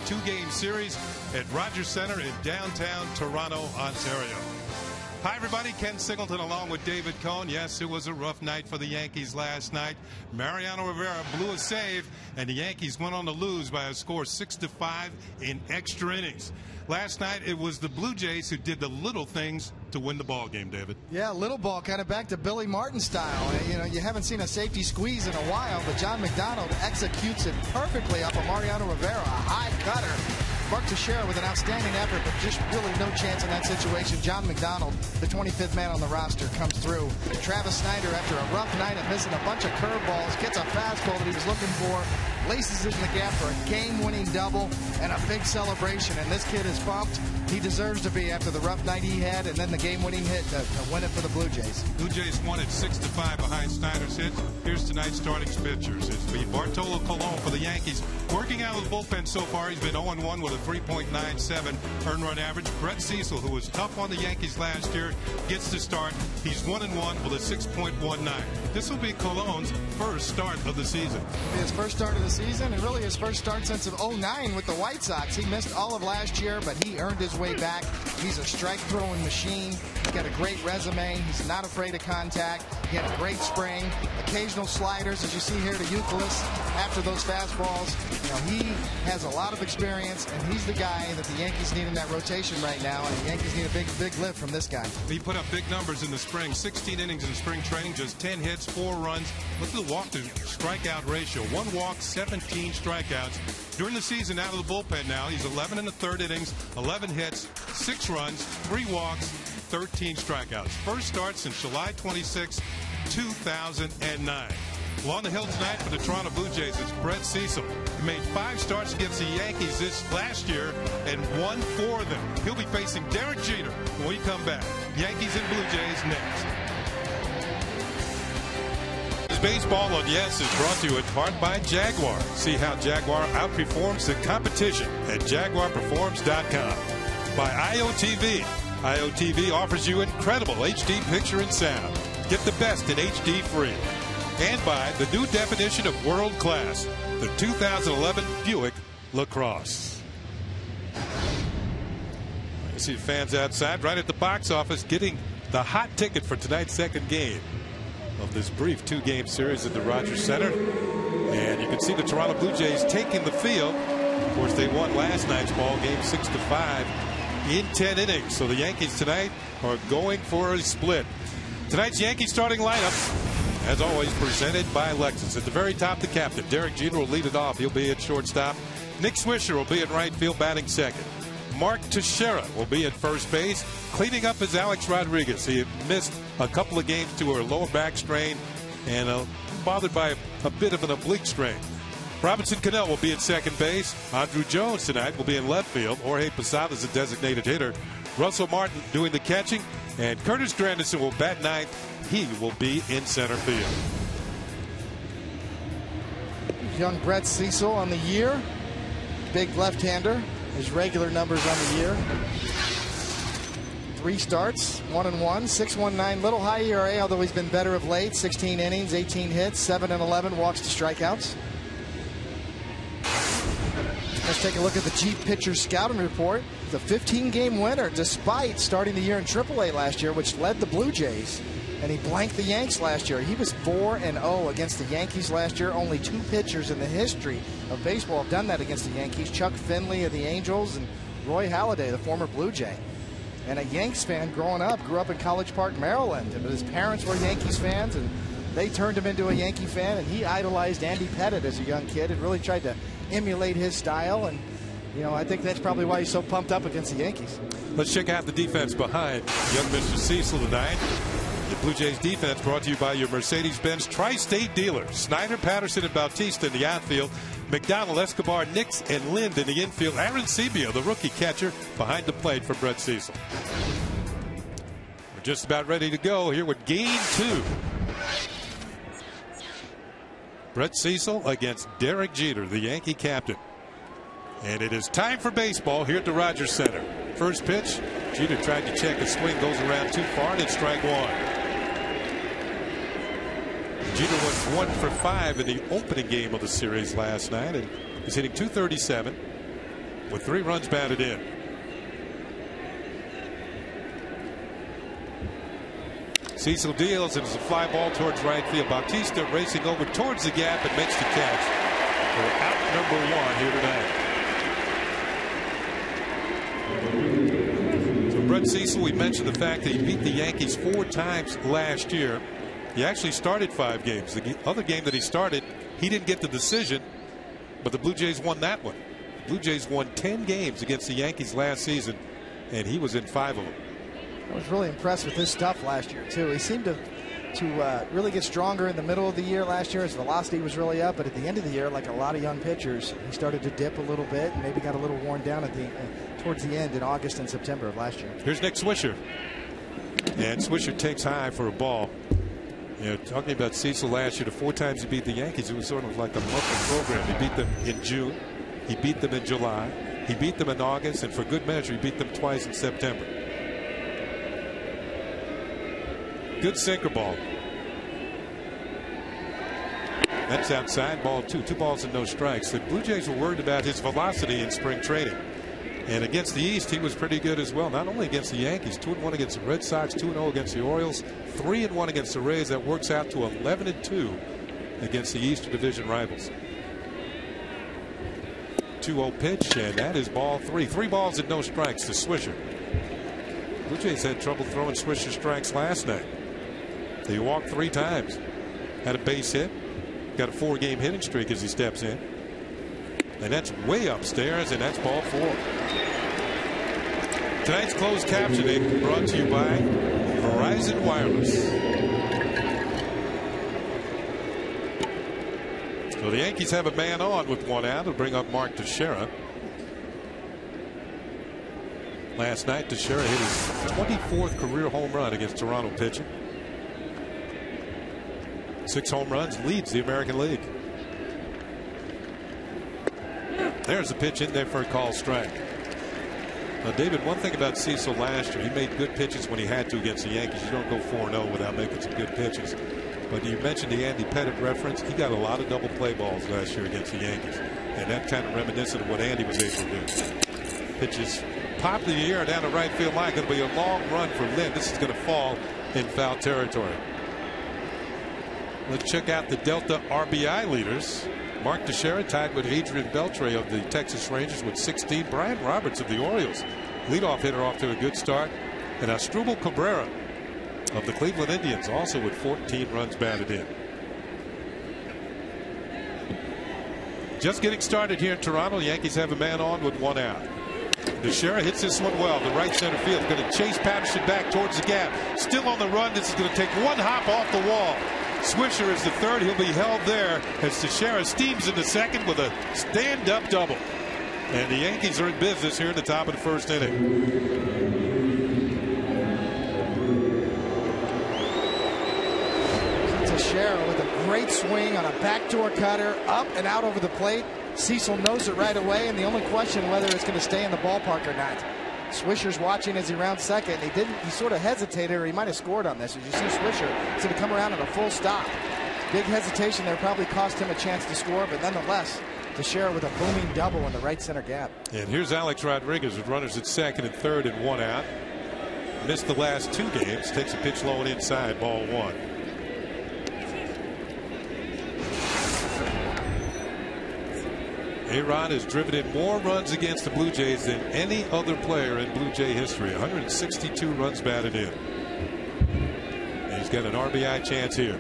two-game series at Rogers Centre in downtown Toronto, Ontario. Hi, everybody. Ken Singleton along with David Cohn. Yes, it was a rough night for the Yankees last night. Mariano Rivera blew a save, and the Yankees went on to lose by a score 6-5 in extra innings. Last night, it was the Blue Jays who did the little things to win the ball game, David. Yeah, little ball, kind of back to Billy Martin style. You know, you haven't seen a safety squeeze in a while, but John McDonald executes it perfectly off of Mariano Rivera, a high cutter. Mark Teixeira with an outstanding effort, but just really no chance in that situation. John McDonald, the 25th man on the roster, comes through. Travis Snyder, after a rough night of missing a bunch of curveballs, gets a fastball that he was looking for, laces it in the gap for a game-winning double and a big celebration. And this kid is pumped. He deserves to be after the rough night he had, and then the game-winning hit to win it for the Blue Jays. Blue Jays won at 6-5 behind Snyder's hit. Here's tonight's starting pitchers. It's be Bartolo Colon for the Yankees. Working out of the bullpen so far, he's been 0-1 with a 3.97 earned run average. Brett Cecil, who was tough on the Yankees last year, gets to start. He's 1-1 with a 6.19. This will be Colon's first start of the season. His first start of the season, and really his first start since of 09 with the White Sox. He missed all of last year, but he earned his way back. He's a strike-throwing machine. He's got a great resume. He's not afraid of contact. He had a great spring. Occasional sliders, as you see here to Euclid after those fastballs. You know, he has a lot of experience, and he's the guy that the Yankees need in that rotation right now, and the Yankees need a big lift from this guy. He put up big numbers in the spring. 16 innings in spring training, just 10 hits, 4 runs. Look at the walk to strikeout ratio. 1 walk, 17 strikeouts. During the season, out of the bullpen now, he's 11 in the third innings, 11 hits, 6 runs, 3 walks, 13 strikeouts. First start since July 26, 2009. Well, on the hill tonight for the Toronto Blue Jays, it's Brett Cecil. He made 5 starts against the Yankees this last year and won 4 of them. He'll be facing Derek Jeter when we come back. Yankees and Blue Jays next. Baseball on Yes is brought to you in part by Jaguar. See how Jaguar outperforms the competition at JaguarPerforms.com. By IOTV. IOTV offers you incredible HD picture and sound. Get the best in HD free. And by the new definition of world class, the 2011 Buick LaCrosse. You see fans outside right at the box office getting the hot ticket for tonight's second game of this brief 2-game series at the Rogers Centre. And you can see the Toronto Blue Jays taking the field. Of course, they won last night's ball game 6-5 in 10 innings. So the Yankees tonight are going for a split. Tonight's Yankees starting lineup, as always, presented by Lexus. At the very top, the captain, Derek Jeter, will lead it off. He'll be at shortstop. Nick Swisher will be in right field, batting second. Mark Teixeira will be at first base. Cleaning up is Alex Rodriguez. He missed a couple of games to a lower back strain and bothered by a bit of an oblique strain. Robinson Cano will be at second base. Andrew Jones tonight will be in left field. Jorge Posada is a designated hitter. Russell Martin doing the catching. And Curtis Granderson will bat ninth. He will be in center field. Young Brett Cecil on the year. Big left-hander. His regular numbers on the year. 3 starts, 1-1, 6.19, little high ERA, although he's been better of late. 16 innings, 18 hits, 7-11 walks to strikeouts. Let's take a look at the Jeep Pitcher Scouting Report. The 15-game winner, despite starting the year in AAA last year, which led the Blue Jays. And he blanked the Yanks last year. He was 4-0 against the Yankees last year. Only 2 pitchers in the history of baseball have done that against the Yankees. Chuck Finley of the Angels and Roy Halladay, the former Blue Jay. And a Yanks fan growing up, grew up in College Park, Maryland. But his parents were Yankees fans, and they turned him into a Yankee fan. And he idolized Andy Pettitte as a young kid and really tried to emulate his style. And, you know, I think that's probably why he's so pumped up against the Yankees. Let's check out the defense behind young Mr. Cecil tonight. The Blue Jays defense brought to you by your Mercedes-Benz Tri-State dealers. Snyder, Patterson, and Bautista in the outfield. McDonald, Escobar, Nix, and Lind in the infield. Aaron Sebio, the rookie catcher, behind the plate for Brett Cecil. We're just about ready to go here with game 2. Brett Cecil against Derek Jeter, the Yankee captain. And it is time for baseball here at the Rogers Centre. First pitch, Jeter tried to check a swing, goes around too far, and it's strike 1. Jeter went 1 for 5 in the opening game of the series last night, and he's hitting .237. with 3 runs batted in. Cecil deals, and it's a fly ball towards right field. Bautista racing over towards the gap and makes the catch for out number 1 here tonight. So Brett Cecil, we mentioned the fact that he beat the Yankees 4 times last year. He actually started 5 games. The other game that he started, he didn't get the decision, but the Blue Jays won that one. The Blue Jays won 10 games against the Yankees last season, and he was in 5 of them. I was really impressed with his stuff last year, too. He seemed to really get stronger in the middle of the year last year. His velocity was really up, but at the end of the year, like a lot of young pitchers, he started to dip a little bit and maybe got a little worn down at the towards the end in August and September of last year. Here's Nick Swisher. And Swisher takes high for a ball. You know, talking about Cecil last year, the 4 times he beat the Yankees, it was sort of like a monthly program. He beat them in June. He beat them in July. He beat them in August. And for good measure, he beat them twice in September. Good sinker ball. That's outside, ball 2. 2 balls and no strikes. The Blue Jays were worried about his velocity in spring training. And against the East, he was pretty good as well. Not only against the Yankees, 2-1 against the Red Sox, 2-0 against the Orioles, 3-1 against the Rays. That works out to 11-2 against the Eastern Division rivals. 2-0 pitch, and that is ball 3. 3 balls and no strikes to Swisher. Blue Jays had trouble throwing Swisher strikes last night. He walked 3 times, had a base hit, got a 4-game hitting streak as he steps in, and that's way upstairs, and that's ball 4. Tonight's closed captioning brought to you by Verizon Wireless. So the Yankees have a man on with 1 out. It'll bring up Mark Teixeira. Last night, Teixeira hit his 24th career home run against Toronto pitching. 6 home runs, leads the American League. There's a pitch in there for a call strike. Now, David, one thing about Cecil last year, he made good pitches when he had to against the Yankees. You don't go 4-0 without making some good pitches. But you mentioned the Andy Pettitte reference. He got a lot of double play balls last year against the Yankees. And that kind of reminiscent of what Andy was able to do. Pitches pop the air down the right field line. Going to be a long run for Lynn. This is going to fall in foul territory. Let's check out the Delta RBI leaders. Mark Teixeira tied with Adrian Beltre of the Texas Rangers with 16. Brian Roberts of the Orioles, leadoff hitter, off to a good start. And Asdrubal Cabrera of the Cleveland Indians, also with 14 runs batted in. Just getting started here in Toronto. The Yankees have a man on with 1 out. Teixeira hits this one well. The right center field. Going to chase Patterson back towards the gap. Still on the run. This is going to take 1 hop off the wall. Swisher is the third. He'll be held there as Teixeira steams into second with a stand-up double. And the Yankees are in business here in the top of the 1st inning. Teixeira with a great swing on a backdoor cutter, up and out over the plate. Cecil knows it right away, and the only question whether it's going to stay in the ballpark or not. Swisher's watching as he rounds second. He sort of hesitated, or he might have scored on this. As you see, Swisher is going to come around on a full stop. Big hesitation there, probably cost him a chance to score, but nonetheless, Teixeira with a booming double in the right center gap. And here's Alex Rodriguez with runners at second and third and 1 out. Missed the last 2 games. Takes a pitch low and inside, ball 1. A-Rod has driven in more runs against the Blue Jays than any other player in Blue Jay history. 162 runs batted in. And he's got an RBI chance here.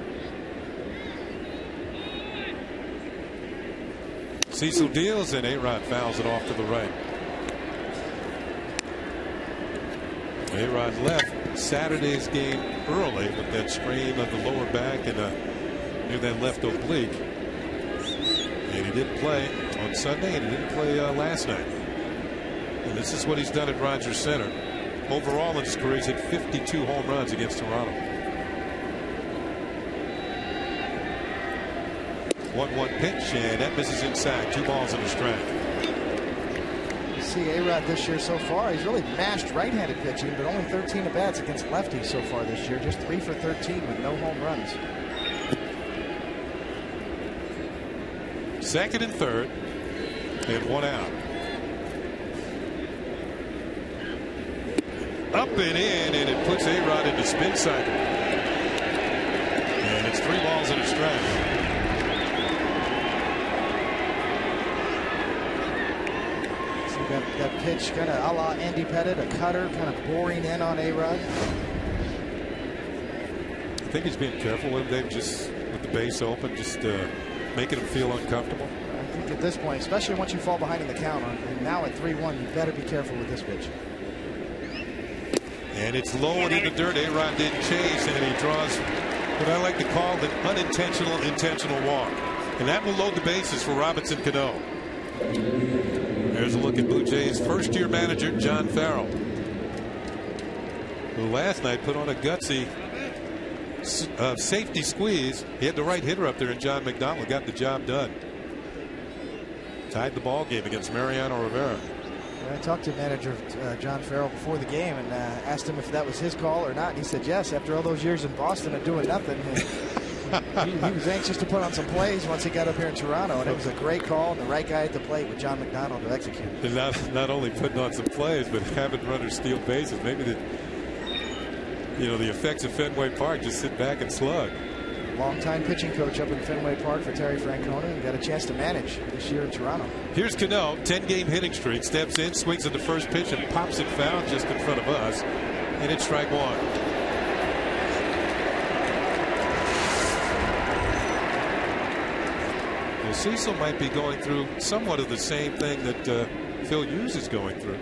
Cecil deals, and A-Rod fouls it off to the right. A-Rod left Saturday's game early with that strain of the lower back and near that left oblique. And he didn't play on Sunday, and he didn't play last night. And this is what he's done at Rogers Center. Overall in his career, he's hit 52 home runs against Toronto. 1-1 pitch, and that misses inside. 2 balls and a strike. You see A-Rod this year so far, he's really mashed right-handed pitching, but only 13 at-bats against lefties so far this year. Just 3 for 13 with no home runs. Second and third, and 1 out. up and in, and it puts A-Rod into spin cycle. And it's 3 balls and a strike. That pitch kind of a la Andy Pettit, a cutter kind of boring in on A-Rod. I think he's being careful with him, Dave, just with the base open, just making him feel uncomfortable. I think at this point, especially once you fall behind in the count, and now at 3-1, you better be careful with this pitch. And it's low and in the dirt. A-Rod didn't chase, and he draws what I like to call an unintentional intentional walk. And that will load the bases for Robinson Cano. There's a look at Blue Jays first-year manager John Farrell, who last night put on a gutsy safety squeeze. He had the right hitter up there, and John McDonald got the job done. Tied the ball game against Mariano Rivera. I talked to manager John Farrell before the game and asked him if that was his call or not. And he said yes. After all those years in Boston and doing nothing, he was anxious to put on some plays once he got up here in Toronto, and it was a great call and the right guy at the plate with John McDonald to execute. And not only putting on some plays, but having runners steal bases. Maybe the effects of Fenway Park, just sit back and slug. Longtime pitching coach up in Fenway Park for Terry Francona, and got a chance to manage this year in Toronto. Here's Cano, 10-game hitting streak, steps in, swings at the first pitch, and pops it foul just in front of us, and it's strike 1. Well, Cecil might be going through somewhat of the same thing that Phil Hughes is going through.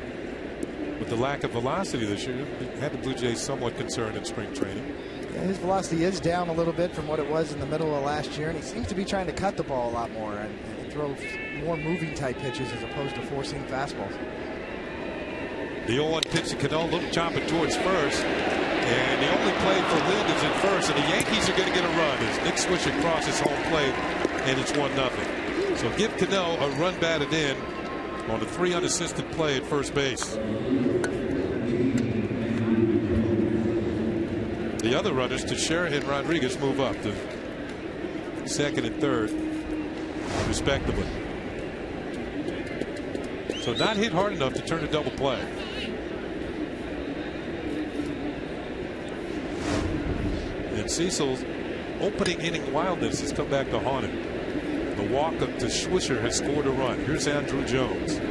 With the lack of velocity this year, had the Blue Jays somewhat concerned in spring training. Yeah, his velocity is down a little bit from what it was in the middle of last year, and he seems to be trying to cut the ball a lot more and throw more moving type pitches as opposed to forcing fastballs. The 0-1 pitch to Cano, little chopping towards first, and the only play for Lind is at first, and the Yankees are going to get a run as Nick Swisher crosses home plate, and it's 1-0. So give Cano a run batted in on a 3 unassisted play at first base. The other runners, Teixeira and Rodriguez, move up to second and third, respectively. So not hit hard enough to turn a double play. And Cecil's opening inning wildness has come back to haunt him. The walk up to Swisher has scored a run. Here's Andrew Jones.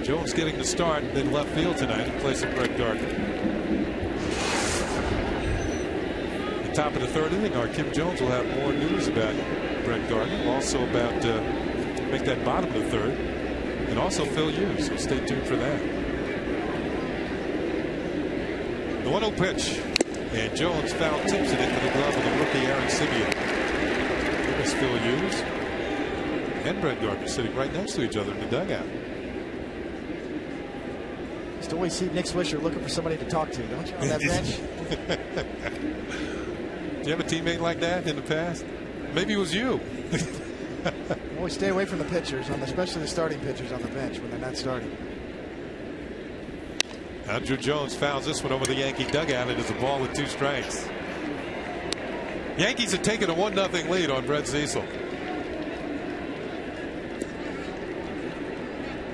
Jones getting the start in left field tonight in place of Brett Gardner. Top of the third inning, our Kim Jones will have more news about Brett Gardner, also about make that bottom of the third, and also Phil Hughes. So stay tuned for that. The 1-0 pitch, and Jones foul tips it into the glove of the rookie Aaron Sibia. There's Phil Hughes and Brett Gardner sitting right next to each other in the dugout. Just always see Nick Swisher looking for somebody to talk to, don't you, on that bench? Do you have a teammate like that in the past? Maybe it was you. Always stay away from the pitchers, especially the starting pitchers on the bench when they're not starting. Andrew Jones fouls this one over the Yankee dugout. It is a ball with 2 strikes. Yankees have taken a 1-0 lead on Brett Cecil.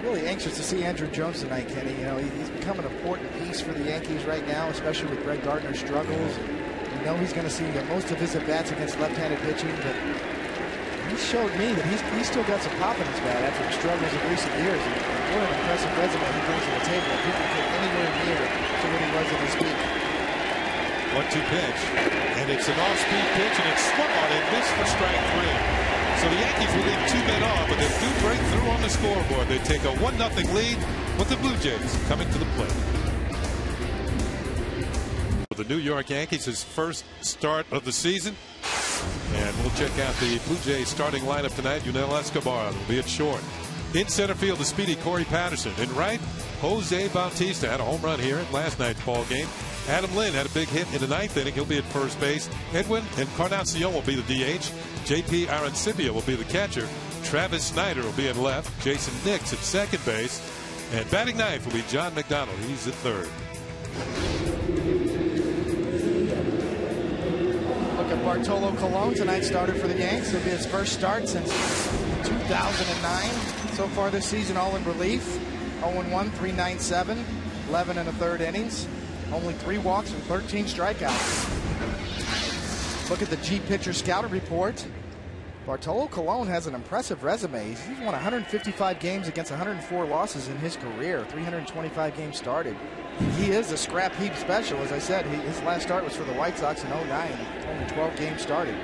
Really anxious to see Andrew Jones tonight, Kenny. He's become an important piece for the Yankees right now, especially with Brett Gardner's struggles. You know he's going to see most of his at-bats against left-handed pitching, but he showed me that he's still got some pop in his bat after the struggles of recent years. And what an impressive resume he brings to the table. If he can get anywhere near to what he was at his peak. 1-2 pitch, and it's an off-speed pitch, and it's swung on and missed for strike 3. So the Yankees will leave 2 men off, but they do break through on the scoreboard. They take a 1-0 lead with the Blue Jays coming to the plate. The New York Yankees, his first start of the season, and we'll check out the Blue Jays starting lineup tonight. Yunel Escobar will be at short. In center field, the speedy Corey Patterson. In right, Jose Bautista had a home run here at last night's ball game. Adam Lynn had a big hit in the 9th inning. He'll be at first base. Edwin Encarnacion will be the DH. JP Arancibia will be the catcher. Travis Snyder will be in left. Jason Nix at second base. And batting ninth will be John McDonald. He's at third. Bartolo Colon tonight started for the Yanks. It'll be his first start since 2009. So far this season, all in relief. 0-1, 397, 11 and a third innings. Only 3 walks and 13 strikeouts. Look at the G pitcher scouting report. Bartolo Colon has an impressive resume. He's won 155 games against 104 losses in his career, 325 games started. He is a scrap heap special. As I said, his last start was for the White Sox in 09, only 12 games started.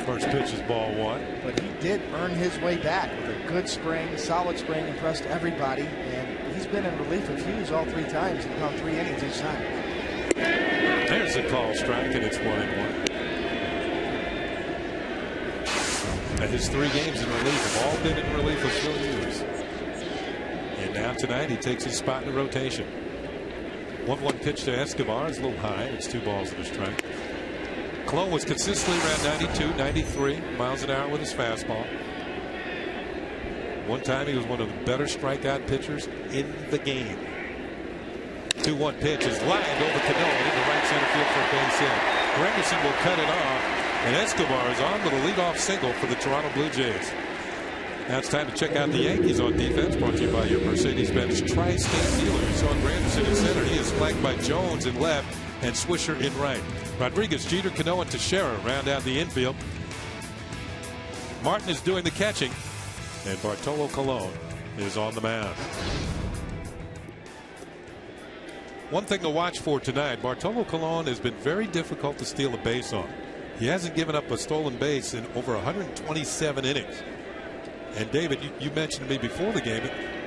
First pitch is ball 1. But he did earn his way back with a good spring, solid spring, impressed everybody, and he's been in relief of Hughes all 3 times and gone 3 innings each time. There's a call strike, and it's 1-1. His 3 games in relief have all been in relief of Phil Hughes. And now tonight he takes his spot in the rotation. 1-1 pitch to Escobar. It's a little high. It's 2 balls and a strike. Colon was consistently around 92, 93 miles an hour with his fastball. One time he was one of the better strikeout pitchers in the game. 2-1 pitch is lined over Cano in the right center field for a base hit. Granderson will cut it off. And Escobar is on with a leadoff single for the Toronto Blue Jays. Now it's time to check out the Yankees on defense, brought to you by your Mercedes-Benz Tri-State dealer. You saw Granderson in center. He is flanked by Jones in left and Swisher in right. Rodriguez, Jeter, Cano, and Teixeira round out the infield. Martin is doing the catching, and Bartolo Colon is on the mound. One thing to watch for tonight, Bartolo Colon has been very difficult to steal a base on. He hasn't given up a stolen base in over 127 innings. And David, you mentioned to me before the game,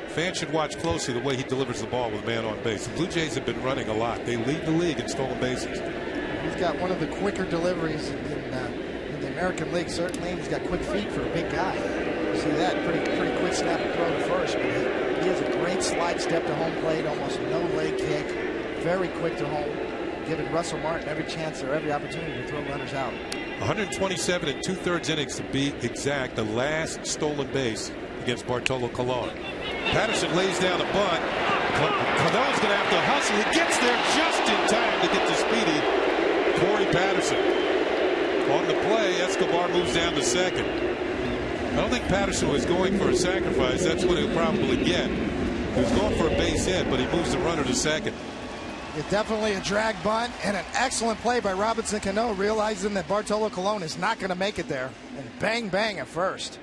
fans should watch closely the way he delivers the ball with a man on base. The Blue Jays have been running a lot. They lead the league in stolen bases. He's got one of the quicker deliveries in the American League, certainly. He's got quick feet for a big guy. You see that pretty quick snap and throw to first. But he has a great slide step to home plate, almost no leg kick, very quick to home, giving Russell Martin every chance or every opportunity to throw runners out. 127 and 2/3 innings to be exact. The last stolen base against Bartolo Colon. Patterson lays down a bunt. Colon's going to have to hustle. He gets there just in time to get to speedy Corey Patterson. On the play, Escobar moves down to second. I don't think Patterson was going for a sacrifice. That's what he'll probably get. He was going for a base hit, but he moves the runner to second. It's definitely a drag bunt and an excellent play by Robinson Cano, realizing that Bartolo Colon is not going to make it there, and bang bang at first.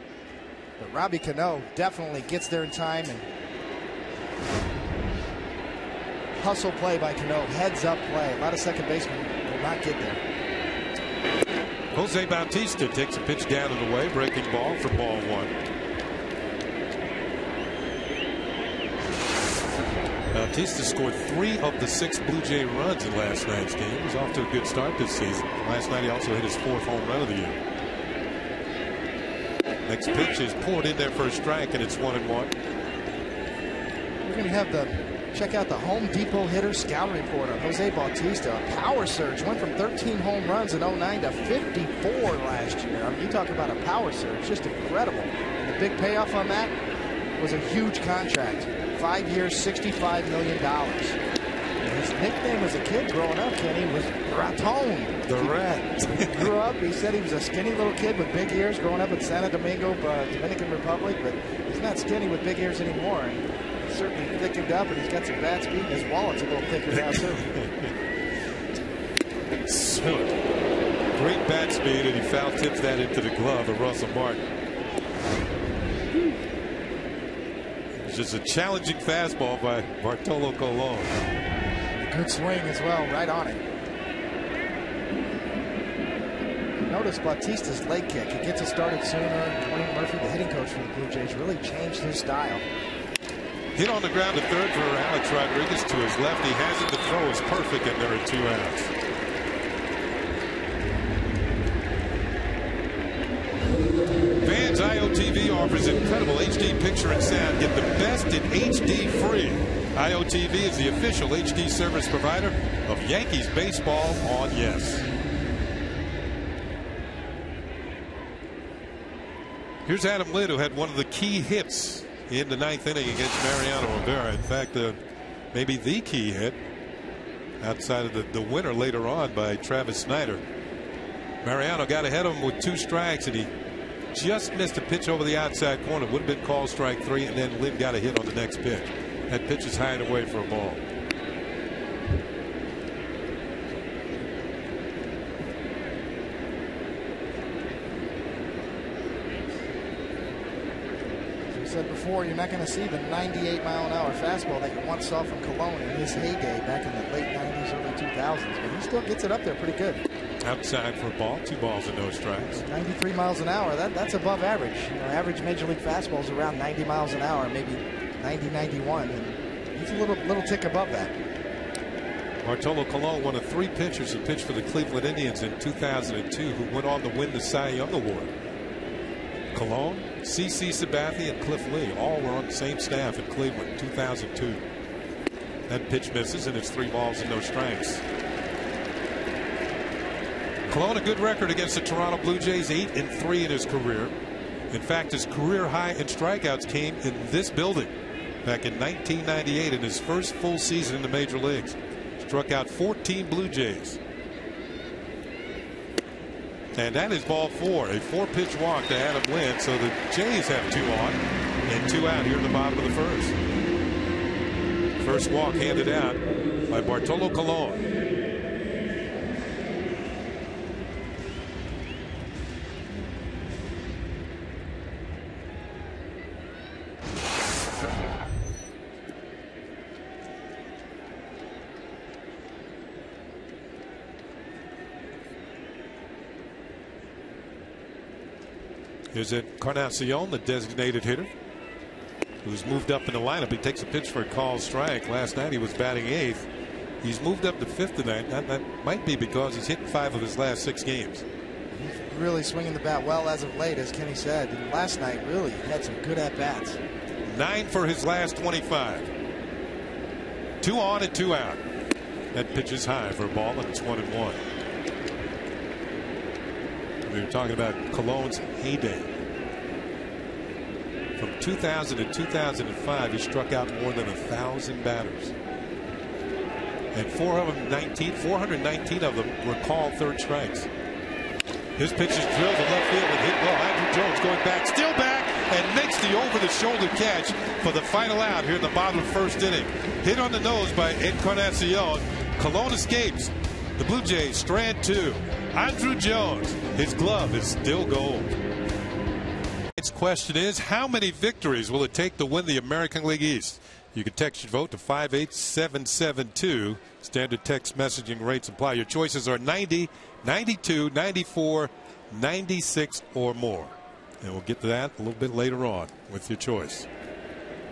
But Robbie Cano definitely gets there in time, and hustle play by Cano, heads up play. A lot of second basemen will not get there. Jose Bautista takes a pitch down and away, breaking ball for ball 1. Bautista scored 3 of the 6 Blue Jay runs in last night's game. He's off to a good start this season. Last night he also hit his 4th home run of the year. Next pitch is pulled in there for a strike, and it's 1-1. We're going to have check out the Home Depot hitter scouting report on Jose Bautista. A power surge, went from 13 home runs in 09 to 54 last year. I mean, you talk about a power surge, just incredible. And the big payoff on that was a huge contract. 5 years, $65 million. His nickname as a kid growing up, Kenny, was Raton. The Rat. He grew up, he said he was a skinny little kid with big ears growing up in Santo Domingo, Dominican Republic, but he's not skinny with big ears anymore. And he's certainly thickened up, and he's got some bat speed, and his wallet's a little thicker now, too. Great bat speed, and he foul tips that into the glove of Russell Martin. Just a challenging fastball by Bartolo Colon. Good swing as well, right on it. Notice Bautista's leg kick. He gets it started sooner. Dwayne Murphy, the hitting coach for the Blue Jays, really changed his style. Hit on the ground to third for Alex Rodriguez to his left. He has it. The throw is perfect, and there are 2 outs. Fans, IOTV offers incredible HD picture and sound. Get the best in HD free. IOTV is the official HD service provider of Yankees baseball on Yes. Here's Adam Litt, who had one of the key hits in the 9th inning against Mariano Rivera. In fact, maybe the key hit outside of the winner later on by Travis Snyder. Mariano got ahead of him with 2 strikes, and he just missed a pitch over the outside corner. Would have been called strike 3, and then Lynn got a hit on the next pitch. That pitch is high and away for a ball. Said before, you're not going to see the 98-mile-an-hour fastball that you once saw from Colon in his heyday back in the late 90s, early 2000s. But he still gets it up there pretty good. Outside for a ball, 2 balls and no strikes. 93 miles an hour. That's above average. You know, average major league fastball is around 90 miles an hour, maybe 90, 91, and he's a little tick above that. Bartolo Colon, one of 3 pitchers who pitched for the Cleveland Indians in 2002, who went on to win the Cy Young Award. Colon, C.C. Sabathia, and Cliff Lee all were on the same staff in Cleveland in 2002. That pitch misses, and it's 3 balls and no strikes. Colon, a good record against the Toronto Blue Jays, 8-3 in his career. In fact, his career high in strikeouts came in this building back in 1998 in his first full season in the major leagues. Struck out 14 Blue Jays. And that is ball 4, a 4-pitch walk to Adam Lynn. So the Jays have 2 on and 2 out here in the bottom of the first. First walk handed out by Bartolo Colon. Here's Encarnacion, the designated hitter, who's moved up in the lineup. He takes a pitch for a called strike. Last night he was batting 8th. He's moved up to 5th tonight. That might be because he's hit 5 of his last 6 games. He's really swinging the bat well as of late, as Kenny said. And last night really had some good at-bats. 9 for his last 25. 2 on and 2 out. That pitch is high for a ball, and it's 1-1. We were talking about Colon's heyday. From 2000 to 2005, he struck out more than 1,000 batters. And 419 of them were called 3rd strikes. His pitch is drilled to left field and hit well. Andrew Jones going back, still back, and makes the over-the-shoulder catch for the final out here in the bottom of the 1st inning. Hit on the nose by Encarnacion. Colon escapes. The Blue Jays strand 2. Andrew Jones, his glove is still gold. Its question is, how many victories will it take to win the American League East? You can text your vote to 58772. Standard text messaging rates apply. Your choices are 90, 92, 94, 96, or more. And we'll get to that a little bit later on with your choice.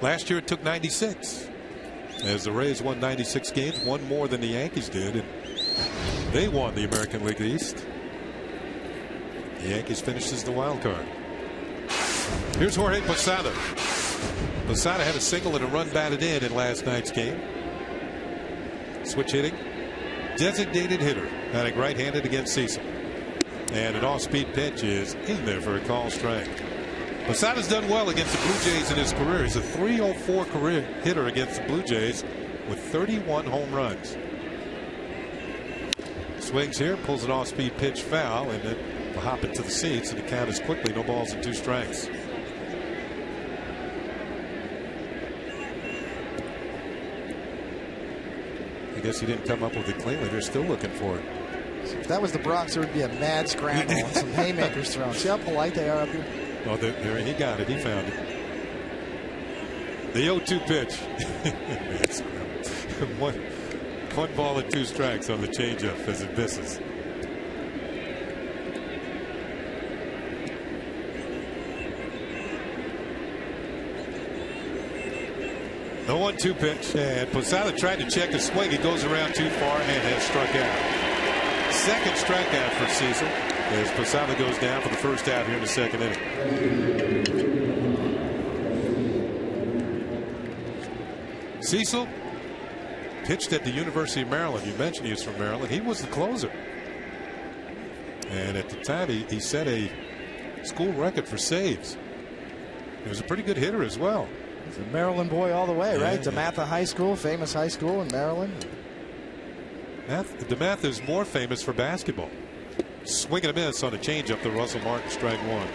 Last year it took 96. As the Rays won 96 games, one more than the Yankees did, and they won the American League East. The Yankees finished as the wild card. Here's Jorge Posada. Posada had a single and a run batted in last night's game. Switch hitting. Designated hitter, batting right-handed against Cecil. And an off-speed pitch is in there for a call strike. Posada's done well against the Blue Jays in his career. He's a .304 career hitter against the Blue Jays with 31 home runs. Swings here, pulls an off-speed pitch foul, and then will hop it to the seats, and the count is quickly no balls and 2 strikes. I guess he didn't come up with it cleanly. They're still looking for it. So if that was the Bronx, there would be a mad scramble and some haymakers thrown. See how polite they are up here? Oh, there, he got it. He found it. The 0-2 pitch. one ball and 2 strikes on the changeup as it misses. The 1-2 pitch, and Posada tried to check his swing. He goes around too far and has struck out. Second strikeout for Cecil as Posada goes down for the first out here in the 2nd inning. Cecil pitched at the University of Maryland. You mentioned he was from Maryland. He was the closer. And at the time, he set a school record for saves. He was a pretty good hitter as well. He's a Maryland boy all the way, right? DeMatha High School, famous high school in Maryland. DeMatha is more famous for basketball. Swing and a miss on a changeup to Russell Martin, strike 1.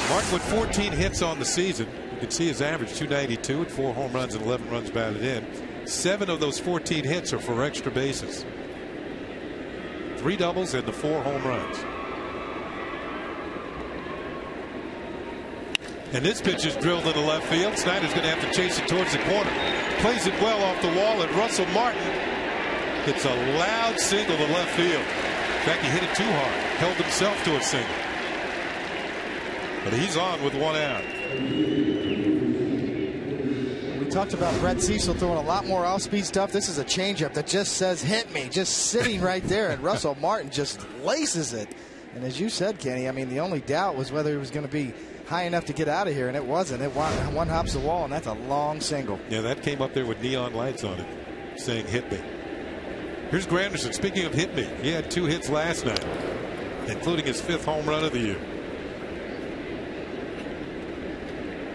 Martin with 14 hits on the season. You can see his average 292 at 4 home runs and 11 runs batted in. 7 of those 14 hits are for extra bases. 3 doubles and the 4 home runs. And this pitch is drilled into left field. Snyder's going to have to chase it towards the corner. Plays it well off the wall, and Russell Martin hits a loud single to left field. In fact, he hit it too hard. Held himself to a single. But he's on with 1 out. We talked about Brett Cecil throwing a lot more off-speed stuff. This is a changeup that just says hit me, just sitting right there, and Russell Martin just laces it. And as you said, Kenny, I mean, the only doubt was whether it was going to be high enough to get out of here, and it wasn't. It one hops the wall, and that's a long single. Yeah, that came up there with neon lights on it saying hit me. Here's Granderson. Speaking of hit me, he had 2 hits last night, including his 5th home run of the year.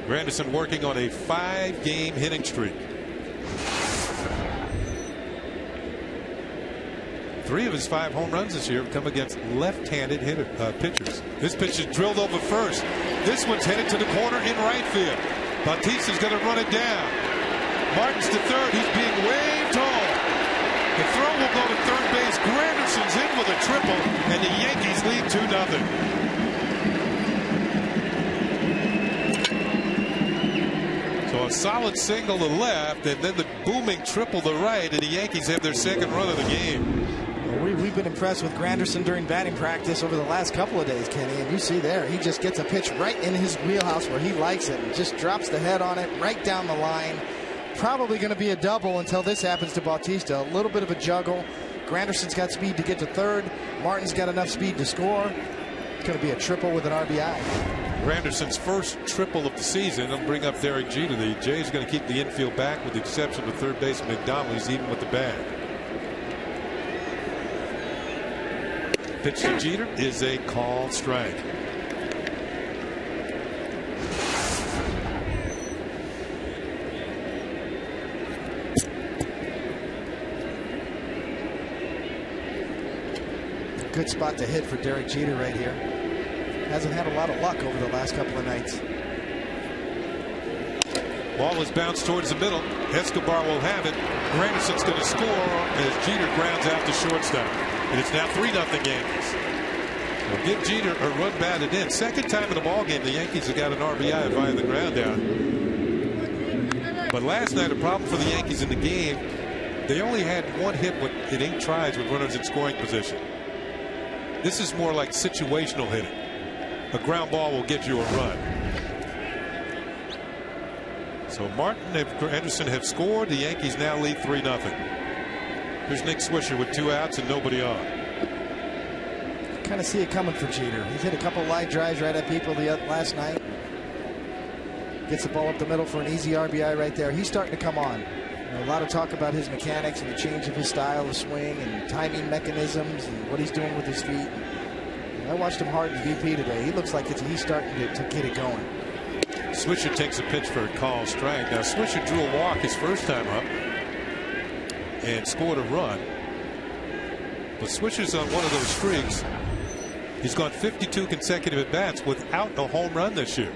Granderson working on a 5-game hitting streak. 3 of his 5 home runs this year have come against left-handed pitchers. This pitch is drilled over first. This one's headed to the corner in right field. Bautista's going to run it down. Martin's to third. He's being waved home. The throw will go to third base. Granderson's in with a triple, and the Yankees lead 2-0. So a solid single to left, and then the booming triple to right, and the Yankees have their 2nd run of the game. We've been impressed with Granderson during batting practice over the last couple of days, Kenny, and you see there he just gets a pitch right in his wheelhouse where he likes it and just drops the head on it right down the line. Probably going to be a double until this happens to Bautista. A little bit of a juggle. Granderson's got speed to get to third. Martin's got enough speed to score. It's going to be a triple with an RBI. Granderson's first triple of the season. He'll bring up Derek Jeter. The Jays are going to keep the infield back with the exception of third baseman McDonald. He's even with the bag. Pitch to Jeter is a called strike. Good spot to hit for Derek Jeter right here. Hasn't had a lot of luck over the last couple of nights. Ball is bounced towards the middle. Escobar will have it. Granderson's going to score as Jeter grounds out to shortstop. And it's now 3-0 Yankees. Well, give Jeter a run batted in. 2nd time in the ballgame the Yankees have got an RBI via the ground down. But last night a problem for the Yankees in the game. They only had 1 hit in 8 tries with runners in scoring position. This is more like situational hitting. A ground ball will get you a run. So Martin and Anderson have scored. The Yankees now lead 3-0. Here's Nick Swisher with 2 outs and nobody on. Kind of see it coming for Jeter. He's hit a couple line drives right at people last night. Gets the ball up the middle for an easy RBI right there. He's starting to come on. A lot of talk about his mechanics and the change of his style of swing and timing mechanisms and what he's doing with his feet. I watched him hard in BP today. He looks like he's starting to get it going. Swisher takes a pitch for a called strike. Now Swisher drew a walk his first time up and scored a run. But Swisher's on one of those streaks. He's gone 52 consecutive at bats without a home run this year.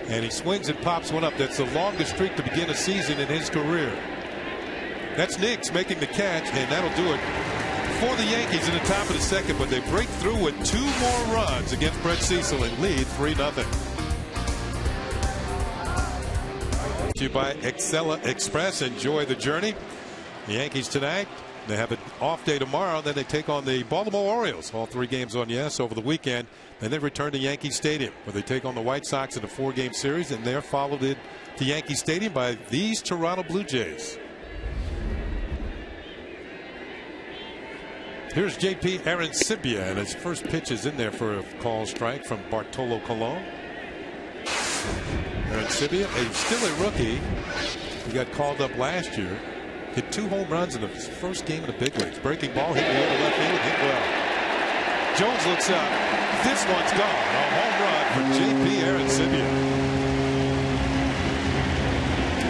And he swings and pops one up. That's the longest streak to begin a season in his career. That's Nix making the catch, and that'll do it for the Yankees in the top of the 2nd. But they break through with 2 more runs against Brett Cecil and lead 3-0. To you by Excella Express. Enjoy the journey. The Yankees tonight. They have an off day tomorrow. Then they take on the Baltimore Orioles. All 3 games on yes over the weekend. Then they return to Yankee Stadium where they take on the White Sox in a 4-game series. And they're followed to Yankee Stadium by these Toronto Blue Jays. Here's JP Arancibia, and his first pitch is in there for a call strike from Bartolo Colon. Arancibia, still a rookie. He got called up last year. Hit 2 home runs in the first game in the big leagues. Breaking ball, hit the over left field, hit well. Jones looks up. This one's gone. A home run for JP Arancibia.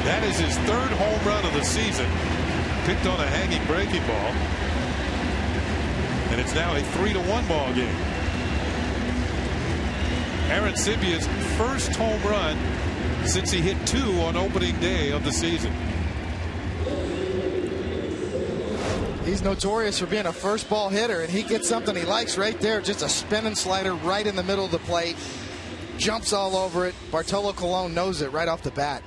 That is his 3rd home run of the season. Picked on a hanging breaking ball. And it's now a 3-1 ball game. Aaron Sibia's first home run since he hit 2 on opening day of the season. He's notorious for being a first ball hitter, and he gets something he likes right there. Just a spinning slider right in the middle of the plate. Jumps all over it. Bartolo Colon knows it right off the bat.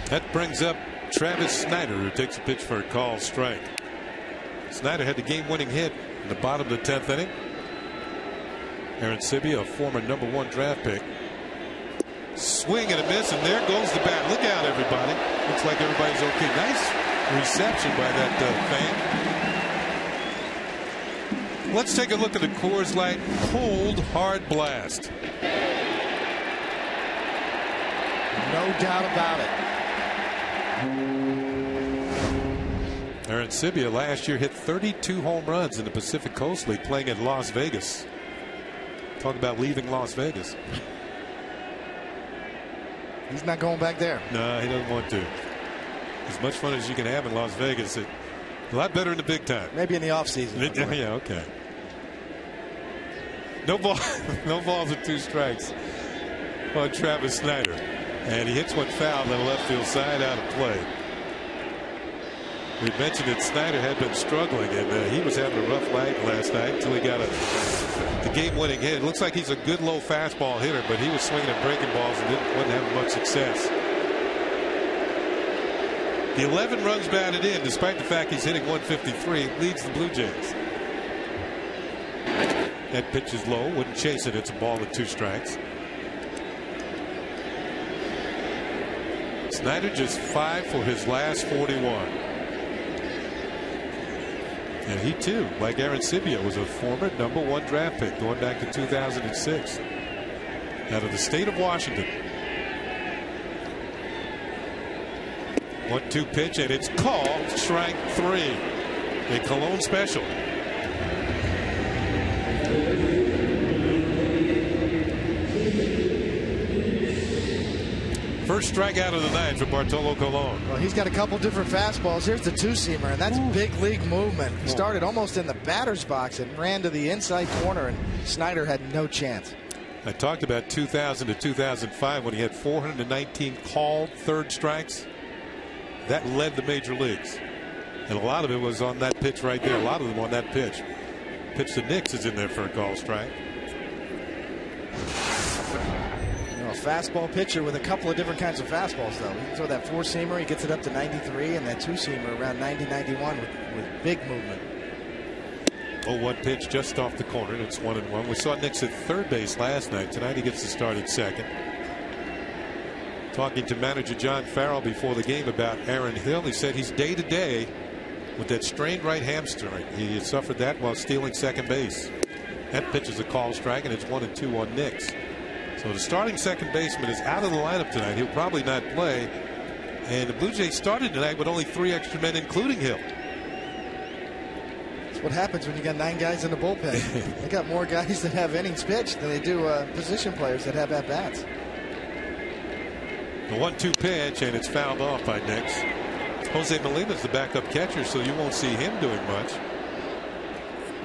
That brings up Travis Snyder, who takes a pitch for a called strike. Snyder had the game-winning hit in the bottom of the 10th inning. Aaron Sibia, a former #1 draft pick. Swing and a miss, and there goes the bat. Look out, everybody. Looks like everybody's okay. Nice reception by that fan. Let's take a look at the Coors Light Cold Hard Blast. No doubt about it. Aaron Sibia last year hit 32 home runs in the Pacific Coast League playing in Las Vegas. Talk about leaving Las Vegas. He's not going back there. No, he doesn't want to. As much fun as you can have in Las Vegas, a lot better in the big time. Maybe in the offseason. Yeah, okay. No ball, no balls and 2 strikes on Travis Snyder. And he hits one foul on the left field side out of play. We mentioned that Snyder had been struggling, and he was having a rough night last night until he got the game-winning hit. It looks like he's a good low fastball hitter, but he was swinging at breaking balls and wasn't having much success. The 11 runs batted in, despite the fact he's hitting 153, leads the Blue Jays. That pitch is low, wouldn't chase it. It's a ball with 2 strikes. Snyder just 5 for his last 41. And he too, like Aaron Sibia, was a former #1 draft pick going back to 2006 out of the state of Washington. 1-2 pitch, and it's called strike 3. A Cologne special. First strikeout of the night for Bartolo Colon. Well, he's got a couple different fastballs. Here's the 2-seamer, and that's big league movement. He started almost in the batter's box and ran to the inside corner, and Snyder had no chance. I talked about 2000 to 2005 when he had 419 called third strikes. That led the major leagues. And a lot of it was on that pitch right there. A lot of them on that pitch. Pitch to Nix is in there for a call strike. A fastball pitcher with a couple of different kinds of fastballs, though. He can throw that 4-seamer, he gets it up to 93, and that 2-seamer around 90, 91 with big movement. 0-1 pitch just off the corner, and it's 1-1. We saw Nix at third base last night. Tonight he gets to start at second. Talking to manager John Farrell before the game about Aaron Hill, he said he's day to day with that strained right hamstring. He had suffered that while stealing second base. That pitch is a call strike, and it's 1-2 on Nix. So the starting second baseman is out of the lineup tonight. He'll probably not play. And the Blue Jays started tonight with only 3 extra men, including Hill. That's what happens when you got 9 guys in the bullpen. They got more guys that have innings pitched than they do position players that have at-bats. The 1-2 pitch, and it's fouled off by Nix. Jose Molina's the backup catcher, so you won't see him doing much.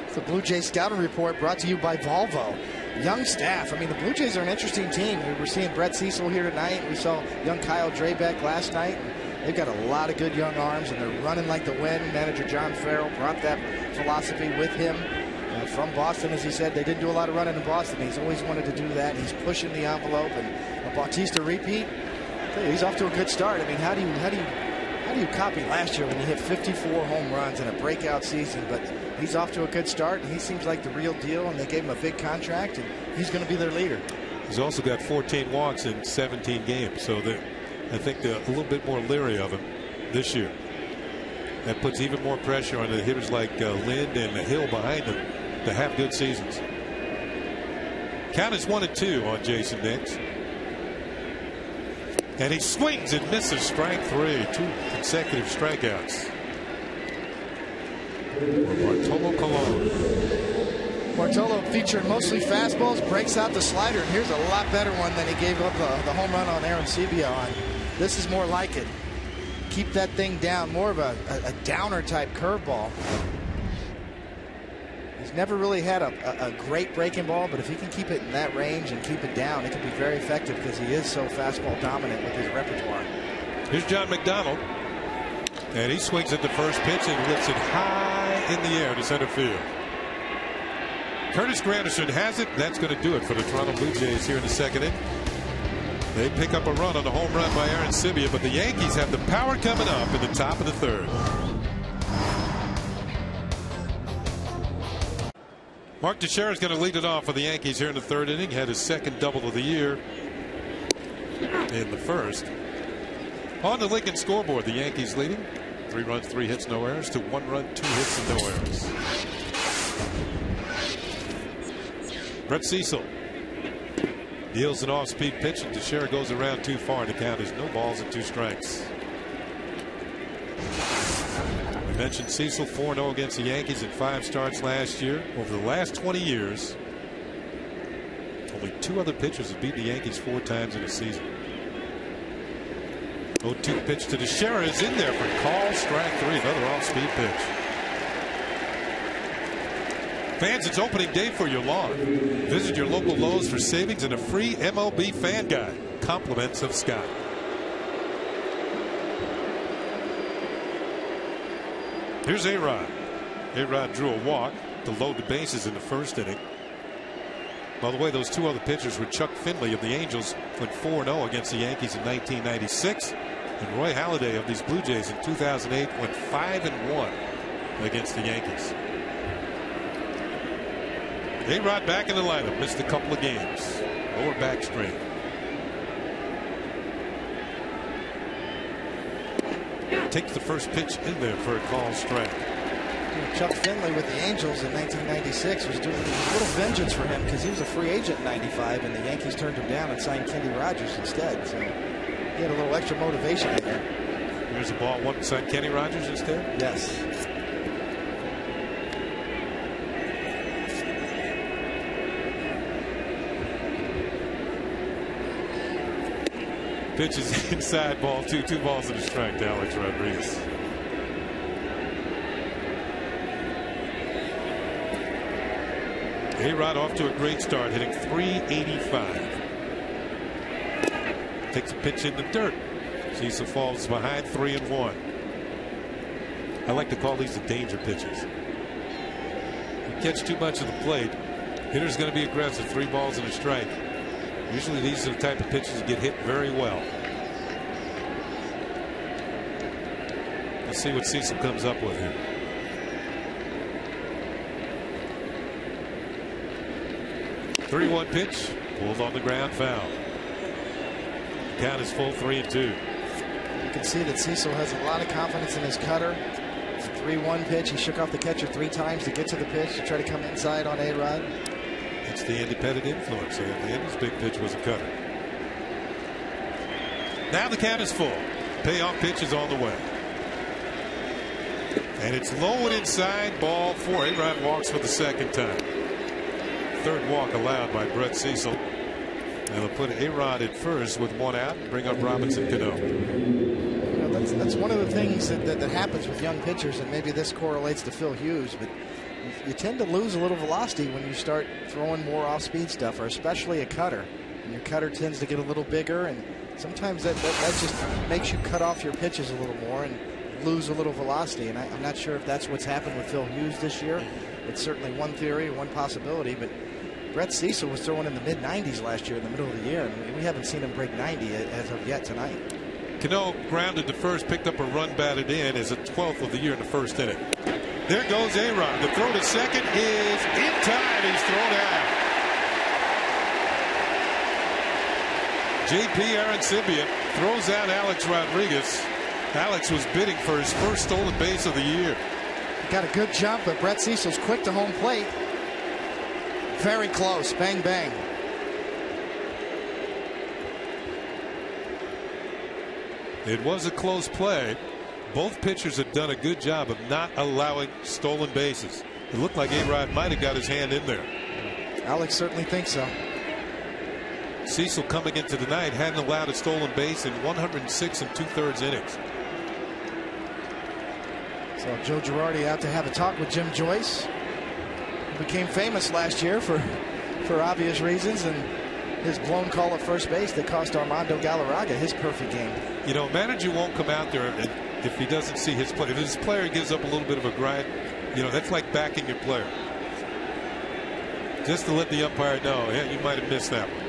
It's the Blue Jays scouting report brought to you by Volvo. Young staff. I mean, the Blue Jays are an interesting team. We were seeing Brett Cecil here tonight. We saw young Kyle Drabek last night. They've got a lot of good young arms, and they're running like the wind. Manager John Farrell brought that philosophy with him from Boston. As he said, they didn't do a lot of running in Boston. He's always wanted to do that. He's pushing the envelope, and a Bautista repeat. I tell you, he's off to a good start. I mean, how do you copy last year when you hit 54 home runs in a breakout season? But he's off to a good start, and he seems like the real deal, and they gave him a big contract, and he's going to be their leader. He's also got 14 walks in 17 games, so I think they're a little bit more leery of him this year. That puts even more pressure on the hitters like Lind and Hill behind him to have good seasons. Count is 1-2 on Jason Nix. And he swings and misses strike 3. 2 consecutive strikeouts for Bartolo Colon. Bartolo featured mostly fastballs, breaks out the slider, and here's a lot better one than he gave up the home run on Aaron Sibia on. This is more like it. Keep that thing down, more of a downer type curveball. He's never really had a great breaking ball, but if he can keep it in that range and keep it down, it can be very effective because he is so fastball dominant with his repertoire. Here's John McDonald, and he swings at the first pitch and lifts it high in the air to center field. Curtis Granderson has it. That's going to do it for the Toronto Blue Jays here in the second inning. They pick up a run on the home run by Aaron Sibia, but the Yankees have the power coming up in the top of the third. Mark Teixeira is going to lead it off for the Yankees here in the third inning. Had his second double of the year in the first. On the Lincoln scoreboard, the Yankees leading 3 runs, 3 hits, no errors to 1 run, 2 hits, and no errors. Brett Cecil deals an off-speed pitch, and Teixeira goes around too far, and the count is no balls and 2 strikes. We mentioned Cecil 4-0 against the Yankees in 5 starts last year. Over the last 20 years, only 2 other pitchers have beat the Yankees 4 times in a season. 0-2 pitch to Teixeira is in there for call, strike 3, another off-speed pitch. Fans, it's opening day for your lawn. Visit your local Lowe's for savings and a free MLB fan guide. Compliments of Scott. Here's A-Rod. A-Rod drew a walk to load the bases in the first inning. By the way, those 2 other pitchers were Chuck Finley of the Angels, went 4-0 against the Yankees in 1996, and Roy Halladay of these Blue Jays in 2008 went 5-1 against the Yankees. A-Rod back in the lineup, missed a couple of games, lower back strain. Takes the first pitch in there for a call strike. Chuck Finley with the Angels in 1996 was doing a little vengeance for him because he was a free agent in '95, and the Yankees turned him down and signed Kenny Rogers instead. So he had a little extra motivation in there. Here's a ball, one signed Kenny Rogers instead? Yes. Pitch is inside, ball 2, 2 balls and a strike to Alex Rodriguez. A-Rod off to a great start, hitting .385. Takes a pitch in the dirt. Cecil falls behind 3-1. I like to call these the danger pitches. You catch too much of the plate, hitter's going to be aggressive. 3 balls and a strike. Usually these are the type of pitches that get hit very well. Let's see what Cecil comes up with here. .3-1 pitch, pulled on the ground, foul. Count is full, 3-2. You can see that Cecil has a lot of confidence in his cutter. 3-1 pitch. He shook off the catcher 3 times to get to the pitch to try to come inside on A-Rod. It's the independent influence. And his big pitch was a cutter. Now the count is full. Payoff pitch is on the way. And it's low and inside, ball 4. A-Rod walks for the second time. 3rd walk allowed by Brett Cecil. And they'll put A-Rod at first with 1 out and bring up Robinson Cano. You know, that's one of the things that happens with young pitchers, and maybe this correlates to Phil Hughes, but you tend to lose a little velocity when you start throwing more off-speed stuff, or especially a cutter. And your cutter tends to get a little bigger, and sometimes that just makes you cut off your pitches a little more and lose a little velocity. And I'm not sure if that's what's happened with Phil Hughes this year. It's certainly one theory, one possibility, but Brett Cecil was throwing in the mid-90s last year in the middle of the year, and we haven't seen him break 90 as of yet tonight. Cano grounded to first, picked up a run batted in as a 12th of the year in the first inning. There goes A-Rod. The throw to second is in time. He's thrown out. JP Arancibia throws out Alex Rodriguez. Alex was bidding for his first stolen base of the year. Got a good jump, but Brett Cecil's quick to home plate. Very close. Bang, bang. It was a close play. Both pitchers have done a good job of not allowing stolen bases. It looked like A-Rod might have got his hand in there. Alex certainly thinks so. Cecil coming into the night hadn't allowed a stolen base in 106 2/3 innings. So Joe Girardi out to have a talk with Jim Joyce. became famous last year for obvious reasons, and his blown call at first base that cost Armando Galarraga his perfect game. You know, a manager won't come out there if he doesn't see his play. If his player gives up a little bit of a grind, you know, that's like backing your player. Just to let the umpire know, yeah, you might have missed that one.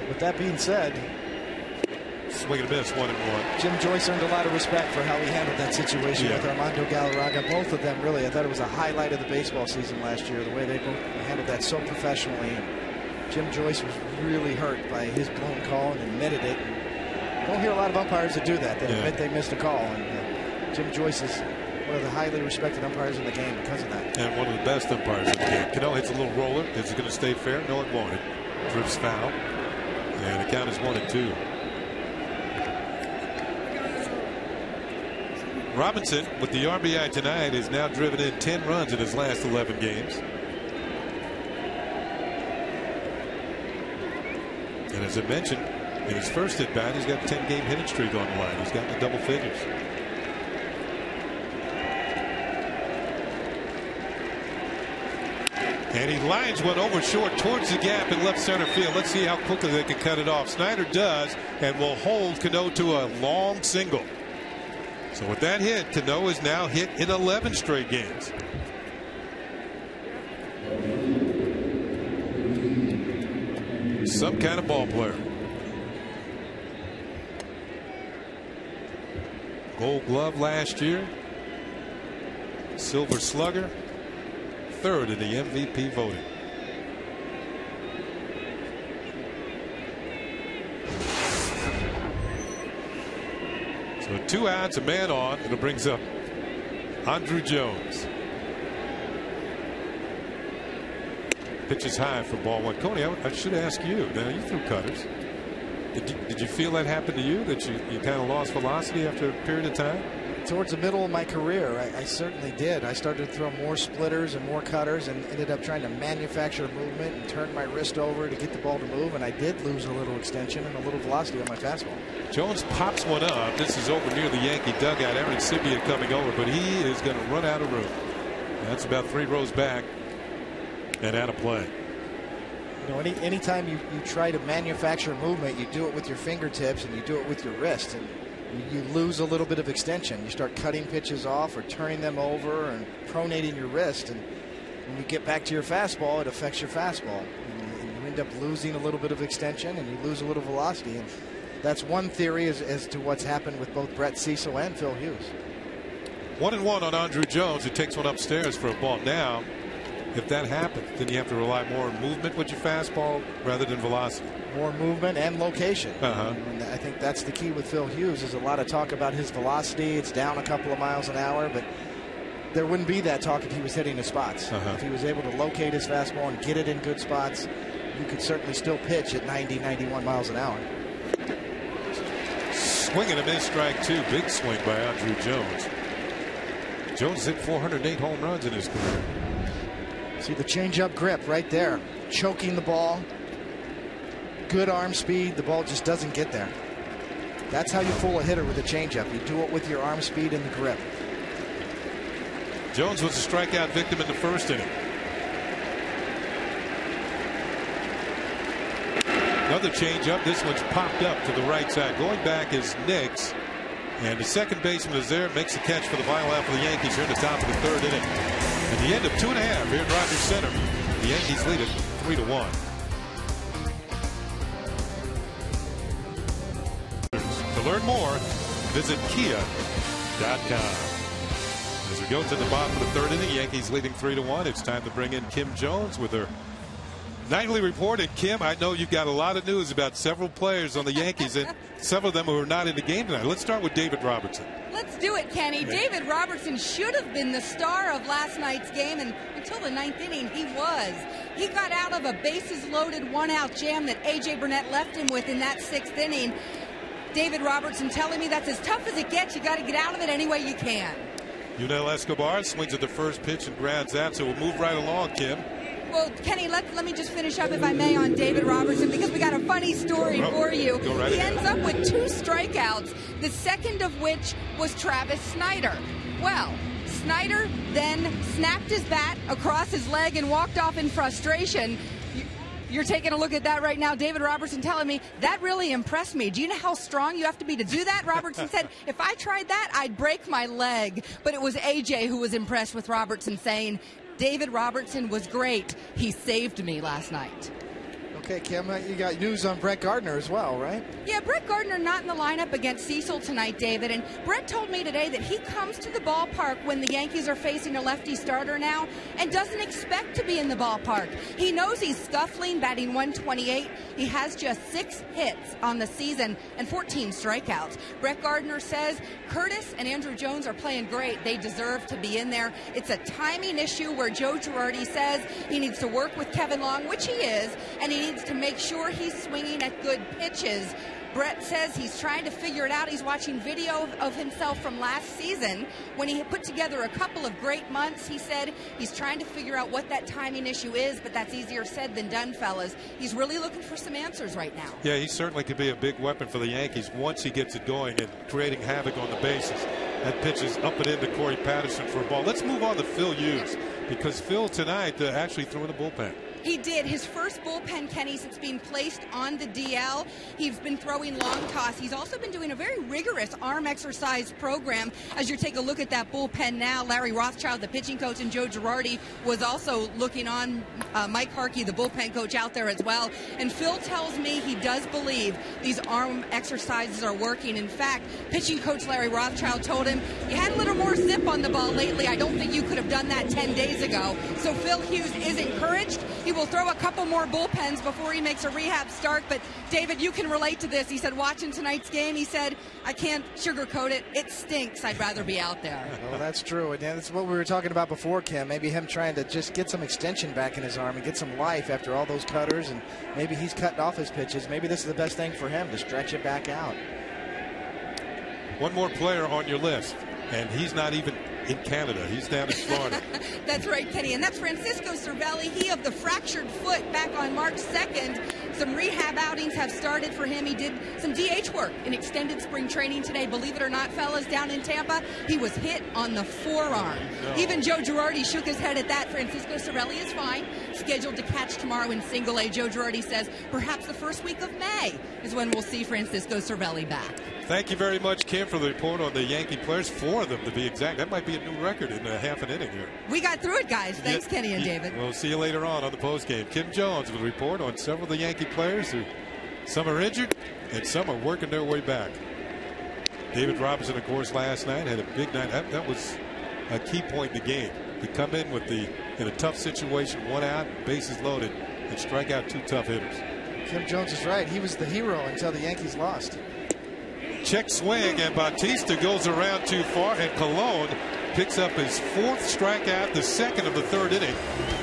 With that being said, swing and a miss, 1-1. Jim Joyce earned a lot of respect for how he handled that situation with Armando Galarraga. Both of them, really, I thought it was a highlight of the baseball season last year, the way they both handled that so professionally. And Jim Joyce was really hurt by his blown call and admitted it. And don't hear a lot of umpires that do that. They admit they missed a call. And Jim Joyce is one of the highly respected umpires in the game because of that. And one of the best umpires in the game. Cano hits a little roller. Is it going to stay fair? No, it won't. It drifts foul. And the count is 1-2. Robinson, with the RBI tonight, has now driven in 10 runs in his last 11 games. And as I mentioned, in his first at bat, he's got a 10-game hitting streak on the line. He's gotten to double figures. And he lines one over short towards the gap in left center field. Let's see how quickly they can cut it off. Snyder does, and will hold Cano to a long single. So with that hit, Cano is now hit in 11 straight games. Some kind of ball player. Gold Glove last year. Silver Slugger. Third in the MVP voting. So 2 outs, a man on, and it brings up Andruw Jones. Pitches high for ball 1. Coney, I should ask you. Now you threw cutters. Did you feel that happened to you? That you kind of lost velocity after a period of time? Towards the middle of my career, I certainly did. I started to throw more splitters and more cutters and ended up trying to manufacture movement and turn my wrist over to get the ball to move, and I did lose a little extension and a little velocity on my fastball. Jones pops one up. This is over near the Yankee dugout. Aaron Sibia coming over, but he is going to run out of room. That's about 3 rows back and out of play. You know, anytime you try to manufacture movement, you do it with your fingertips and you do it with your wrist, and you lose a little bit of extension. You start cutting pitches off or turning them over and pronating your wrist, and when you get back to your fastball, it affects your fastball, and you end up losing a little bit of extension and you lose a little velocity. And that's one theory as to what's happened with both Brett Cecil and Phil Hughes. 1-1 on Andruw Jones, who takes one upstairs for a ball. Now, if that happens, then you have to rely more on movement with your fastball rather than velocity. More movement and location. And I think that's the key with Phil Hughes. There's a lot of talk about his velocity. It's down a couple of miles an hour, but there wouldn't be that talk if he was hitting his spots. If he was able to locate his fastball and get it in good spots, you could certainly still pitch at 90, 91 miles an hour. Swing and a miss, strike 2. Big swing by Andruw Jones. Jones hit 408 home runs in his career. See the changeup grip right there, choking the ball. Good arm speed. The ball just doesn't get there. That's how you fool a hitter with a changeup. You do it with your arm speed and the grip. Jones was a strikeout victim in the first inning. Another changeup. This one's popped up to the right side. Going back is Nix. And the second baseman is there. Makes the catch for the final out for the Yankees here in the top of the 3rd inning. At the end of 2.5 here at Rogers Center. The Yankees lead it 3-1. To learn more, visit Kia.com. As we go to the bottom of the 3rd inning, Yankees leading 3-1. It's time to bring in Kim Jones with her nightly report. And Kim, I know you've got a lot of news about several players on the Yankees, and several of them who are not in the game tonight. Let's start with David Robertson. Let's do it, Kenny. Yeah. David Robertson should have been the star of last night's game, and until the 9th inning, he was. He got out of a bases-loaded 1-out jam that A.J. Burnett left him with in that 6th inning. David Robertson telling me that's as tough as it gets. You got to get out of it any way you can. Yunel Escobar swings at the first pitch and grounds out, so we'll move right along, Kim. Well, Kenny, let me just finish up, if I may, on David Robertson, because we got a funny story for you. He ends up with 2 strikeouts, the second of which was Travis Snyder. Well, Snyder then snapped his bat across his leg and walked off in frustration. You're taking a look at that right now. David Robertson telling me, that really impressed me. Do you know how strong you have to be to do that? Robertson said, if I tried that, I'd break my leg. But it was AJ who was impressed with Robertson, saying, David Robertson was great. He saved me last night. Okay, Kim, you got news on Brett Gardner as well, right? Yeah, Brett Gardner not in the lineup against Cecil tonight, David. And Brett told me today that he comes to the ballpark when the Yankees are facing a lefty starter now and doesn't expect to be in the ballpark. He knows he's scuffling, batting 128. He has just 6 hits on the season and 14 strikeouts. Brett Gardner says Curtis and Andrew Jones are playing great. They deserve to be in there. It's a timing issue where Joe Girardi says he needs to work with Kevin Long, which he is, and he needs to make sure he's swinging at good pitches. Brett says he's trying to figure it out. He's watching video of himself from last season when he put together a couple of great months. He said he's trying to figure out what that timing issue is, but that's easier said than done, fellas. He's really looking for some answers right now. Yeah, he certainly could be a big weapon for the Yankees once he gets it going and creating havoc on the bases. That pitch is up and into Corey Patterson for a ball. Let's move on to Phil Hughes, because Phil tonight actually threw in the bullpen. He did. His first bullpen, Kenny, since being placed on the DL. He's been throwing long toss. He's also been doing a very rigorous arm exercise program. As you take a look at that bullpen now, Larry Rothschild, the pitching coach, and Joe Girardi was also looking on. Mike Harkey, the bullpen coach, out there as well. And Phil tells me he does believe these arm exercises are working. In fact, pitching coach Larry Rothschild told him, you had a little more zip on the ball lately. I don't think you could have done that 10 days ago. So Phil Hughes is encouraged. He will throw a couple more bullpens before he makes a rehab start. But, David, you can relate to this. He said, watching tonight's game, he said, I can't sugarcoat it. It stinks. I'd rather be out there. Well, that's true. And that's what we were talking about before, Kim. Maybe him trying to just get some extension back in his arm and get some life after all those cutters. And maybe he's cutting off his pitches. Maybe this is the best thing for him, to stretch it back out. One more player on your list, and he's not even in Canada. He's down in Florida. That's right, Kenny. And that's Francisco Cervelli. He of the fractured foot back on March 2nd. Some rehab outings have started for him. He did some DH work in extended spring training today. Believe it or not, fellas, down in Tampa, he was hit on the forearm. No. Even Joe Girardi shook his head at that. Francisco Cervelli is fine. Scheduled to catch tomorrow in Single A. Joe Girardi says perhaps the first week of May is when we'll see Francisco Cervelli back. Thank you very much, Kim, for the report on the Yankee players. 4 of them, to be exact. That might be a new record in half an inning here. We got through it, guys. Thanks, Kenny and David. We'll see you later on the postgame. Kim Jones with a report on several of the Yankee players who, some are injured and some are working their way back. David Robertson, of course, last night had a big night. That was a key point in the game, to come in with in a tough situation, 1 out, bases loaded, and strike out 2 tough hitters. Kim Jones is right. He was the hero until the Yankees lost. Check swing, and Bautista goes around too far, and Colon picks up his 4th strikeout, the 2nd of the 3rd inning,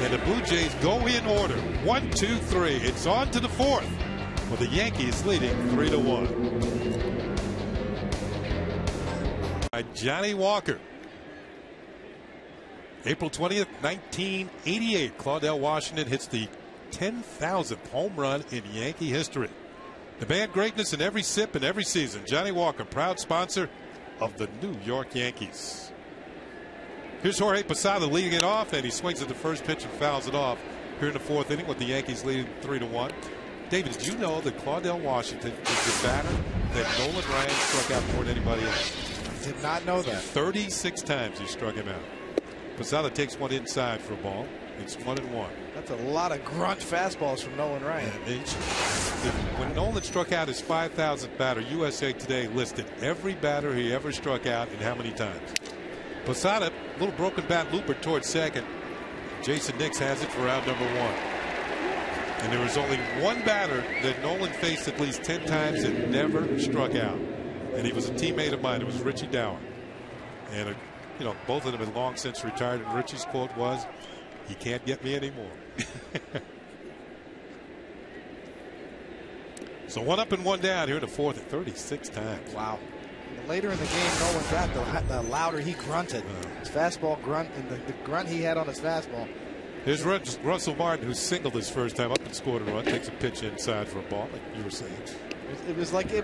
and the Blue Jays go in order. 1, 2, 3. It's on to the 4th, with the Yankees leading 3-1. By Johnny Walker. April 20th, 1988, Claudell Washington hits the 10,000th home run in Yankee history. Demand greatness in every sip and every season. Johnny Walker, proud sponsor of the New York Yankees. Here's Jorge Posada leading it off, and he swings at the first pitch and fouls it off here in the 4th inning with the Yankees leading 3-1. David, did you know that Claudell Washington is the batter that Nolan Ryan struck out more than anybody else? I did not know that. 36 times he struck him out. Posada takes one inside for a ball. It's 1-1. That's a lot of grunt fastballs from Nolan Ryan. When Nolan struck out his 5,000th batter, USA Today listed every batter he ever struck out and how many times. Posada, little broken bat looper towards second. Jason Nix has it for out number 1. And there was only one batter that Nolan faced at least 10 times and never struck out. And he was a teammate of mine. It was Richie Dower. And, both of them had long since retired. And Richie's quote was, "He can't get me anymore." So 1 up and 1 down here in the 4th at 36 times. Wow. The later in the game Nolan got, the louder he grunted. His fastball grunt, and the grunt he had on his fastball. Here's Russell Martin, who singled his first time up and scored a run. Takes a pitch inside for a ball, like you were saying. It was like you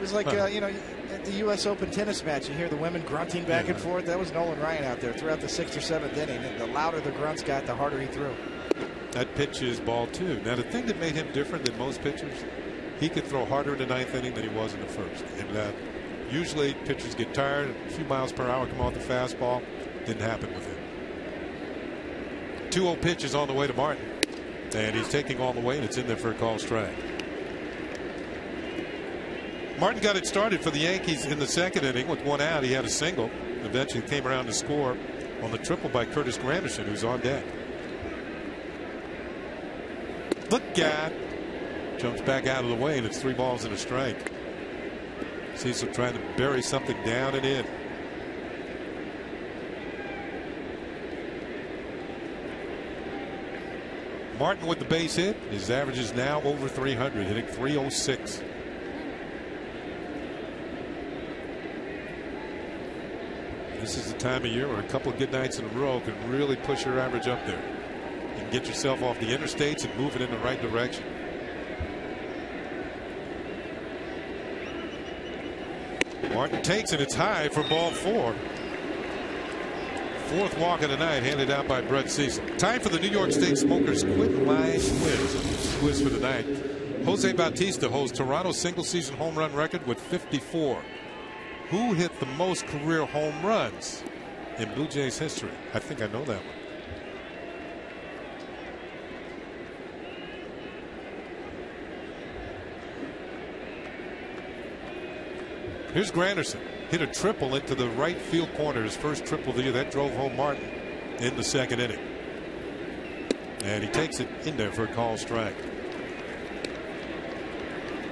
know, at the U.S. Open tennis match, you hear the women grunting back and forth. That was Nolan Ryan out there throughout the 6th or 7th inning. And the louder the grunts got, the harder he threw. That pitch is ball 2. Now the thing that made him different than most pitchers, he could throw harder in the 9th inning than he was in the 1st. And usually pitchers get tired, a few miles per hour come off the fastball. Didn't happen with him. 2-0 pitch is on the way to Martin, and he's taking all the way, and it's in there for a call strike. Martin got it started for the Yankees in the 2nd inning with 1 out. He had a single. Eventually came around to score on the triple by Curtis Granderson, who's on deck. Look at, jumps back out of the way, and it's 3 balls and a strike. Cecil trying to bury something down and in. Martin with the base hit. His average is now over 300, hitting .306. This is the time of year where a couple of good nights in a row can really push your average up there. You can get yourself off the interstates and move it in the right direction. Martin takes it. It's high for ball 4. 4th walk of the night handed out by Brett Cecil. Time for the New York State Smokers Quit Line Quiz for the night. Jose Bautista holds Toronto's single-season home run record with 54. Who hit the most career home runs in Blue Jays history? I think I know that one. Here's Granderson. Hit a triple into the right field corner, his first triple of the year. That drove home Martin in the 2nd inning. And he takes it in there for a call strike.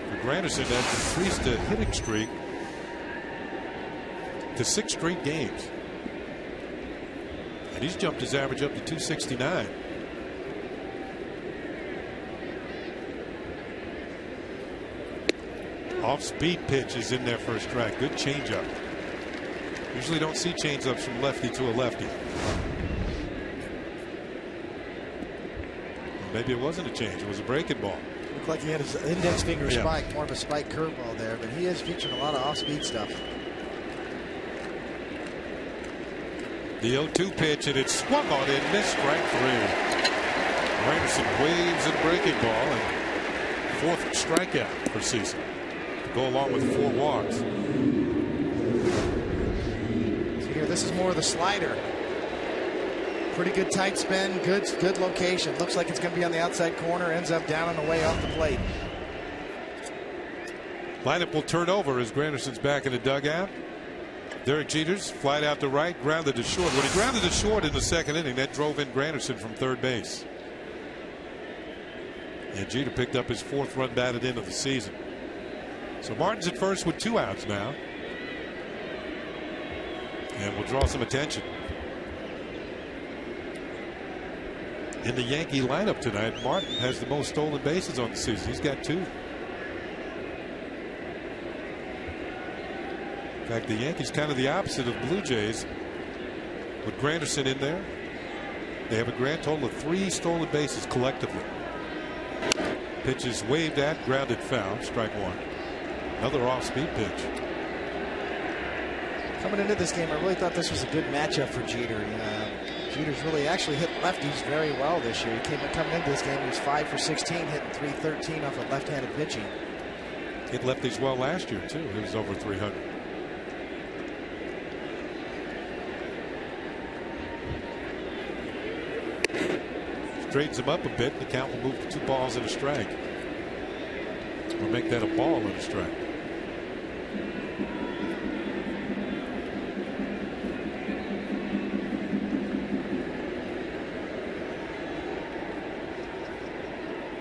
For Granderson, that's increased the hitting streak to 6 straight games. And he's jumped his average up to 269. Off-speed pitch is in there for a strike. Good changeup. Usually don't see changeups from lefty to a lefty. Well, maybe it wasn't a change. It was a breaking ball. Looked like he had his index finger spike, more of a spike curveball there, but he is featuring a lot of off-speed stuff. The 0-2 pitch, and it's swung on in, missed, strike 3. Granderson waves at a breaking ball, and 4th strikeout for Cecil. Go along with 4 walks. So here, this is more of the slider. Pretty good tight spin, good location. Looks like it's going to be on the outside corner. Ends up down and away off the plate. Lineup will turn over as Granderson's back in the dugout. Derek Jeter's flied out to right, grounded to short. When he grounded to short in the 2nd inning, that drove in Granderson from 3rd base. And Jeter picked up his 4th run batted in of the season. So Martin's at first with 2 outs now. And will draw some attention. In the Yankee lineup tonight, Martin has the most stolen bases on the season. He's got 2. In fact, the Yankees kind of the opposite of Blue Jays. With Granderson in there, they have a grand total of 3 stolen bases collectively. Pitch is waved at, grounded foul, strike 1. Another off-speed pitch. Coming into this game, I really thought this was a good matchup for Jeter. Jeter's really actually hit lefties very well this year. Coming into this game, he was 5 for 16, hitting .313 off of left-handed pitching. Hit lefties well last year too. He was over 300. Straightens him up a bit. The count will move to 2 balls and a strike. We'll make that a ball and a strike.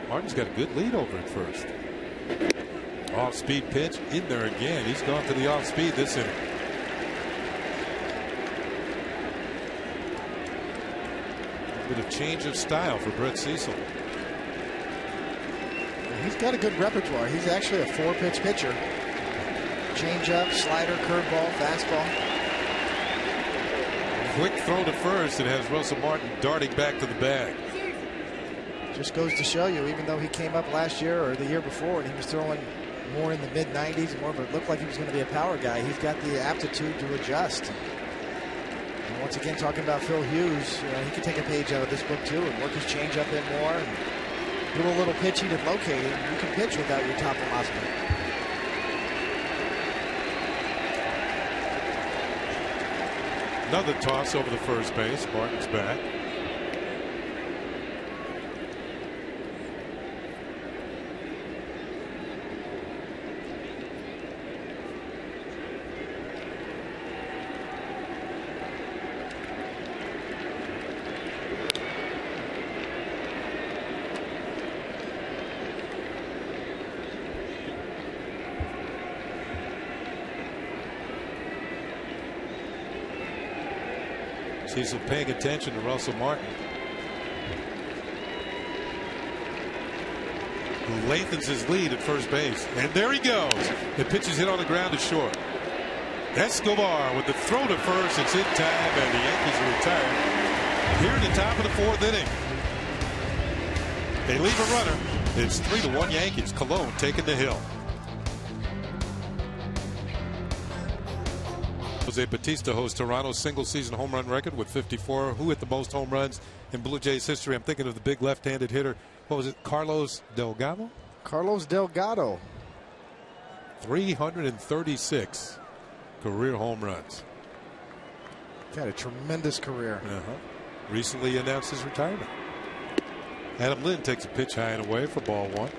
Martin's got a good lead over at first. Off-speed pitch in there again. He's gone to the off-speed this inning. A bit of change of style for Brett Cecil. He's got a good repertoire. He's actually a 4-pitch pitcher. Changeup, slider, curveball, fastball. Quick throw to first. It has Russell Martin darting back to the bag. Just goes to show you, even though he came up last year or the year before and he was throwing more in the mid-90s, more of it looked like he was going to be a power guy. He's got the aptitude to adjust. And once again, talking about Phil Hughes, he could take a page out of this book too and work his changeup in more and do a little pitching and locating. You can pitch without your top velocity. Another toss over the first base. Martin's back. He's paying attention to Russell Martin, who lengthens his lead at first base. And there he goes. The pitch is hit on the ground to short. Escobar with the throw to first. It's in time, and the Yankees are retired here in the top of the fourth inning. They leave a runner. It's 3-1 Yankees. Colon taking the hill. Jose Bautista holds Toronto's single-season home run record with 54. Who hit the most home runs in Blue Jays history? I'm thinking of the big left-handed hitter. What was it? Carlos Delgado? Carlos Delgado. 336 career home runs. Had a tremendous career. Recently announced his retirement. Adam Lynn takes a pitch high and away for ball one.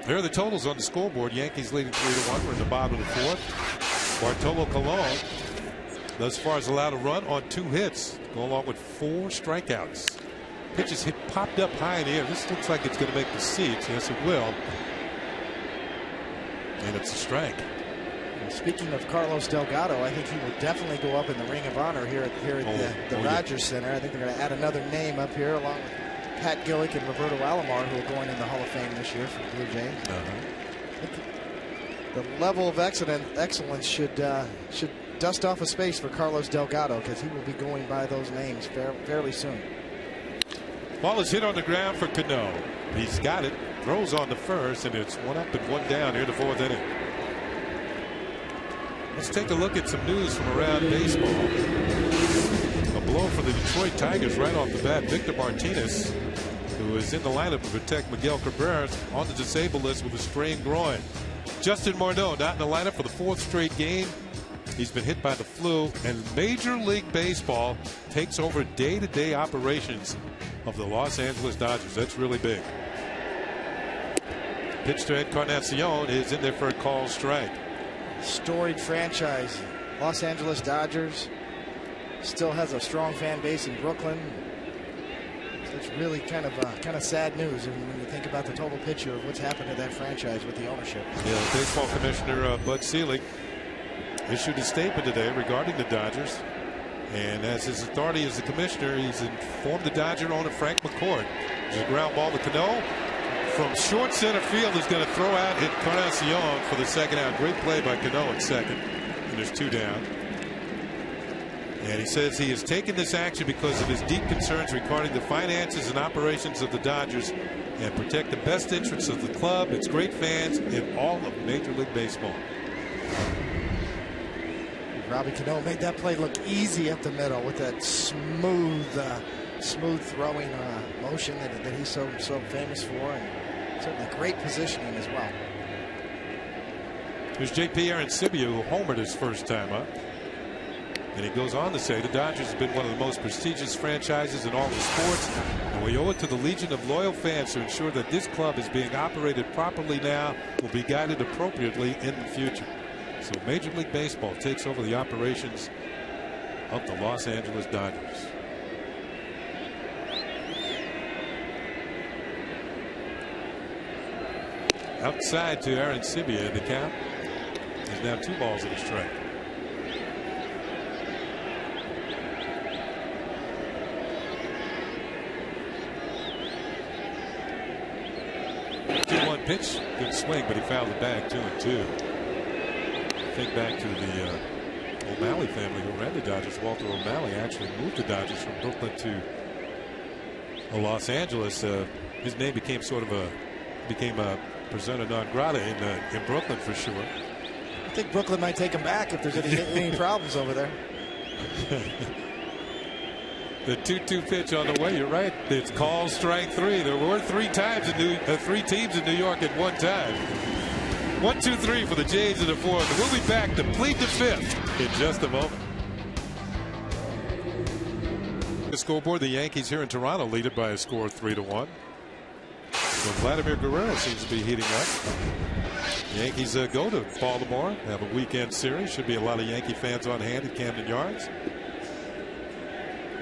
There are the totals on the scoreboard. Yankees leading 3-1. We're in the bottom of the fourth. Bartolo Colon thus far has allowed a run on 2 hits, go along with 4 strikeouts. Pitch is popped up high in the air. This looks like it's going to make the seats. Yes, it will. And it's a strike. Well, speaking of Carlos Delgado, I think he will definitely go up in the Ring of Honor here at the Rogers Center. I think they're going to add another name up here along with Pat Gillick and Roberto Alomar, who are going in the Hall of Fame this year for the Blue Jays. The level of excellence should dust off a space for Carlos Delgado, because he will be going by those names fairly soon. Ball is hit on the ground for Cano. He's got it. Throws on the first, and it's 1 up and 1 down here in the fourth inning. Let's take a look at some news from around baseball. A blow for the Detroit Tigers right off the bat. Victor Martinez, who is in the lineup to protect Miguel Cabrera, on the disabled list with a strained groin. Justin Morneau not in the lineup for the 4th straight game. He's been hit by the flu, and Major League Baseball takes over day-to-day operations of the Los Angeles Dodgers. That's really big. Pitch to Encarnacion is in there for a call strike. Storied franchise. Los Angeles Dodgers still has a strong fan base in Brooklyn. It's really kind of sad news when you think about the total picture of what's happened to that franchise with the ownership. Yeah, baseball commissioner Bud Selig issued a statement today regarding the Dodgers, and as his authority as the commissioner, he's informed the Dodger owner Frank McCourt. There's a ground ball to Cano from short center field. He's going to throw out Encarnacion for the second out. Great play by Cano at second, and there's 2 down. And he says he has taken this action because of his deep concerns regarding the finances and operations of the Dodgers and protect the best interests of the club, its great fans, and all of Major League Baseball. Robbie Cano made that play look easy up the middle with that smooth throwing motion that he's so famous for, and certainly great positioning as well. There's J.P. Arancibia, who homered his first time up. And he goes on to say the Dodgers have been one of the most prestigious franchises in all of sports, and we owe it to the legion of loyal fans to ensure that this club is being operated properly now, will be guided appropriately in the future. So Major League Baseball takes over the operations of the Los Angeles Dodgers. Outside to Arancibia, the count is now 2 balls and a strike. Pitch, good swing, but he fouled the bag. 2-2. Think back to the O'Malley family who ran the Dodgers. Walter O'Malley actually moved the Dodgers from Brooklyn to Los Angeles. His name became persona non grata in Brooklyn for sure. I think Brooklyn might take him back if there's any problems over there. The 2-2 pitch on the way. You're right. It's called strike three. There were three teams in New York at one time. 1-2-3 for the Jays in the fourth. We'll be back to plead the fifth in just a moment. The scoreboard, the Yankees here in Toronto lead it by a score of 3-1. So Vladimir Guerrero seems to be heating up. The Yankees go to Baltimore, have a weekend series. Should be a lot of Yankee fans on hand at Camden Yards.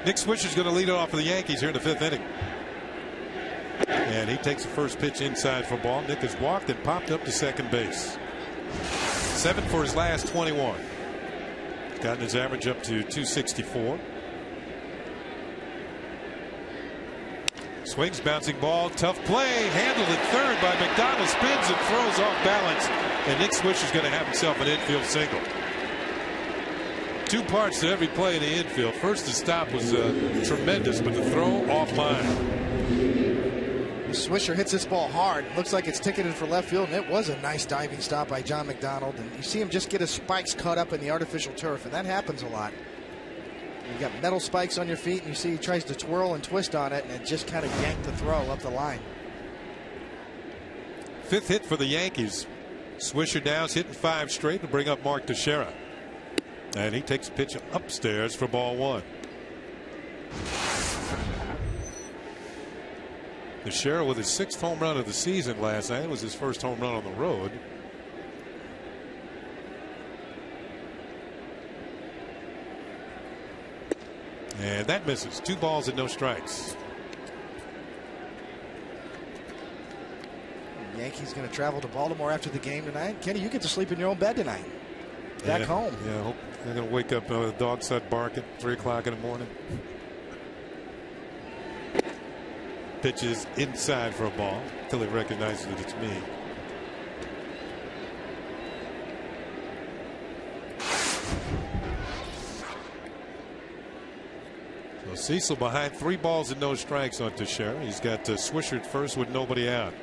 Nick Swisher's going to lead it off for the Yankees here in the fifth inning. And he takes the first pitch inside for ball. Nick has walked and popped up to second base. 7 for his last 21. Gotten his average up to 264. Swings, bouncing ball, tough play, handled at third by McDonald, spins and throws off balance, and Nick Swisher's going to have himself an infield single. Two parts to every play in the infield. First, the stop was tremendous, but the throw off line. Swisher hits this ball hard. Looks like it's ticketed for left field, and it was a nice diving stop by John McDonald. And you see him just get his spikes caught up in the artificial turf, and that happens a lot. You got metal spikes on your feet, and you see he tries to twirl and twist on it, and it just kind of yanked the throw up the line. Fifth hit for the Yankees. Swisher now is hitting 5 straight to bring up Mark Teixeira. And he takes a pitch upstairs for ball 1. Teixeira with his 6th home run of the season last night. It was his first home run on the road. And that misses. 2 balls and no strikes. The Yankees going to travel to Baltimore after the game tonight. Kenny, you get to sleep in your own bed tonight. Back home. Yeah, I hope they're going to wake up the dog start barking at 3 o'clock in the morning. Pitches inside for a ball until he recognizes that it's me. So Cecil behind 3 balls and no strikes on Teixeira. He's got Swisher at first with nobody out.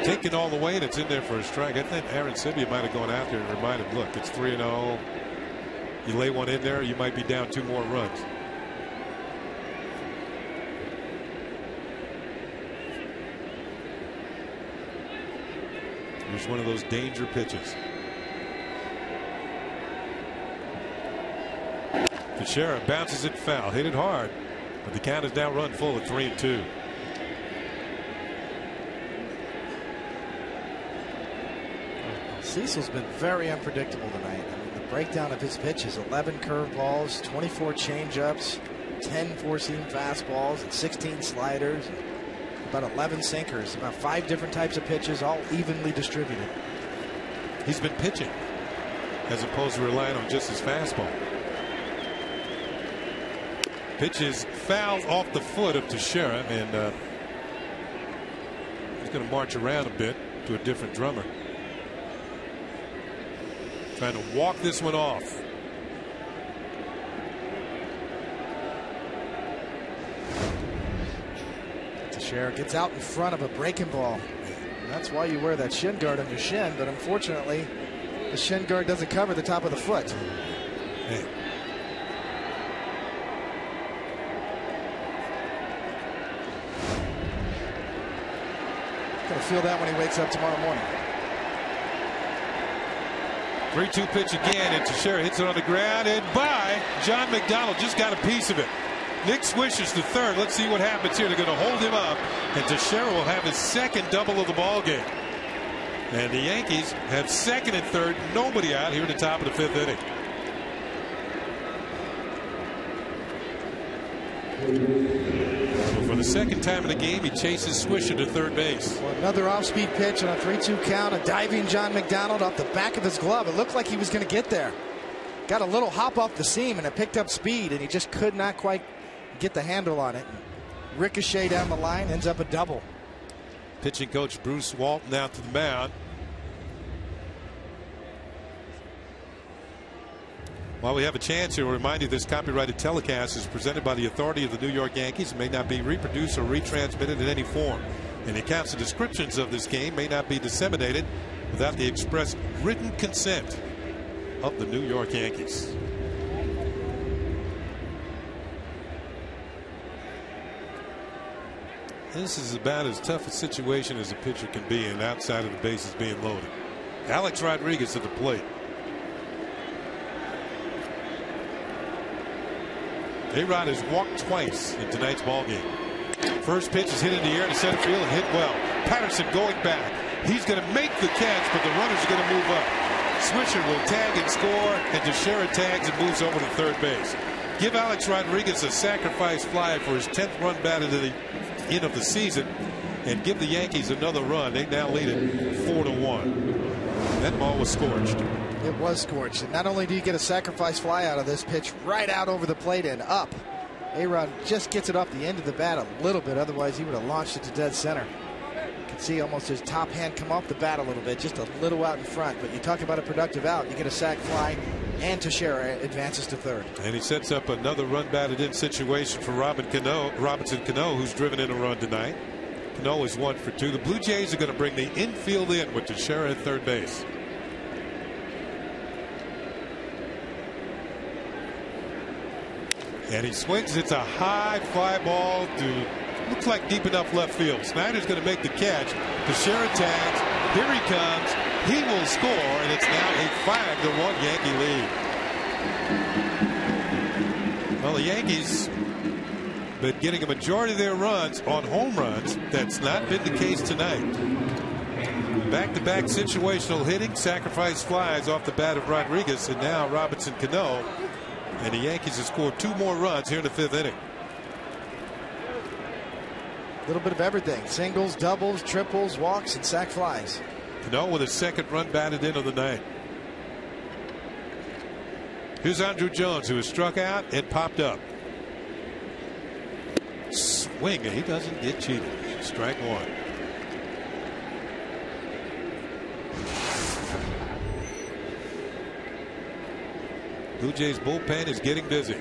Taken all the way, and it's in there for a strike. I think Aaron Sibia might have gone after and reminded him, look, it's 3-0. You lay one in there, you might be down 2 more runs. Here's one of those danger pitches. Teixeira bounces it foul, hit it hard, but the count is now run full at 3-2. Cecil's been very unpredictable tonight. I mean, the breakdown of his pitches: 11 curveballs, 24 changeups, 10 four-seam fastballs, and 16 sliders, and about 11 sinkers. About 5 different types of pitches, all evenly distributed. He's been pitching as opposed to relying on just his fastball. Pitches fouled off the foot of Teixeira, and he's going to march around a bit to a different drummer. Trying to walk this one off. Teixeira gets out in front of a breaking ball. And that's why you wear that shin guard on your shin, but unfortunately the shin guard doesn't cover the top of the foot. Hey. Gonna feel that when he wakes up tomorrow morning. 3-2 pitch again, and Teixeira hits it on the ground, and by John McDonald just got a piece of it. Nick Swisher's the third. Let's see what happens here. They're going to hold him up, and Teixeira will have his second double of the ball game. And the Yankees have second and third, nobody out here at the top of the 5th inning. So for the second time in the game, he chases Swisher to third base. Well, another off-speed pitch on a 3-2 count. A diving John McDonald off the back of his glove. It looked like he was going to get there. Got a little hop off the seam, and it picked up speed, and he just could not quite get the handle on it. Ricochet down the line, ends up a double. Pitching coach Bruce Walton out to the mound. While we have a chance here, we'll remind you this copyrighted telecast is presented by the authority of the New York Yankees. It may not be reproduced or retransmitted in any form. And the accounts and descriptions of this game may not be disseminated without the express written consent of the New York Yankees. This is about as tough a situation as a pitcher can be, and outside of the bases being loaded. Alex Rodriguez at the plate. A-Rod has walked twice in tonight's ballgame. First pitch is hit in the air to center field and hit well. Patterson going back. He's going to make the catch, but the runner's going to move up. Swisher will tag and score, and Teixeira tags and moves over to third base. Give Alex Rodriguez a sacrifice fly for his 10th run batted to the end of the season, and give the Yankees another run. They now lead it 4-1. That ball was scorched. It was scorched. And not only do you get a sacrifice fly out of this pitch right out over the plate and up, A-Rod just gets it off the end of the bat a little bit. Otherwise, he would have launched it to dead center. You can see almost his top hand come off the bat a little bit, just a little out in front. But you talk about a productive out. You get a sac fly, and Teixeira advances to third. And he sets up another run batted in situation for Robinson Cano, who's driven in a run tonight. Cano is 1 for 2. The Blue Jays are going to bring the infield in with Teixeira at third base. And he swings. It's a high fly ball to looks like deep enough left field. Snyder's going to make the catch. Teixeira tags. Here he comes. He will score, and it's now a 5-1 Yankee lead. Well, the Yankees been getting a majority of their runs on home runs. That's not been the case tonight. Back-to-back situational hitting, sacrifice flies off the bat of Rodriguez, and now Robinson Cano. And the Yankees have scored 2 more runs here in the 5th inning. A little bit of everything. Singles, doubles, triples, walks, and sac flies. Cano with his 2nd run batted in of the night. Here's Andrew Jones, who has struck out and popped up. Swing. He doesn't get cheated. Strike 1. Blue Jays bullpen is getting busy.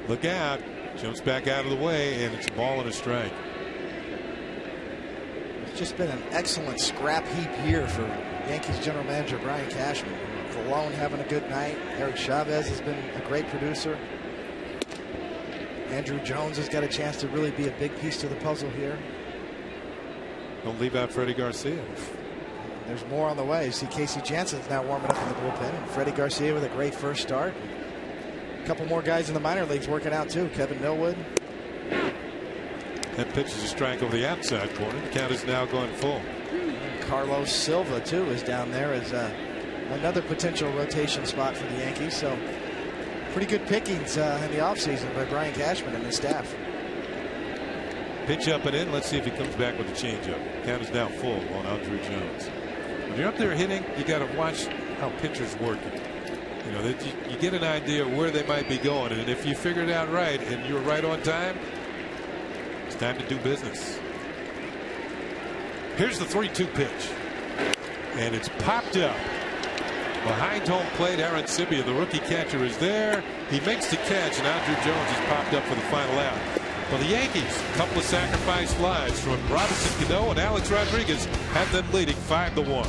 Look out. Jumps back out of the way, and it's a ball and a strike. It's just been an excellent scrap heap year for Yankees general manager Brian Cashman. Colon having a good night. Eric Chavez has been a great producer. Andrew Jones has got a chance to really be a big piece to the puzzle here. Don't leave out Freddie Garcia. There's more on the way. You see Casey Jansen's now warming up in the bullpen, and Freddie Garcia with a great first start. A couple more guys in the minor leagues working out too. Kevin Millwood. That pitch is a strike over the outside corner. The count is now going full. And Carlos Silva too is down there as another potential rotation spot for the Yankees. So pretty good pickings in the offseason by Brian Cashman and his staff. Pitch up and in. Let's see if he comes back with a changeup. Count is now full on Andrew Jones. When you're up there hitting, you got to watch how pitchers work. You know, you get an idea of where they might be going, and if you figure it out right and you're right on time, it's time to do business. Here's the 3-2 pitch, and it's popped up behind home plate. Aaron Sibia, the rookie catcher, is there. He makes the catch, and Andrew Jones is popped up for the final out. Well, the Yankees, a couple of sacrifice flies from Robinson Cano and Alex Rodriguez, have them leading 5-1.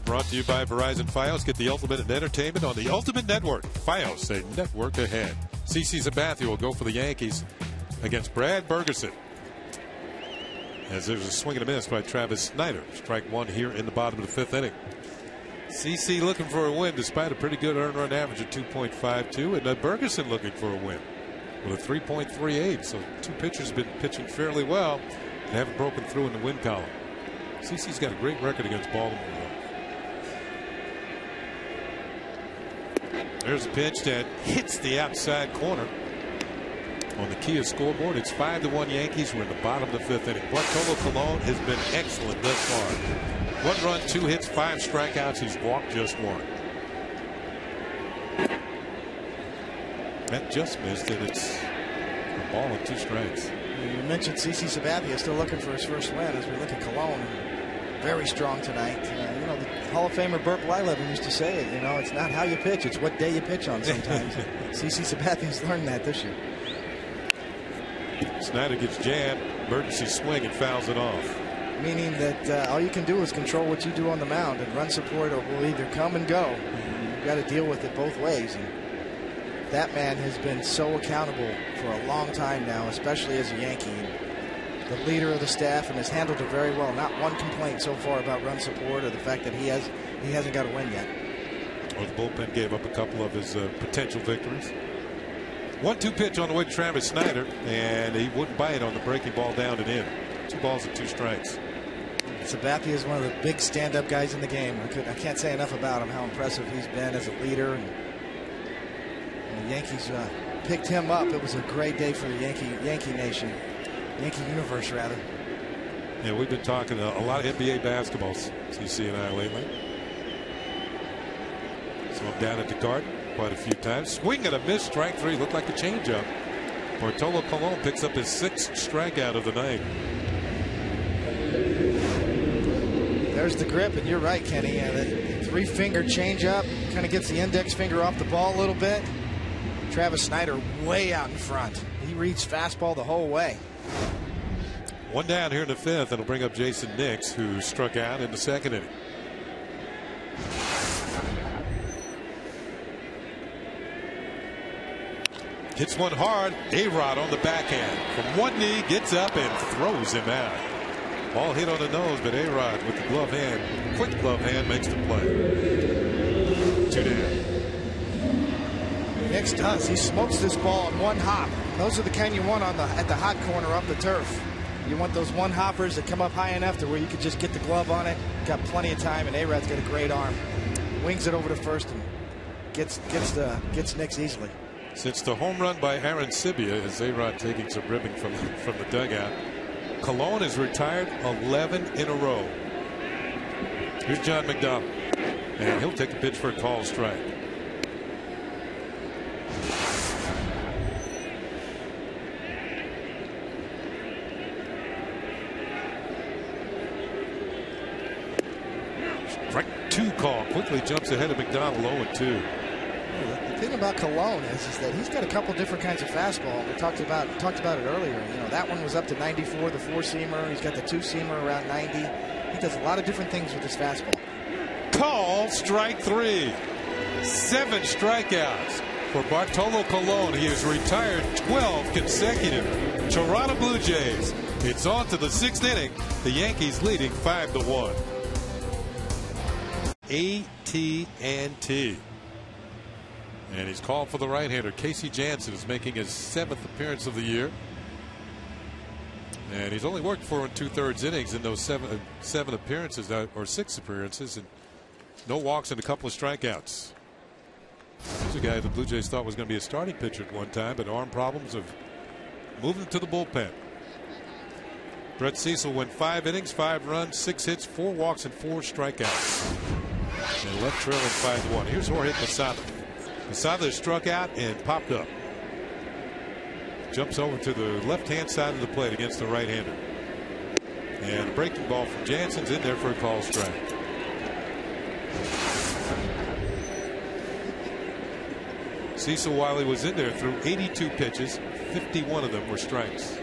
Brought to you by Verizon Fios. Get the ultimate in entertainment on the Ultimate Network. Fios, a network ahead. CC Sabathia will go for the Yankees against Brad Bergerson. As there's a swing and a miss by Travis Snyder. Strike 1 here in the bottom of the 5th inning. CC looking for a win despite a pretty good earned run average of 2.52, and Bergerson looking for a win with a 3.38. So 2 pitchers have been pitching fairly well and haven't broken through in the win column. CC's got a great record against Baltimore. There's a pitch that hits the outside corner. On the Kia scoreboard, it's 5-1 Yankees. We're in the bottom of the 5th inning. Bartolo Colon has been excellent thus far. 1 run, 2 hits, 5 strikeouts. He's walked just 1. That just missed, and it's a ball and 2 strikes. You mentioned CC Sabathia still looking for his first win as we look at Cologne. Very strong tonight. You know, the Hall of Famer Burt Blyleven used to say it, you know, it's not how you pitch, it's what day you pitch on sometimes. CC Sabathia's learned that this year. Snyder gets jammed, emergency swing, and fouls it off. Meaning that all you can do is control what you do on the mound, and run support will either come and go. You've got to deal with it both ways. And that man has been so accountable for a long time now, especially as a Yankee. The leader of the staff, and has handled it very well. Not one complaint so far about run support or the fact that he hasn't got a win yet. Well, the bullpen gave up a couple of his potential victories. 1-2 pitch on the way to Travis Snyder, and he wouldn't bite on the breaking ball down and in. 2 balls and 2 strikes. Sabathia is one of the big stand-up guys in the game. I can't say enough about him, how impressive he's been as a leader. And the Yankees picked him up. It was a great day for the Yankee Nation. Yankee universe, rather. Yeah, we've been talking a lot of NBA basketball, CC and I, lately. So I'm down at the Garden quite a few times. Swing and a miss, strike 3. Looked like a changeup. Bartolo Colon picks up his 6th strikeout of the night. There's the grip, and you're right, Kenny. The 3-finger changeup kind of gets the index finger off the ball a little bit. Travis Snyder way out in front. He reads fastball the whole way. 1 down here in the 5th. That'll bring up Jason Nix, who struck out in the 2nd inning. Hits one hard. A-Rod on the backhand. From one knee, gets up and throws him out. Ball hit on the nose, but A-Rod with the glove hand, quick glove hand, makes the play. 2 down. Nix does. He smokes this ball in one hop. Those are the kind you want at the hot corner of the turf. You want those one hoppers that come up high enough to where you could just get the glove on it. Got plenty of time, and A-Rod's got a great arm. Wings it over to first and gets Nix easily. Since the home run by Aaron Sibia, is A-Rod taking some ribbing from the dugout. Cologne has retired 11 in a row. Here's John McDonald, and he'll take a pitch for a called strike. Strike 2 call. Quickly jumps ahead of McDonald. 0-2. The thing about Cologne is that he's got a couple different kinds of fastball. We talked about it earlier. You know, that one was up to 94, the 4-seamer. He's got the 2-seamer around 90. He does a lot of different things with his fastball. Call strike 3. 7 strikeouts for Bartolo Colon. He has retired 12 consecutive Toronto Blue Jays. It's on to the 6th inning. The Yankees leading 5-1. AT&T. And he's called for the right-hander. Casey Jansen is making his 7th appearance of the year. And he's only worked 4 2/3 innings in those seven appearances, or 6 appearances, and no walks and a couple of strikeouts. He's a guy the Blue Jays thought was going to be a starting pitcher at one time, but arm problems have moved him to the bullpen. Brett Cecil went 5 innings, 5 runs, 6 hits, 4 walks, and 4 strikeouts. And left trailing 5-1. Here's Jorge Posada. Posada struck out and popped up. Jumps over to the left-hand side of the plate against the right-hander. And a breaking ball from Jansen's in there for a call strike. Cecil, while he was in there, threw 82 pitches. 51 of them were strikes.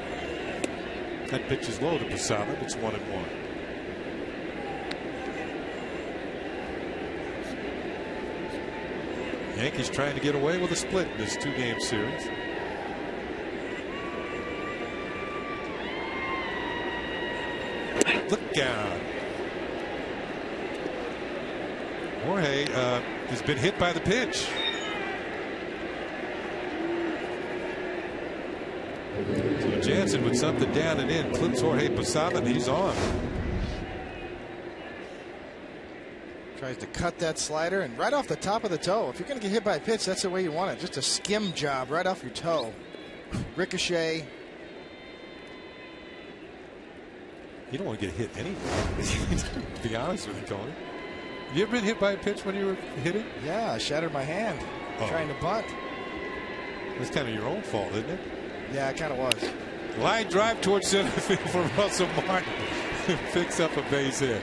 That pitch is low to Posada. It's 1-1. Yankees trying to get away with a split in this 2-game series. Look out. Jorge has been hit by the pitch. So Jansen with something down and in clips Jorge Posada, and he's on. Tries to cut that slider, and right off the top of the toe. If you're going to get hit by a pitch, that's the way you want it. Just a skim job right off your toe. Ricochet. You don't want to get hit anyway. To be honest with you, Tony. Have you ever been hit by a pitch when you were hitting? Yeah, I shattered my hand trying to bunt. That's kind of your own fault, isn't it? Yeah, it kind of was. Line drive towards center field for Russell Martin. Picks up a base hit.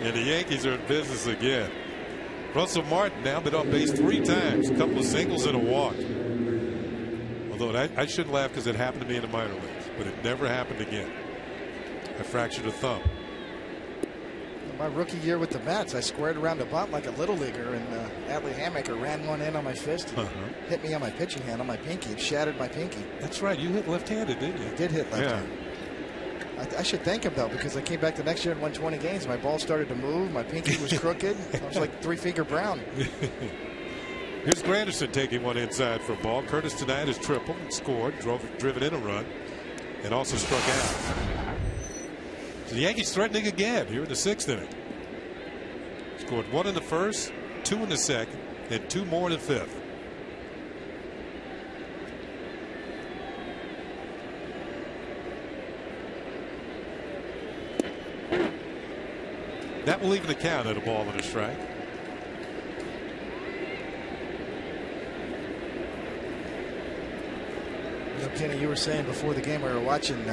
And the Yankees are in business again. Russell Martin now been on base 3 times. A couple of singles and a walk. Although I shouldn't laugh because it happened to me in the minor leagues. But it never happened again. I fractured a thumb. My rookie year with the Mets, I squared around a bunt like a little leaguer, and Adley Hammaker ran one in on my fist, and hit me on my pitching hand on my pinky. It shattered my pinky. That's right. You hit left-handed, didn't you? I did hit left-handed. I should thank him though, because I came back the next year and won 20 games. My ball started to move. My pinky was crooked. I was like 3-finger Brown. Here's Granderson taking one inside for a ball. Curtis tonight has tripled and scored, driven in a run, and also struck out. So the Yankees threatening again here in the 6th inning. Scored 1 in the 1st, 2 in the 2nd, and 2 more in the 5th. That will even the count at a ball and a strike. You know, Kenny, you were saying before the game we were watching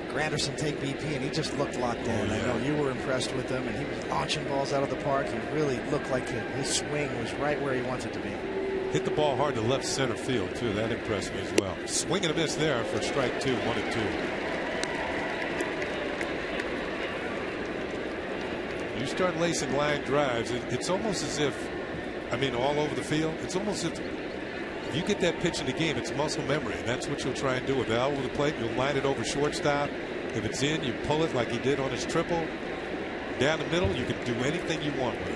Granderson take BP, and he just looked locked in. I know you were impressed with him, and he was launching balls out of the park. He really looked like his swing was right where he wants it to be. Hit the ball hard to left center field, too. That impressed me as well. Swing and a miss there for strike 2, 1-2. You start lacing line drives, it's almost as if, all over the field, it's almost as if you get that pitch in the game, it's muscle memory, and that's what you'll try and do with it. Out over the plate, you'll line it over shortstop. If it's in, you pull it like he did on his triple. Down the middle, you can do anything you want with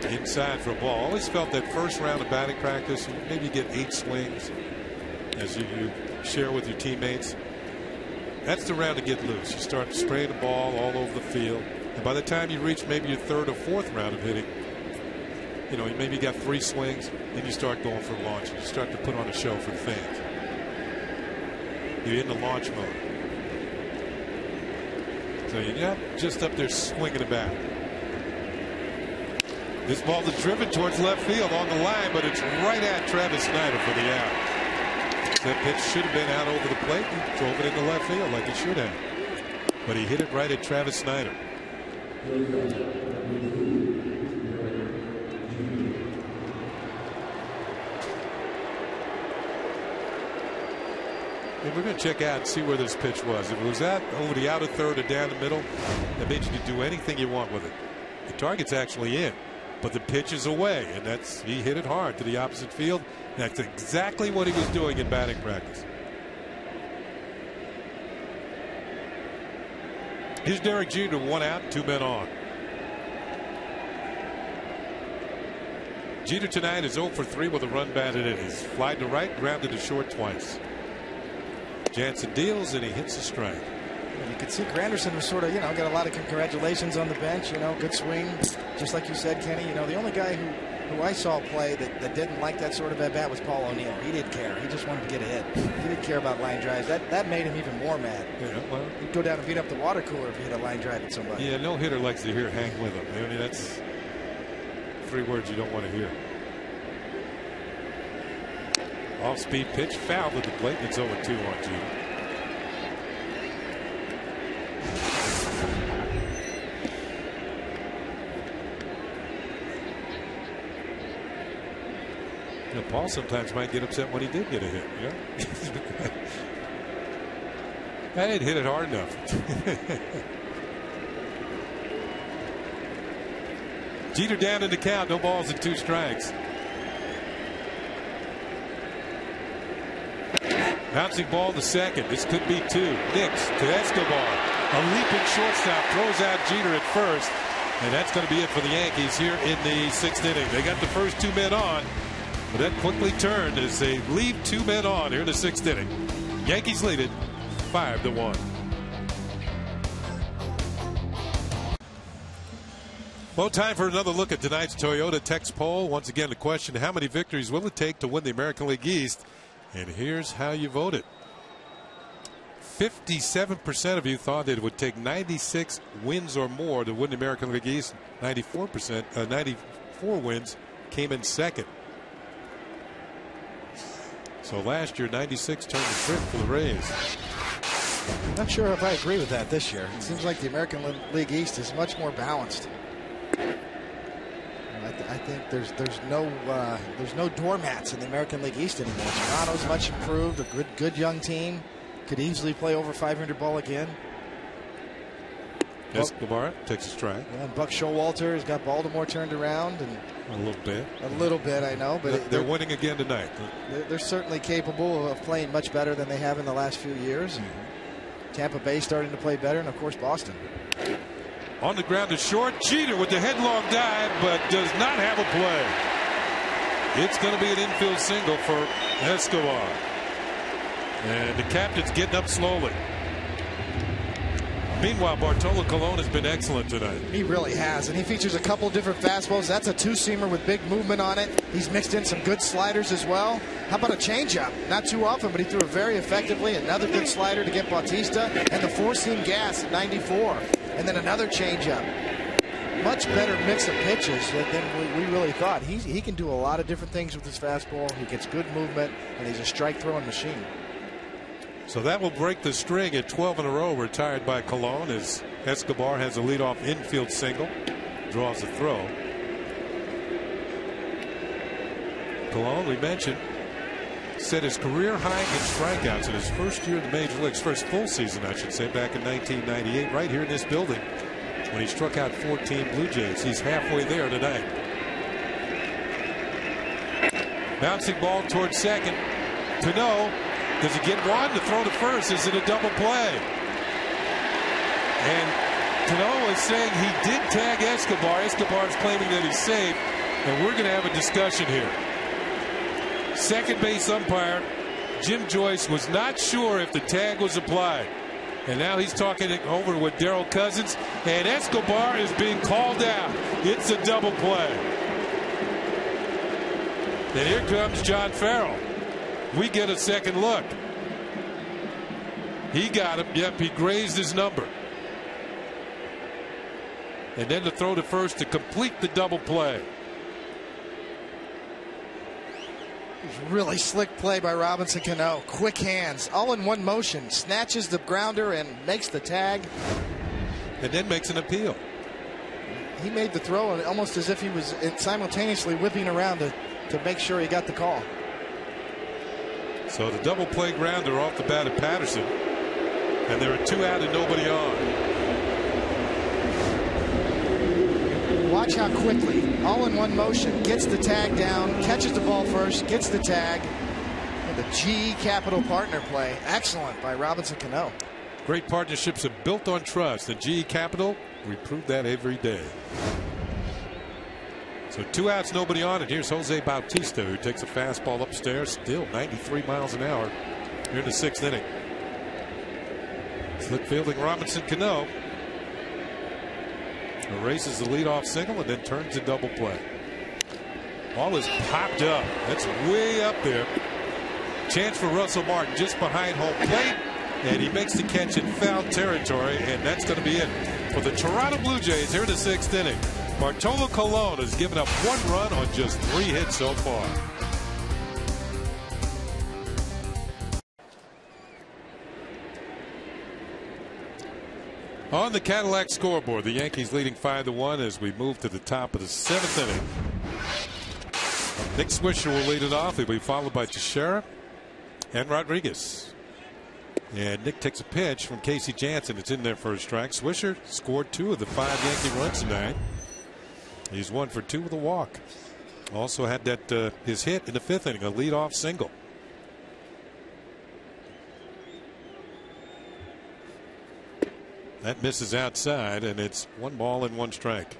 it. Inside for a ball. Always felt that first round of batting practice, maybe get 8 swings as you share with your teammates. That's the round to get loose. You start spraying the ball all over the field. And by the time you reach maybe your 3rd or 4th round of hitting, you maybe got 3 swings, then you start going for launches. You start to put on a show for the fans. You're in the launch mode. So you're not just up there swinging the bat. This ball is driven towards left field on the line, but it's right at Travis Snyder for the out. That pitch should have been out over the plate. He drove it into left field like he should have. But he hit it right at Travis Snyder. And we're going to check out and see where this pitch was. If it was out over the outer third or down the middle, that means you can do anything you want with it. The target's actually in, but the pitch is away, and he hit it hard to the opposite field. That's exactly what he was doing in batting practice. Here's Derek Jeter, 1 out, 2 men on. Jeter tonight is 0 for 3 with a run batted in. He's flied to right, grounded to short twice. Jansen deals and he hits a strike. You could see Granderson was sort of, got a lot of congratulations on the bench. Good swing, just like you said, Kenny. The only guy who I saw play that didn't like that sort of at bat was Paul O'Neill. He didn't care. He just wanted to get a hit. He didn't care about line drives. That made him even more mad. Yeah, well, he'd go down and beat up the water cooler if he hit a line drive at somebody. Yeah, no hitter likes to hear "hang with him." That's 3 words you don't want to hear. Off-speed pitch, fouled at the plate. It's 0-2 on Jeter. Paul sometimes might get upset when he did get a hit. I didn't hit it hard enough. Jeter down in the count, no balls and 2 strikes. Bouncing ball to second. This could be 2. Nix to Escobar. A leaping shortstop throws out Jeter at first. And that's going to be it for the Yankees here in the 6th inning. They got the first 2 men on. But that quickly turned as they leave 2 men on here in the 6th inning. Yankees lead it 5-1. Well, time for another look at tonight's Toyota Tex poll. Once again, the question: how many victories will it take to win the American League East? And here's how you voted. 57% of you thought it would take 96 wins or more to win the American League East. 94 wins came in second. So last year, 96 turned the trick for the Rays. I'm not sure if I agree with that this year. It seems like the American League East is much more balanced. I think there's no doormats in the American League East anymore. Toronto's much improved, a good young team, could easily play over 500 ball again. Escobar takes a strike. Yeah, and Buck Showalter has got Baltimore turned around, and a little bit. A little bit, I know, but they're winning again tonight. They're certainly capable of playing much better than they have in the last few years. Tampa Bay starting to play better, and of course Boston. On the ground to short. Jeter with the headlong dive, but does not have a play. It's going to be an infield single for Escobar. And the captain's getting up slowly. Meanwhile, Bartolo Colon has been excellent tonight. He really has, and he features a couple different fastballs. That's a two-seamer with big movement on it. He's mixed in some good sliders as well. How about a changeup? Not too often, but he threw it very effectively. Another good slider to get Bautista, and the four-seam gas at 94. And then another changeup. Much better mix of pitches than we really thought. He can do a lot of different things with his fastball. He gets good movement, and he's a strike-throwing machine. So that will break the string at 12 in a row retired by Colon as Escobar has a leadoff infield single. Draws a throw. Colon, we mentioned, set his career high in strikeouts in his first year in the major leagues, first full season, I should say, back in 1998, right here in this building when he struck out 14 Blue Jays. He's halfway there tonight. Bouncing ball towards second. Cano. Does he get one to throw to first? Is it a double play? And Cano is saying he did tag Escobar. Escobar is claiming that he's safe, and we're going to have a discussion here. Second base umpire Jim Joyce was not sure if the tag was applied, and now he's talking it over with Darryl Cousins, and Escobar is being called out. It's a double play. And here comes John Farrell. We get a second look. He got him. Yep, he grazed his number. And then to throw to first to complete the double play. Really slick play by Robinson Cano. Quick hands, all in one motion. Snatches the grounder and makes the tag. And then makes an appeal. He made the throw almost as if he was simultaneously whipping around to make sure he got the call. So the double play grounder off the bat of Patterson. And there are two out and nobody on. Watch how quickly, all in one motion, gets the tag down, catches the ball first, gets the tag. And the GE Capital partner play. Excellent by Robinson Cano. Great partnerships are built on trust. And GE Capital, we prove that every day. So two outs, nobody on, and here's Jose Bautista, who takes a fastball upstairs, still 93 miles an hour here in the sixth inning. Slick fielding Robinson Cano. Erases the leadoff single and then turns to double play. Ball is popped up. That's way up there. Chance for Russell Martin just behind home plate, and he makes the catch in foul territory, and that's going to be it for the Toronto Blue Jays here in the sixth inning. Bartolo Colon has given up one run on just 3 hits so far. On the Cadillac scoreboard, the Yankees leading 5-1 as we move to the top of the seventh inning. Nick Swisher will lead it off. He'll be followed by Teixeira and Rodriguez. And Nick takes a pitch from Casey Jansen. It's in there for a strike. Swisher scored 2 of the 5 Yankee runs tonight. He's 1 for 2 with a walk. Also had that his hit in the 5th inning, a leadoff single. That misses outside, and it's 1 ball and 1 strike.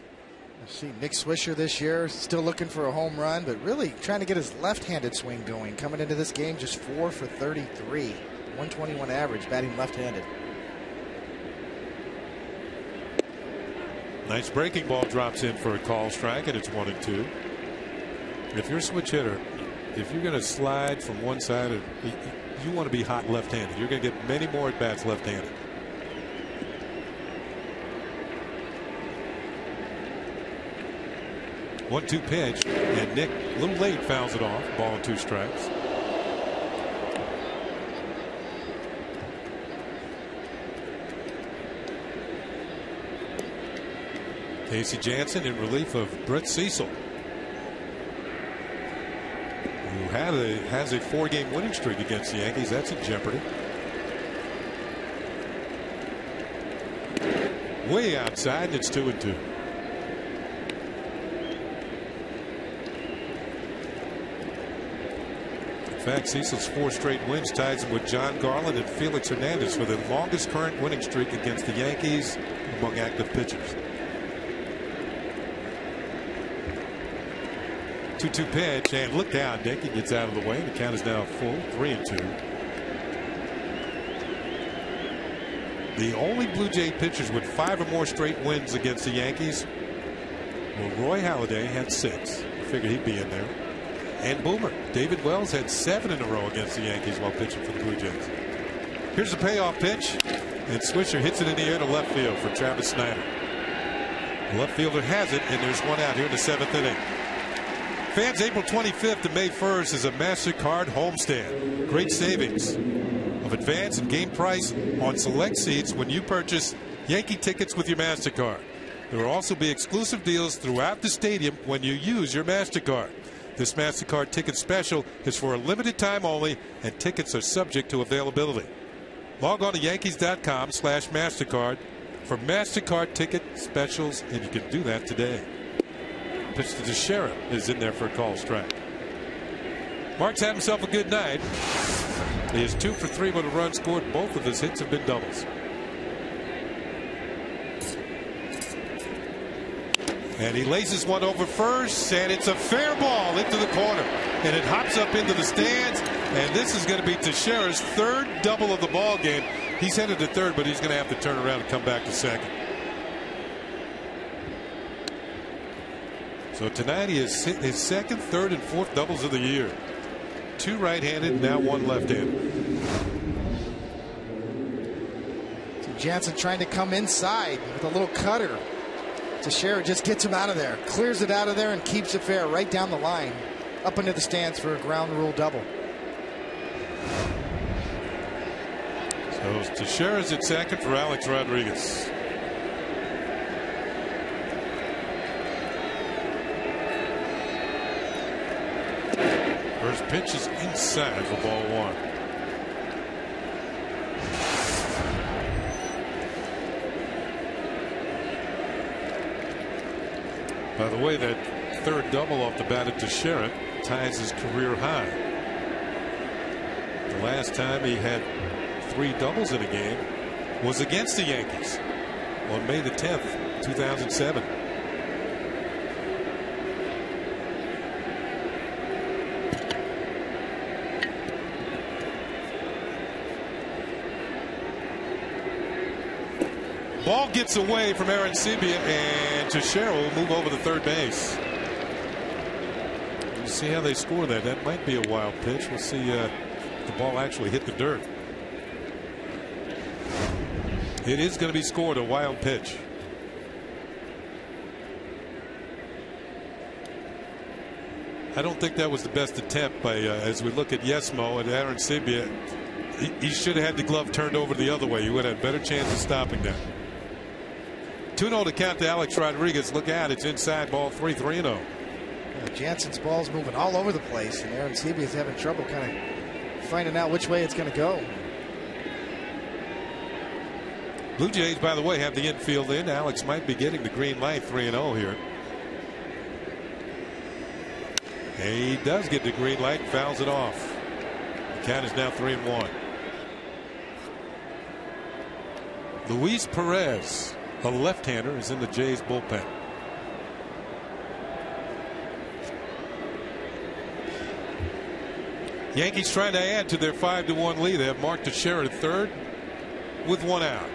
I see Nick Swisher this year still looking for a home run, but really trying to get his left-handed swing going. Coming into this game just 4 for 33, 121 average, batting left-handed. Nice breaking ball drops in for a call strike, and it's 1-2. If you're a switch hitter, if you're going to slide from one side, you want to be hot left-handed. You're going to get many more at bats left-handed. 1-2 pitch, and Nick a little late fouls it off. Ball and 2 strikes. Casey Jansen in relief of Brett Cecil, who has a 4-game winning streak against the Yankees. That's in jeopardy. Way outside, and it's 2-2. In fact, Cecil's 4 straight wins ties him with John Garland and Felix Hernandez for the longest current winning streak against the Yankees among active pitchers. 2-2 pitch, and look out, Nick. He gets out of the way. The count is now full, 3-2. The only Blue Jay pitchers with 5 or more straight wins against the Yankees, well, Roy Halladay had 6. I figured he'd be in there. And Boomer. David Wells had 7 in a row against the Yankees while pitching for the Blue Jays. Here's the payoff pitch, and Swisher hits it in the air to left field for Travis Snyder. The left fielder has it, and there's 1 out here in the 7th inning. Fans, April 25th to May 1st is a MasterCard homestand. Great savings of advance and game price on select seats when you purchase Yankee tickets with your MasterCard. There will also be exclusive deals throughout the stadium when you use your MasterCard. This MasterCard ticket special is for a limited time only, and tickets are subject to availability. Log on to Yankees.com/MasterCard for MasterCard ticket specials, and you can do that today. Pitch to Teixeira is in there for a call strike. Mark's had himself a good night. He is 2 for 3 with a run scored. Both of his hits have been doubles. And he laces one over first, and it's a fair ball into the corner, and it hops up into the stands. And this is going to be Teixeira's 3rd double of the ball game. He's headed to 3rd, but he's going to have to turn around and come back to 2nd. So tonight he has hit his 2nd, 3rd, and 4th doubles of the year. 2 right-handed, now 1 left-handed. So Jansen trying to come inside with a little cutter. Teixeira just gets him out of there, clears it out of there, and keeps it fair right down the line, up into the stands for a ground rule double. So Teixeira's at 2nd for Alex Rodriguez. First pitch is inside for ball 1. By the way, that 3rd double off the bat of Teixeira ties his career high. The last time he had 3 doubles in a game was against the Yankees on May the 10th, 2007. Ball gets away from Arancibia, and Teixeira will move over to 3rd base. We'll see how they score that. That might be a wild pitch. We'll see the ball actually hit the dirt. It is going to be scored a wild pitch. I don't think that was the best attempt by as we look at Yesmo and Arancibia. He should have had the glove turned over the other way. He would have had a better chance of stopping that. 2-0 to count to Alex Rodriguez. Look out, it's inside ball 3-3-0. Yeah, Jansen's ball's moving all over the place, and Arancibia's having trouble kind of finding out which way it's going to go. Blue Jays, by the way, have the infield in. Alex might be getting the green light. 3-0 here. He does get the green light, fouls it off. The count is now 3-1. Luis Perez, a left-hander, is in the Jays bullpen. Yankees trying to add to their 5-1 lead. They have Mark Teixeira at 3rd with 1 out.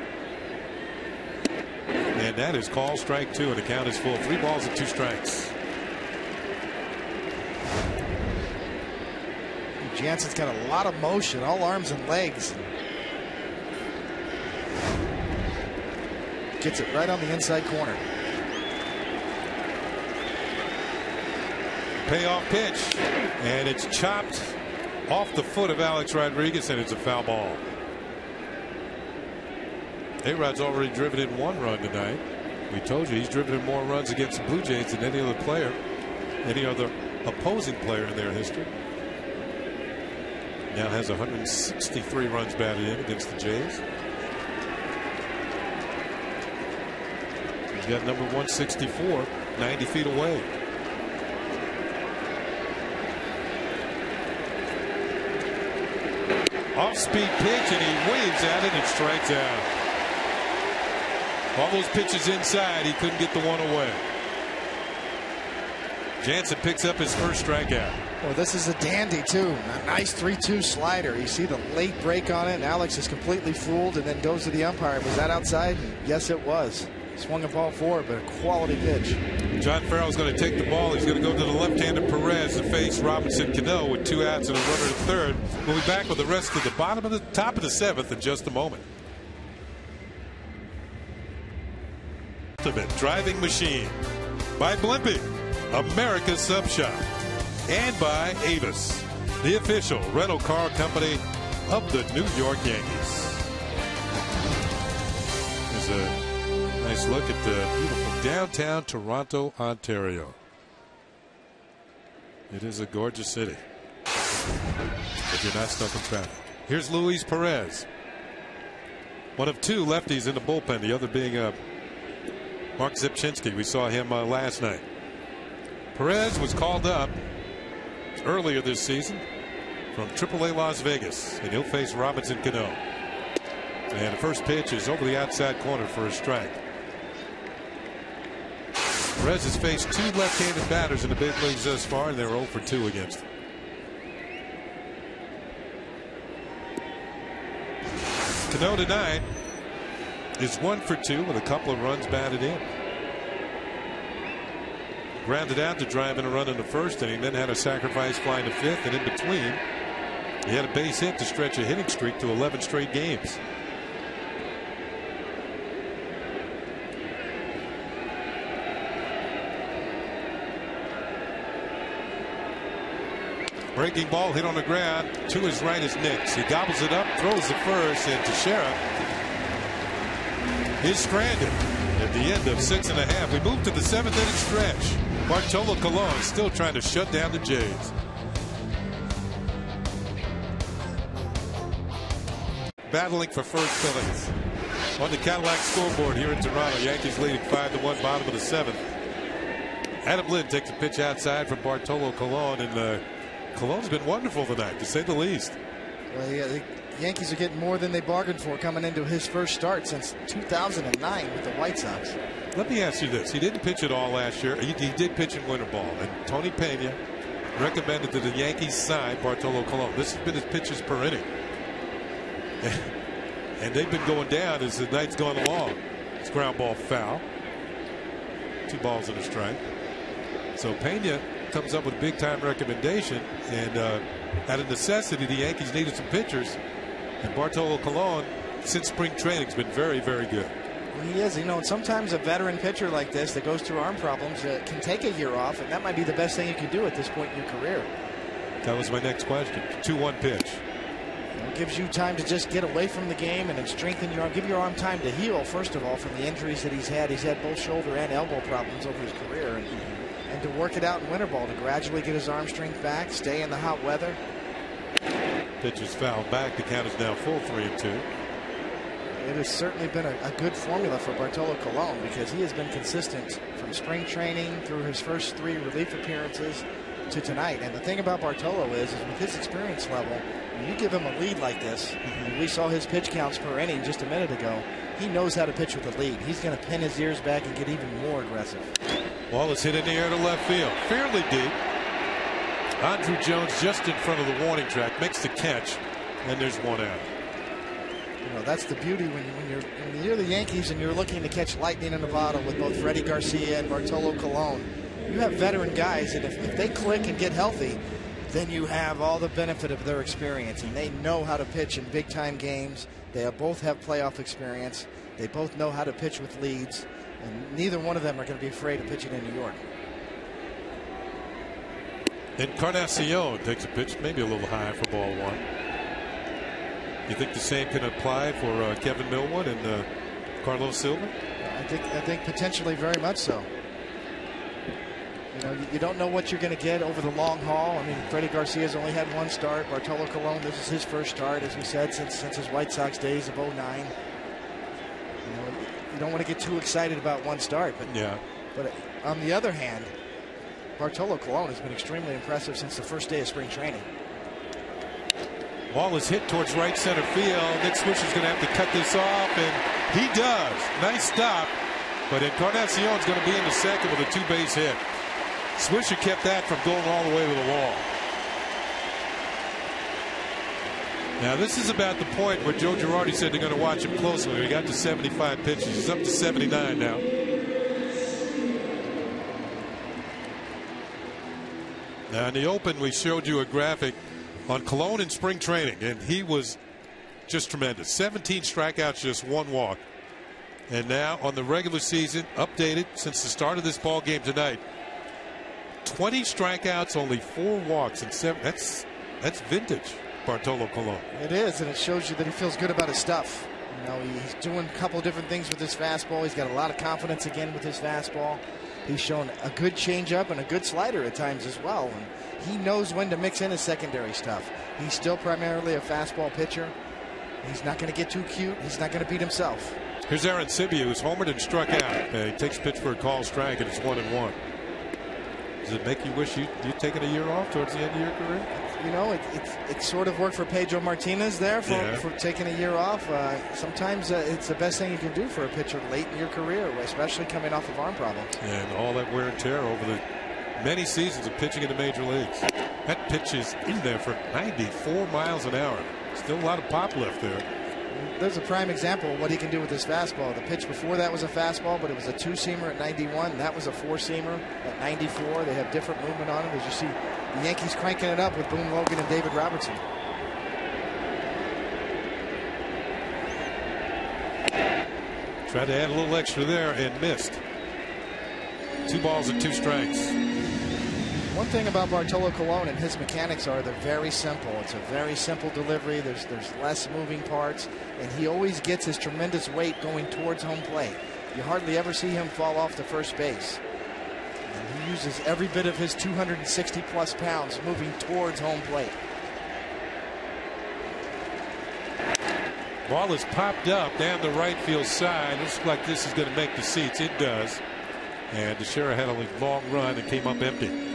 And that is called strike 2, and the count is full. 3 balls and 2 strikes. Jansen's got a lot of motion, all arms and legs. Gets it right on the inside corner. payoff pitch, and it's chopped off the foot of Alex Rodriguez, and it's a foul ball. A-Rod's already driven in 1 run tonight. We told you he's driven in more runs against the Blue Jays than any other player, any other opposing player in their history. Now has 163 runs batted in against the Jays. He's got number 164, 90 feet away. Off-speed pitch, and he waves at it and strikes out. All those pitches inside, he couldn't get the one away. Jansen picks up his first strikeout. Well, this is a dandy, too. A nice 3-2 slider. You see the late break on it, and Alex is completely fooled and then goes to the umpire. Was that outside? Yes, it was. Swung a ball forward, but a quality pitch. John Farrell's going to take the ball. He's going to go to the left-handed Perez to face Robinson Cano with 2 outs and a runner at third. We'll be back with the rest of the top of the 7th in just a moment. Ultimate Driving Machine by Blimpie, America's Sub Shop, and by Avis, the official rental car company of the New York Yankees. There's a nice look at the beautiful downtown Toronto, Ontario. It is a gorgeous city if you're not stuck in traffic. Here's Luis Perez, one of 2 lefties in the bullpen, the other being Mark Zipchinski. We saw him last night. Perez was called up earlier this season from AAA Las Vegas, and he'll face Robinson Cano. And the first pitch is over the outside corner for a strike. Perez has faced 2 left-handed batters in the big leagues thus far, and they're 0 for 2 against him. Cano tonight is 1 for 2 with a couple of runs batted in. Grounded out to drive in a run in the first inning, then had a sacrifice fly to 5th, and in between he had a base hit to stretch a hitting streak to 11 straight games. Breaking ball hit on the ground. To his right is Nix. He gobbles it up, throws the first, and Teixeira is stranded at the end of 6 1/2. We move to the 7th inning stretch. Bartolo Colon still trying to shut down the Jays. Battling for first place. On the Cadillac scoreboard here in Toronto, Yankees leading 5-1, bottom of the 7th. Adam Lind takes a pitch outside from Bartolo Colon, and Colon's been wonderful tonight, to say the least. Well, yeah, the Yankees are getting more than they bargained for coming into his first start since 2009 with the White Sox. Let me ask you this. He didn't pitch at all last year. He did pitch in winter ball. And Tony Pena recommended that the Yankees sign Bartolo Colon. This has been his pitches per inning. And they've been going down as the night's gone along. It's ground ball foul. 2 balls and a strike. So Pena comes up with a big time recommendation, and out of necessity the Yankees needed some pitchers, and Bartolo Colon since spring training has been very, very good. Well, he is. You know, sometimes a veteran pitcher like this that goes through arm problems can take a year off, and that might be the best thing you can do at this point in your career. That was my next question. 2-1 pitch. It gives you time to just get away from the game and then strengthen your arm. Give your arm time to heal, first of all, from the injuries that he's had. He's had both shoulder and elbow problems over his career. And to work it out in winter ball, to gradually get his arm strength back, stay in the hot weather. Pitch is fouled back. The count is now full 3-2. It has certainly been a good formula for Bartolo Colon, because he has been consistent from spring training through his first 3 relief appearances to tonight. And the thing about Bartolo is with his experience level, when you give him a lead like this, and we saw his pitch counts per inning just a minute ago, he knows how to pitch with a lead. He's going to pin his ears back and get even more aggressive. Ball is hit in the air to left field, fairly deep. Andrew Jones just in front of the warning track makes the catch, and there's 1 out. You know, that's the beauty when you're the Yankees and you're looking to catch lightning in a bottle with both Freddie Garcia and Bartolo Colon. You have veteran guys, and if they click and get healthy, then you have all the benefit of their experience, and they know how to pitch in big time games. They both have playoff experience. They both know how to pitch with leads, and neither one of them are going to be afraid of pitching in New York. Encarnacion takes a pitch, maybe a little high for ball one. You think the same can apply for Kevin Millwood and Carlos Silva? I think potentially very much so. You know, you don't know what you're going to get over the long haul. I mean, Freddie Garcia's only had one start. Bartolo Colon, this is his first start, as we said, since his White Sox days of '09. You know, you don't want to get too excited about one start, but yeah. But on the other hand, Bartolo Colon has been extremely impressive since the first day of spring training. Ball is hit towards right center field. Nick Swisher's going to have to cut this off, and he does. Nice stop, but Encarnacion's going to be in the second with a two-base hit. Swisher kept that from going all the way to the wall. Now this is about the point where Joe Girardi said they're going to watch him closely. When he got to 75 pitches, he's up to 79 now. Now in the open, we showed you a graphic on Colon in spring training, and he was just tremendous. 17 strikeouts, just one walk. And now on the regular season, updated since the start of this ball game tonight, 20 strikeouts, only 4 walks, and 7. That's vintage Bartolo Colon. It is, and it shows you that he feels good about his stuff. You know, he's doing a couple of different things with his fastball. He's got a lot of confidence again with his fastball. He's shown a good changeup and a good slider at times as well. And he knows when to mix in his secondary stuff. He's still primarily a fastball pitcher. He's not going to get too cute. He's not going to beat himself. Here's Aaron Sibia, who's homered and struck out. He takes a pitch for a call strike, and it's 1-1. Does it make you wish you'd taken a year off towards the end of your career? You know, it sort of worked for Pedro Martinez there for taking a year off. Sometimes it's the best thing you can do for a pitcher late in your career, especially coming off of arm problems. And all that wear and tear over the many seasons of pitching in the major leagues. That pitch is in there for 94 miles an hour. Still a lot of pop left there. There's a prime example of what he can do with his fastball. The pitch before that was a fastball, but it was a 2-seamer at 91. That was a 4-seamer at 94. They have different movement on it, as you see the Yankees cranking it up with Boone Logan and David Robertson. Tried to add a little extra there and missed. 2 balls and 2 strikes. One thing about Bartolo Colon and his mechanics are they're very simple. It's a very simple delivery. There's less moving parts, and he always gets his tremendous weight going towards home plate. You hardly ever see him fall off to first base. And he uses every bit of his 260+ pounds moving towards home plate. Ball is popped up down the right field side. Looks like this is going to make the seats. It does. And Teixeira had a long run and came up empty.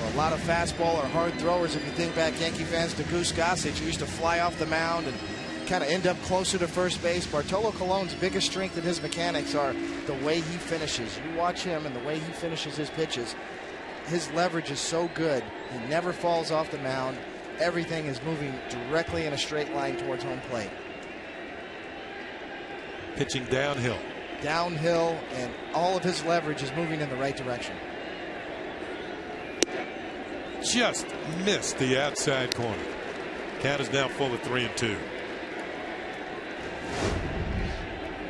A lot of fastball or hard throwers. If you think back, Yankee fans, to Goose Gossage, who used to fly off the mound and kind of end up closer to first base. Bartolo Colon's biggest strength in his mechanics are the way he finishes. You watch him and the way he finishes his pitches. His leverage is so good. He never falls off the mound. Everything is moving directly in a straight line towards home plate. Pitching downhill. Downhill, and all of his leverage is moving in the right direction. Just missed the outside corner. Count is now full of 3-2.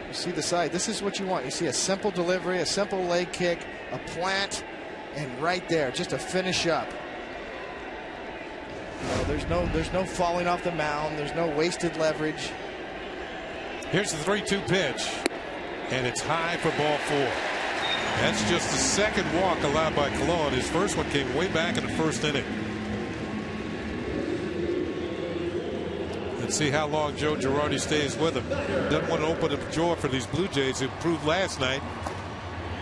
You see the side. This is what you want. You see a simple delivery, a simple leg kick, a plant, and right there, just a finish up. You know, there's no falling off the mound. There's no wasted leverage. Here's the 3-2 pitch, and it's high for ball 4. That's just the second walk allowed by Colon. His first one came way back in the first inning. Let's see how long Joe Girardi stays with him. Doesn't want to open the door for these Blue Jays who proved last night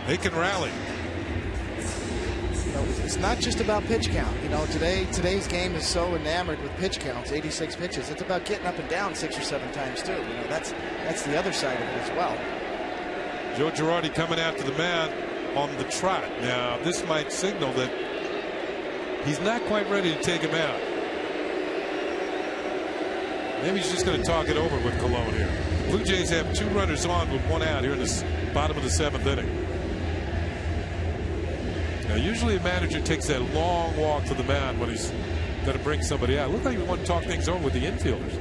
they can rally. You know, it's not just about pitch count. You know, today's game is so enamored with pitch counts, 86 pitches. It's about getting up and down 6 or 7 times too. You know, that's the other side of it as well. Joe Girardi coming out to the mound on the trot. Now this might signal that he's not quite ready to take him out. Maybe he's just going to talk it over with Colon here. Blue Jays have 2 runners on with 1 out here in the bottom of the 7th inning. Now usually a manager takes that long walk to the mound when he's going to bring somebody out. Look like he wants to talk things over with the infielders.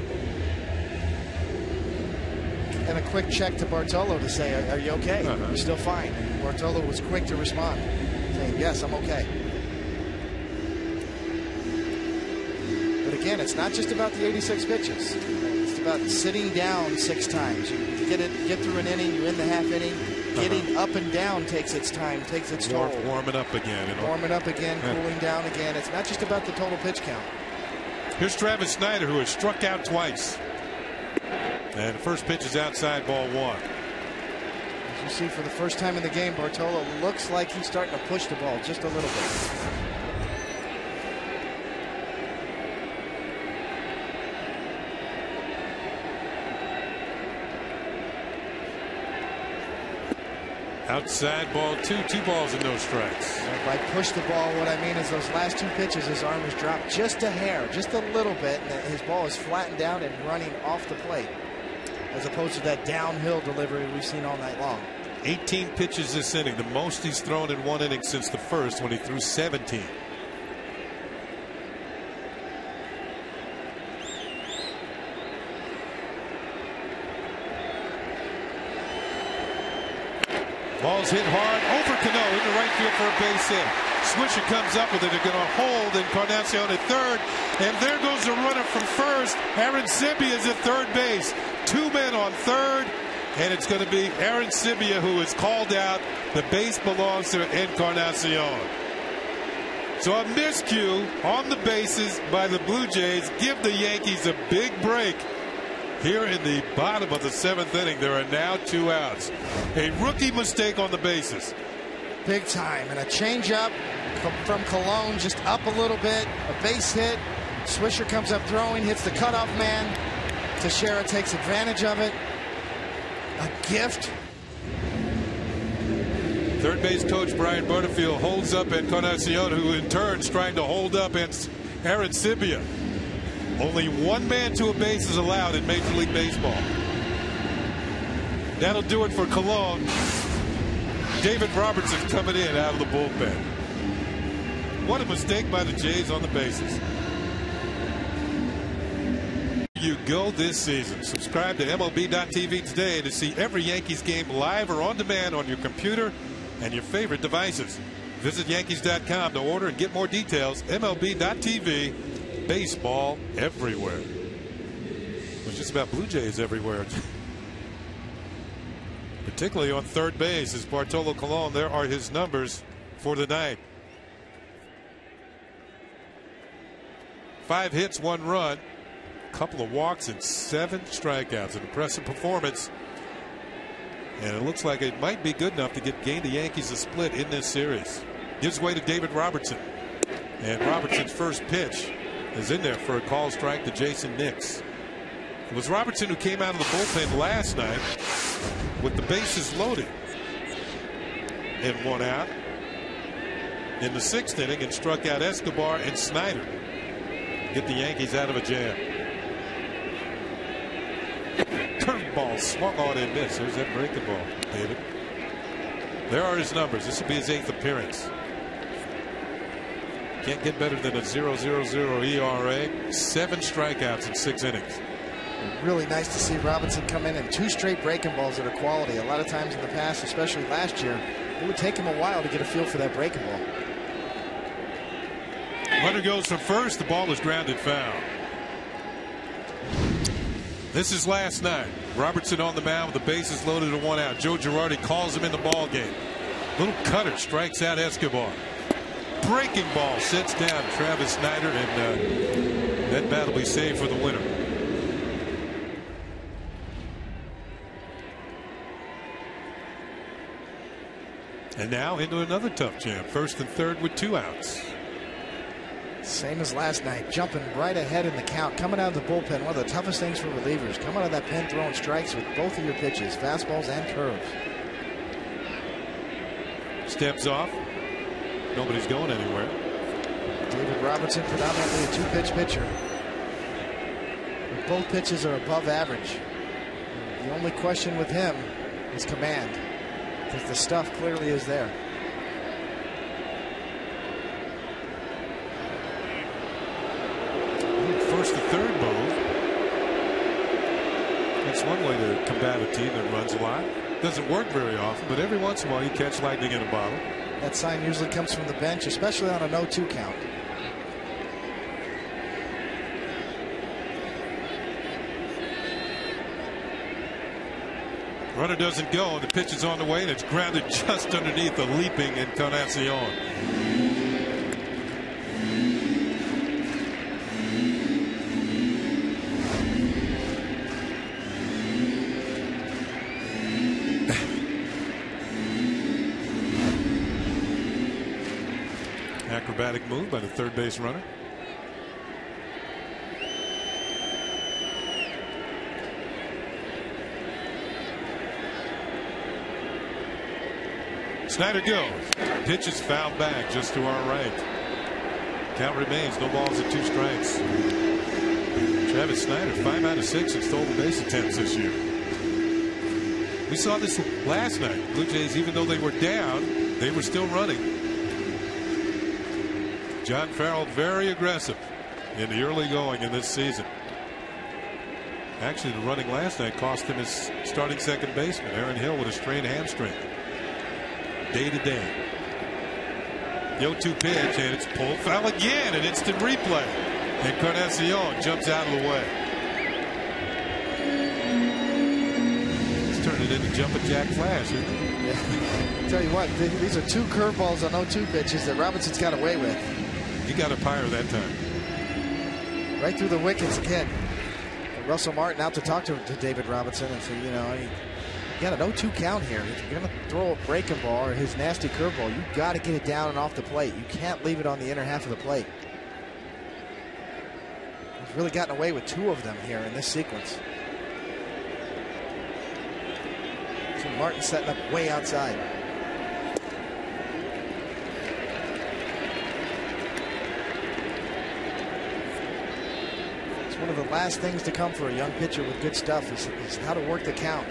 And a quick check to Bartolo to say, are you okay? You're still fine. And Bartolo was quick to respond, saying, yes, I'm okay. again, it's not just about the 86 pitches. It's about sitting down 6 times. You get through an inning, you end the half inning. Getting up and down takes its time, takes its toll. Warming up again. You know? Warming up again, cooling down again. It's not just about the total pitch count. Here's Travis Snyder, who has struck out twice. And the first pitch is outside, ball 1. As you see, for the first time in the game, Bartolo looks like he's starting to push the ball just a little bit. Outside, ball 2. 2 balls and no strikes. By push the ball, what I mean is those last 2 pitches, his arm is dropped just a hair, just a little bit, and his ball is flattened down and running off the plate, as opposed to that downhill delivery we've seen all night long. 18 pitches this inning, the most he's thrown in one inning since the first, when he threw 17. Ball's hit hard over Cano into right field for a base hit. Swisher comes up with it. They're going to hold Encarnacion at third. And there goes the runner from first. Aaron Sibia is at third base. 2 men on third. And it's going to be Aaron Sibia who is called out. The base belongs to Encarnacion. So a miscue on the bases by the Blue Jays give the Yankees a big break. Here in the bottom of the 7th inning, there are now 2 outs. A rookie mistake on the bases. Big time. And a changeup from Colon, just up a little bit. A base hit. Swisher comes up throwing, hits the cutoff man. Teixeira takes advantage of it. A gift. Third base coach Brian Butterfield holds up Encarnacion, who in turn is trying to hold up Aaron Sibia. Only 1 man to a base is allowed in Major League Baseball. That'll do it for Cologne. David Robertson coming in out of the bullpen. What a mistake by the Jays on the bases. You go this season. Subscribe to MLB.tv today to see every Yankees game live or on demand on your computer and your favorite devices. Visit Yankees.com to order and get more details. MLB.tv. Baseball everywhere. It was just about Blue Jays everywhere. Particularly on third base is Bartolo Colon. There are his numbers for the night. 5 hits, 1 run, a couple of walks, and 7 strikeouts. An impressive performance. And it looks like it might be good enough to gain the Yankees a split in this series. Gives way to David Robertson. And Robertson's first pitch is in there for a call strike to Jason Nix. It was Robertson who came out of the bullpen last night with the bases loaded and 1 out in the 6th inning and struck out Escobar and Snyder. Get the Yankees out of a jam. Curveball swung on and missed. There's that breaking ball, David. There are his numbers. This will be his 8th appearance. Can't get better than a 0.00 ERA. 7 strikeouts in 6 innings. Really nice to see Robinson come in and 2 straight breaking balls that are quality. A lot of times in the past, especially last year, it would take him a while to get a feel for that breaking ball. Runner goes from first. The ball is grounded foul. This is last night. Robertson on the mound with the bases loaded and 1 out. Joe Girardi calls him in the ball game. Little cutter strikes out Escobar. Breaking ball sets down Travis Snyder, and that bat will be saved for the winner. And now into another tough jam. 1st and 3rd with 2 outs. Same as last night, jumping right ahead in the count, coming out of the bullpen. One of the toughest things for relievers. Come out of that pen throwing strikes with both of your pitches, fastballs and curves. Steps off. Nobody's going anywhere. David Robertson, predominantly a 2-pitch pitcher. Both pitches are above average. The only question with him is command, because the stuff clearly is there. First to third move. That's one way to combat a team that runs a lot. Doesn't work very often, but every once in a while you catch lightning in a bottle. That sign usually comes from the bench, especially on a 0-2 count. Runner doesn't go, and the pitch is on the way, and it's grounded just underneath the leaping Encarnacion. Acrobatic move by the third base runner. Snyder goes. Pitch is fouled back just to our right. Count remains, no balls and 2 strikes. Travis Snyder, 5 out of 6 in stolen base attempts this year. We saw this last night. Blue Jays, even though they were down, they were still running. John Farrell very aggressive in the early going in this season. Actually, the running last night cost him his starting second baseman, Aaron Hill, with a strained hamstring. Day to day. The 0-2 pitch, and it's pulled foul again. An instant replay. Encarnacion jumps out of the way. He's turned it into jumping jack flash, isn't he? Yeah. Tell you what, these are 2 curveballs on 0-2 pitches that Robinson's got away with. He got a pyre that time. Right through the wickets again. Russell Martin out to talk to David Robinson and say, you know, you got an 0-2 count here. If you're going to throw a breaking ball or his nasty curveball, you got to get it down and off the plate. You can't leave it on the inner half of the plate. He's really gotten away with 2 of them here in this sequence. So Martin setting up way outside. One of the last things to come for a young pitcher with good stuff is how to work the count,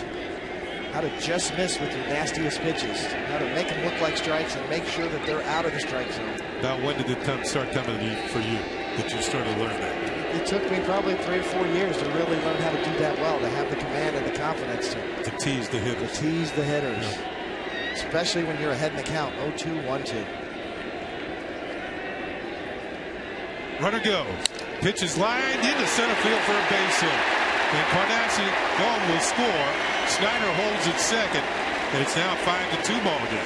how to just miss with your nastiest pitches, how to make them look like strikes and make sure that they're out of the strike zone. Now, when did it start coming for you that you started to learn that? It took me probably 3 or 4 years to really learn how to do that well, to have the command and the confidence to tease the hitters. To tease the hitters, yeah. Especially when you're ahead in the count. 0-2, 1-2. Runner goes. Pitch is lined into center field for a base hit. Encarnacion will score. Snyder holds it second, and it's now 5-2 ball game.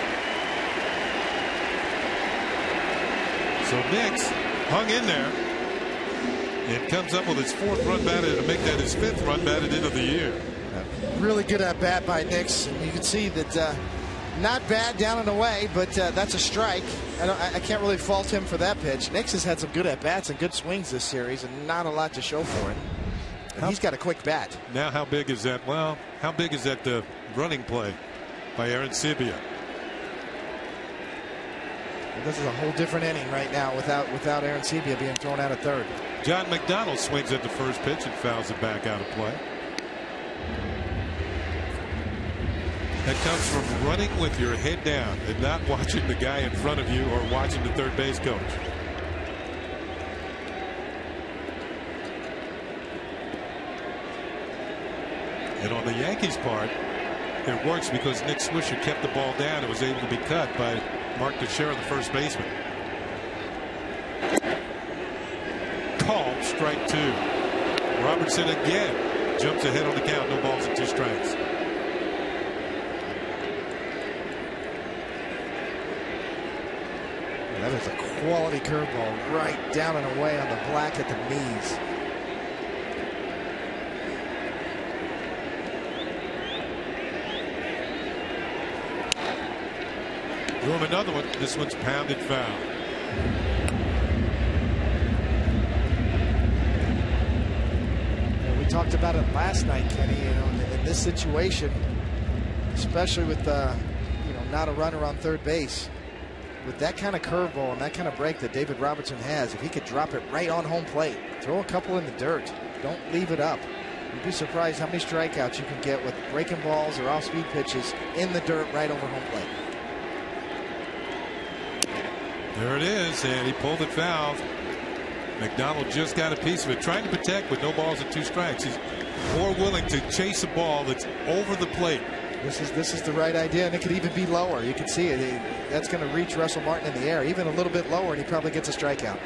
So Nix hung in there and comes up with his 4th run batted to make that his 5th run batted into the year. Really good at bat by Nix. You can see that not bad down and away, but that's a strike. I can't really fault him for that pitch. Nix has had some good at bats and good swings this series, and not a lot to show for it. And he's got a quick bat. Now, how big is that? Well, how big is that running play by Aaron Sibia? Well, this is a whole different inning right now without Aaron Sibia being thrown out at third. John McDonald swings at the first pitch and fouls it back out of play. That comes from running with your head down and not watching the guy in front of you or watching the third base coach. And on the Yankees' part, it works because Nick Swisher kept the ball down and was able to be cut by Mark Teixeira, the first baseman. Called strike 2. Robertson again jumps ahead on the count. No balls and 2 strikes. That is a quality curveball right down and away on the black at the knees. Do him another one. This one's pounded foul. We talked about it last night, Kenny. You know, in this situation, especially with not a runner on third base. With that kind of curveball and that kind of break that David Robertson has, if he could drop it right on home plate, throw a couple in the dirt, don't leave it up. You'd be surprised how many strikeouts you can get with breaking balls or off-speed pitches in the dirt right over home plate. There it is, and he pulled it foul. McDonald just got a piece of it, trying to protect with no balls and 2 strikes. He's more willing to chase a ball that's over the plate. This is the right idea, and it could even be lower. You can see it. That's going to reach Russell Martin in the air, even a little bit lower, and he probably gets a strikeout.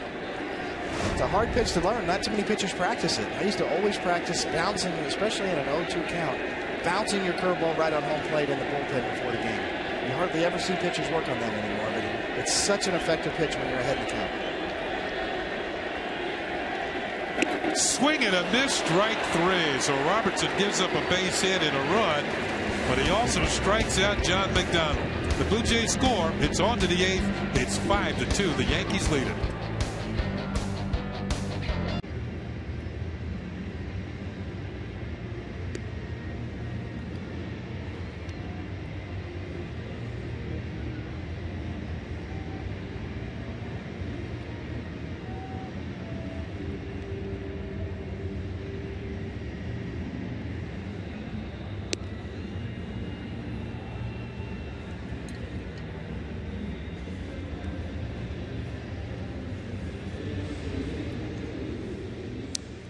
It's a hard pitch to learn. Not too many pitchers practice it. I used to always practice bouncing, especially in an 0-2 count, bouncing your curveball right on home plate in the bullpen before the game. You hardly ever see pitchers work on that anymore, but it's such an effective pitch when you're ahead in the count. Swing and a miss, strike 3. So Robertson gives up a base hit and a run, but he also strikes out John McDonald. The Blue Jays score. It's on to the 8th. It's 5-2. The Yankees lead it.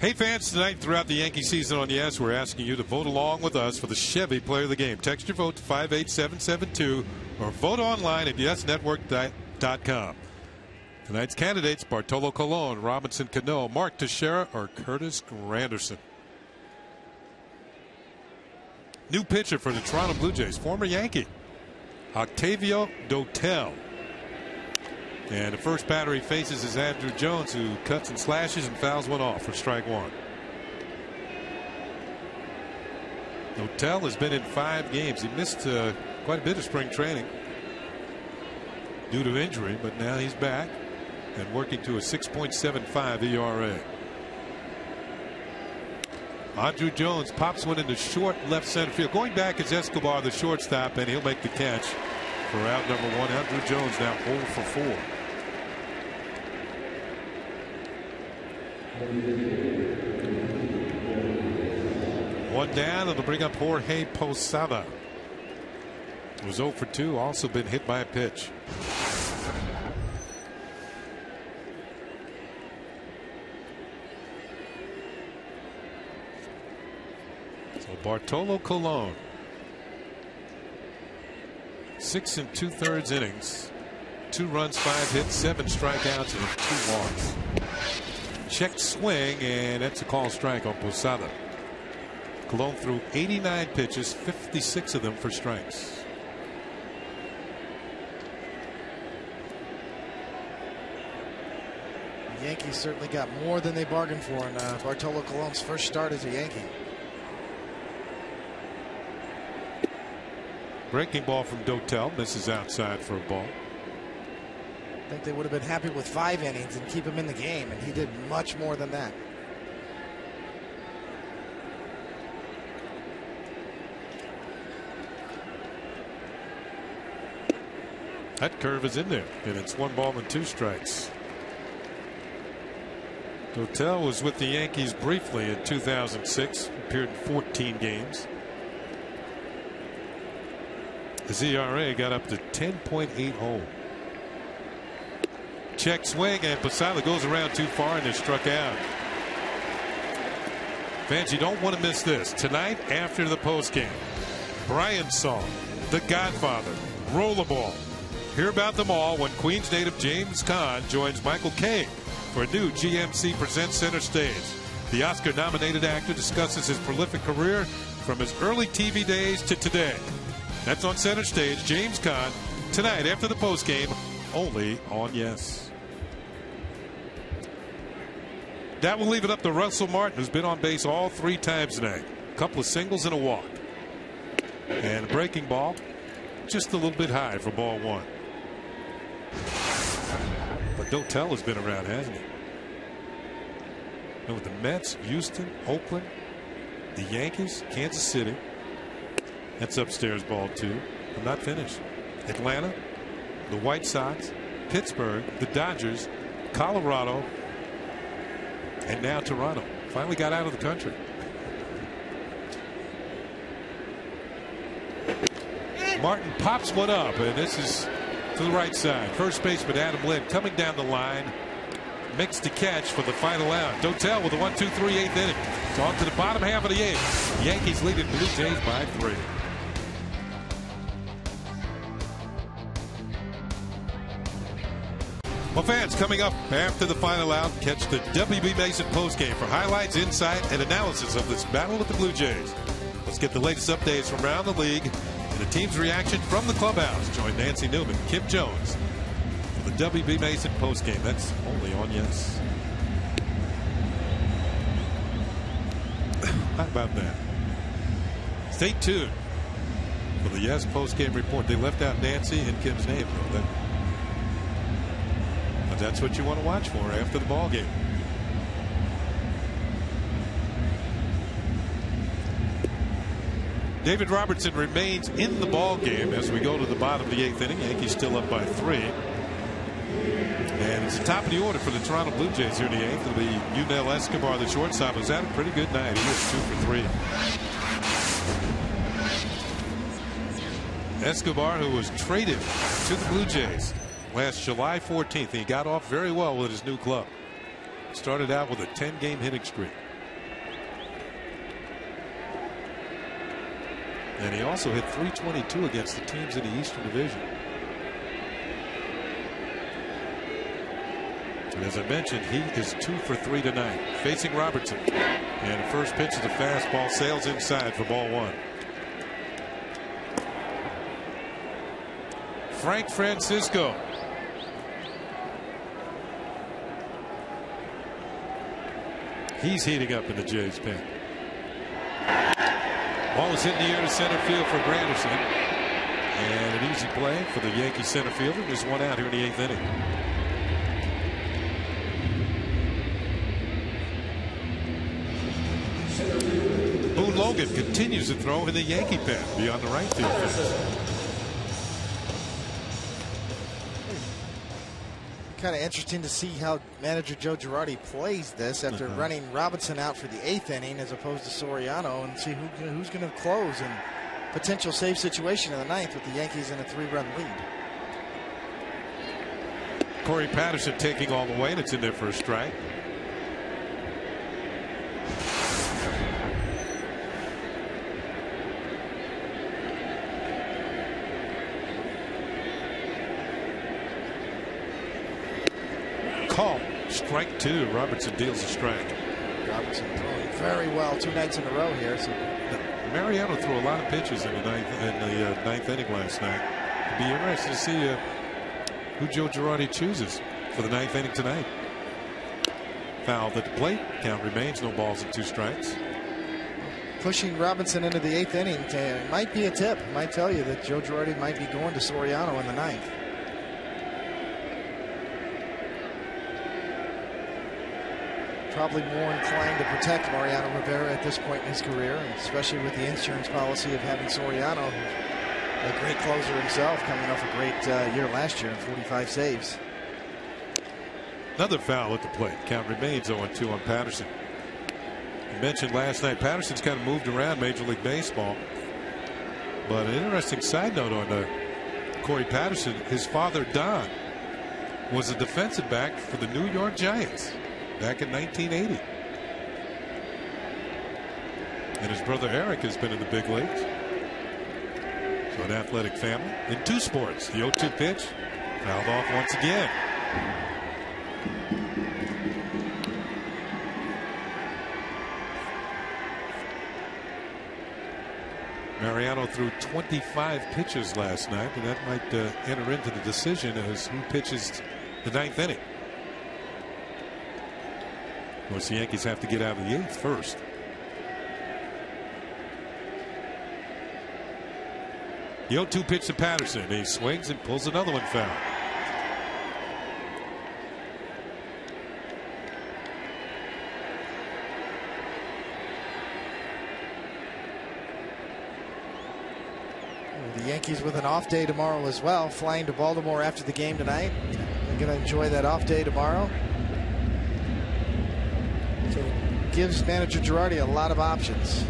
Hey fans, tonight throughout the Yankee season on Yes, we're asking you to vote along with us for the Chevy Player of the Game. Text your vote to 58772 or vote online at yesnetwork.com. Tonight's candidates: Bartolo Colon, Robinson Cano, Mark Teixeira, or Curtis Granderson. New pitcher for the Toronto Blue Jays, former Yankee, Octavio Dotel. And the first batter he faces is Andrew Jones, who cuts and slashes and fouls one off for strike 1. Dotel has been in 5 games. He missed quite a bit of spring training due to injury, but now he's back and working to a 6.75 ERA. Andrew Jones pops one into short left center field. Going back is Escobar, the shortstop, and he'll make the catch for out number 1. Andrew Jones now 0 for 4. One down, it'll bring up Jorge Posada. It was 0 for 2, also been hit by a pitch. So Bartolo Colon, 6 2/3 innings, 2 runs, 5 hits, 7 strikeouts, and 2 walks. Checked swing, and that's a call strike on Posada. Colon threw 89 pitches, 56 of them for strikes. The Yankees certainly got more than they bargained for in Bartolo Colon's first start as a Yankee. Breaking ball from Dotel, misses outside for a ball. I think they would have been happy with 5 innings and keep him in the game, and he did much more than that. That curve is in there, and it's 1 ball and 2 strikes. Dotel was with the Yankees briefly in 2006, appeared in 14 games. His ERA got up to 10.80. Check swing, and Posada goes around too far and is struck out. Fans, you don't want to miss this. Tonight after the postgame, Brian's song, The Godfather, Rollerball. Hear about them all when Queens native James Caan joins Michael Caine for a new GMC Presents Center Stage. The Oscar-nominated actor discusses his prolific career from his early TV days to today. That's on Center Stage, James Caan, tonight after the postgame, only on Yes. That will leave it up to Russell Martin, who's been on base all 3 times tonight. A couple of singles and a walk. And a breaking ball, just a little bit high for ball 1. But Dotel has been around, hasn't he? And with the Mets, Houston, Oakland, the Yankees, Kansas City. That's upstairs ball 2. I'm not finished. Atlanta, the White Sox, Pittsburgh, the Dodgers, Colorado, and now Toronto. Finally got out of the country. Martin pops one up, and this is to the right side. First baseman Adam Lind coming down the line, makes the catch for the final out. Dotel with a 1-2-3 8th inning. It's on to the bottom half of the 8th. Yankees lead the Blue Jays by 3. Well, fans, coming up after the final out, catch the WB Mason postgame for highlights, insight, and analysis of this battle with the Blue Jays. Let's get the latest updates from around the league and the team's reaction from the clubhouse. Join Nancy Newman, Kim Jones for the WB Mason postgame. That's only on Yes. How about that? Stay tuned for the Yes postgame report. They left out Nancy and Kim's name, though. But that's what you want to watch for after the ball game. David Robertson remains in the ball game as we go to the bottom of the 8th inning. Yankees still up by 3. And it's the top of the order for the Toronto Blue Jays here in the 8th. It'll be Yunel Escobar, the shortstop, has had a pretty good night. He was 2 for 3. Escobar, who was traded to the Blue Jays last July 14th. He got off very well with his new club. Started out with a 10-game hitting streak. And he also hit .322 against the teams in the Eastern Division. And as I mentioned, he is 2 for 3 tonight. Facing Robertson. And the first pitch of the fastball sails inside for ball 1. Frank Francisco. He's heating up in the Jays pen. Ball is hit in the air to center field for Granderson. And an easy play for the Yankee center fielder. There's one out here in the 8th inning. Boone Logan continues to throw in the Yankee pen beyond the right field fence. Kind of interesting to see how manager Joe Girardi plays this after running Robinson out for the 8th inning as opposed to Soriano, and see who's going to close in potential save situation in the 9th with the Yankees in a 3-run lead. Corey Patterson taking all the way, and it's in there for a strike. Call. Strike 2. Robertson deals a strike. Robertson throwing very well 2 nights in a row here. So Mariano threw a lot of pitches in the 9th inning last night. It'd be interesting to see who Joe Girardi chooses for the 9th inning tonight. Fouled at the plate. Count remains. No balls and 2 strikes. Pushing Robinson into the 8th inning might be a tip. Might tell you that Joe Girardi might be going to Soriano in the 9th. Probably more inclined to protect Mariano Rivera at this point in his career, and especially with the insurance policy of having Soriano, a great closer himself, coming off a great year last year in 45 saves. Another foul at the plate. Count remains 0-2 on Patterson. You mentioned last night Patterson's kind of moved around Major League Baseball, but an interesting side note on Corey Patterson: his father Don was a defensive back for the New York Giants back in 1980. And his brother Eric has been in the big leagues. So an athletic family in 2 sports. The 0-2 pitch fouled off once again. Mariano threw 25 pitches last night, and that might enter into the decision as who pitches the 9th inning. Of course, the Yankees have to get out of the 8th first. The 0-2 pitch to Patterson. He swings and pulls another one foul. The Yankees with an off day tomorrow as well, flying to Baltimore after the game tonight. They're going to enjoy that off day tomorrow. So it gives manager Girardi a lot of options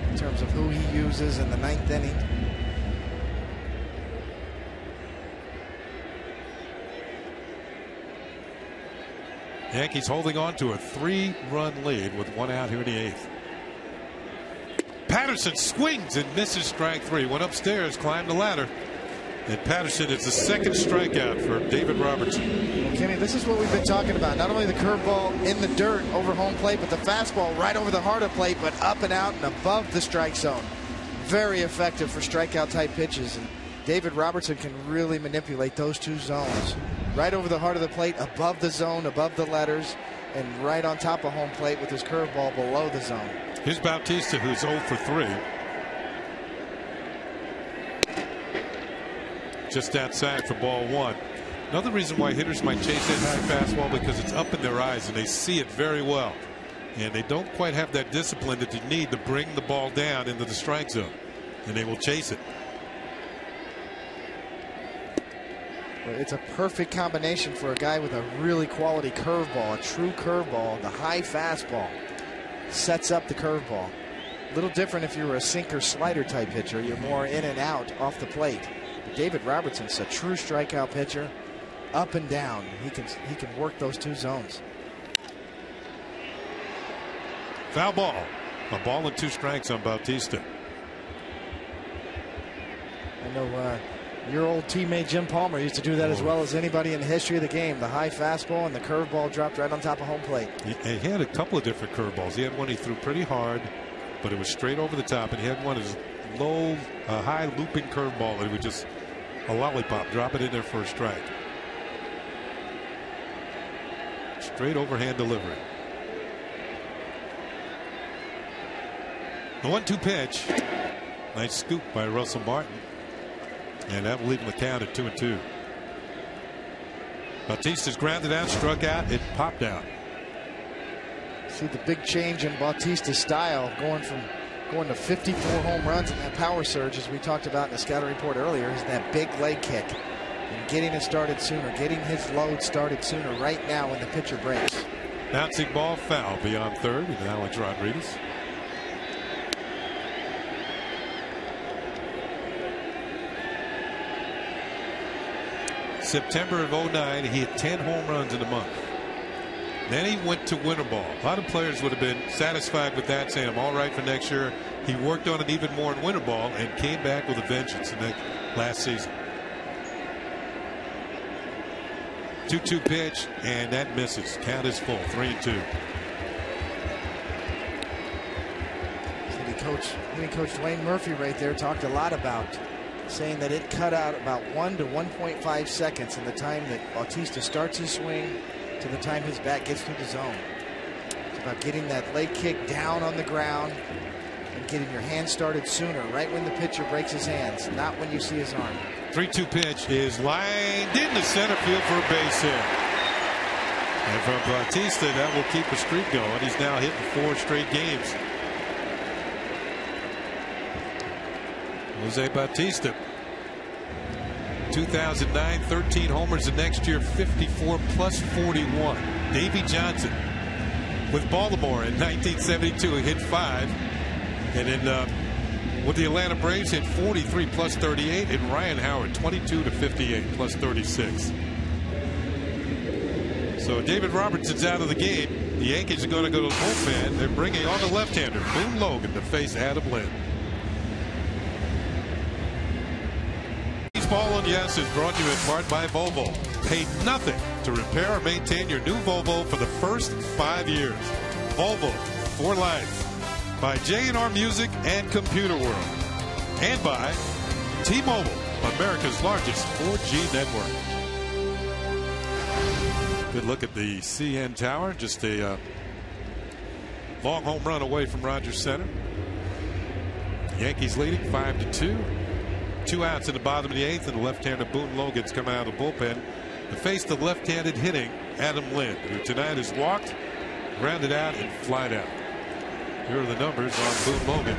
in terms of who he uses in the 9th inning. Yankees holding on to a 3-run lead with 1 out here in the 8th. Patterson swings and misses strike 3. Went upstairs, climbed the ladder. And Patterson is the second strikeout for David Robertson. Well, Kenny, this is what we've been talking about. Not only the curveball in the dirt over home plate, but the fastball right over the heart of plate, but up and out and above the strike zone. Very effective for strikeout type pitches. And David Robertson can really manipulate those two zones. Right over the heart of the plate, above the zone, above the letters, and right on top of home plate with his curveball below the zone. Here's Bautista, who's 0 for 3. Just outside for ball 1. Another reason why hitters might chase that high fastball, because it's up in their eyes and they see it very well. And they don't quite have that discipline that you need to bring the ball down into the strike zone. And they will chase it. It's a perfect combination for a guy with a really quality curveball, a true curveball. The high fastball sets up the curveball. A little different if you were a sinker slider type pitcher. You're more in and out off the plate. But David Robertson's a true strikeout pitcher, up and down. He can work those two zones. Foul ball. A ball and 2 strikes on Bautista. I know your old teammate Jim Palmer used to do that as well as anybody in the history of the game. The high fastball and the curveball dropped right on top of home plate. He had a couple of different curveballs. He had one he threw pretty hard, but it was straight over the top, and he had one as low, high looping curveball that it was just a lollipop. Drop it in there for a strike. Straight overhand delivery. The 1-2 pitch. Nice scoop by Russell Martin. And that will leave him the count at 2-2. Bautista's grounded out, struck out, it popped out. See the big change in Bautista's style, going to 54 home runs in that power surge, as we talked about in the scouting report earlier, is that big leg kick and getting it started sooner, getting his load started sooner right now when the pitcher breaks. Bouncing ball foul beyond third, and Alex Rodriguez. September of 09, he had 10 home runs in a month. Then he went to winter ball. A lot of players would have been satisfied with that, saying I'm all right for next year. He worked on it even more in winter ball and came back with a vengeance in that last season. 2-2 pitch, and that misses. Count is full, 3-2. Hitting coach Dwayne Murphy right there talked a lot about saying that it cut out about 1 to 1.5 seconds in the time that Bautista starts his swing to the time his bat gets through the zone. It's about getting that leg kick down on the ground and getting your hand started sooner, right when the pitcher breaks his hands, not when you see his arm. 3-2 pitch is lined into center field for a base hit. And from Bautista, that will keep a streak going. He's now hitting 4 straight games. Jose Bautista, 2009, 13 homers. The next year, 54 plus 41. Davey Johnson with Baltimore in 1972, he hit 5. And then with the Atlanta Braves, hit 43 plus 38. And Ryan Howard, 22 to 58 plus 36. So David Robertson's out of the game. The Yankees are going to go to the bullpen. They're bringing on the left-hander, Boone Logan, to face Adam Lind. Baseball on Yes is brought to you in part by Volvo. Pay nothing to repair or maintain your new Volvo for the first 5 years. Volvo for life. By J&R Music and Computer World. And by T-Mobile, America's largest 4G network. Good look at the CN Tower. Just a long home run away from Rogers Center. Yankees leading 5-2. 2 outs in the bottom of the 8th, and the left-hander Boone Logan's come out of the bullpen to face the left-handed hitting Adam Lind, who tonight has walked, grounded out, and flied out. Here are the numbers on Boone Logan.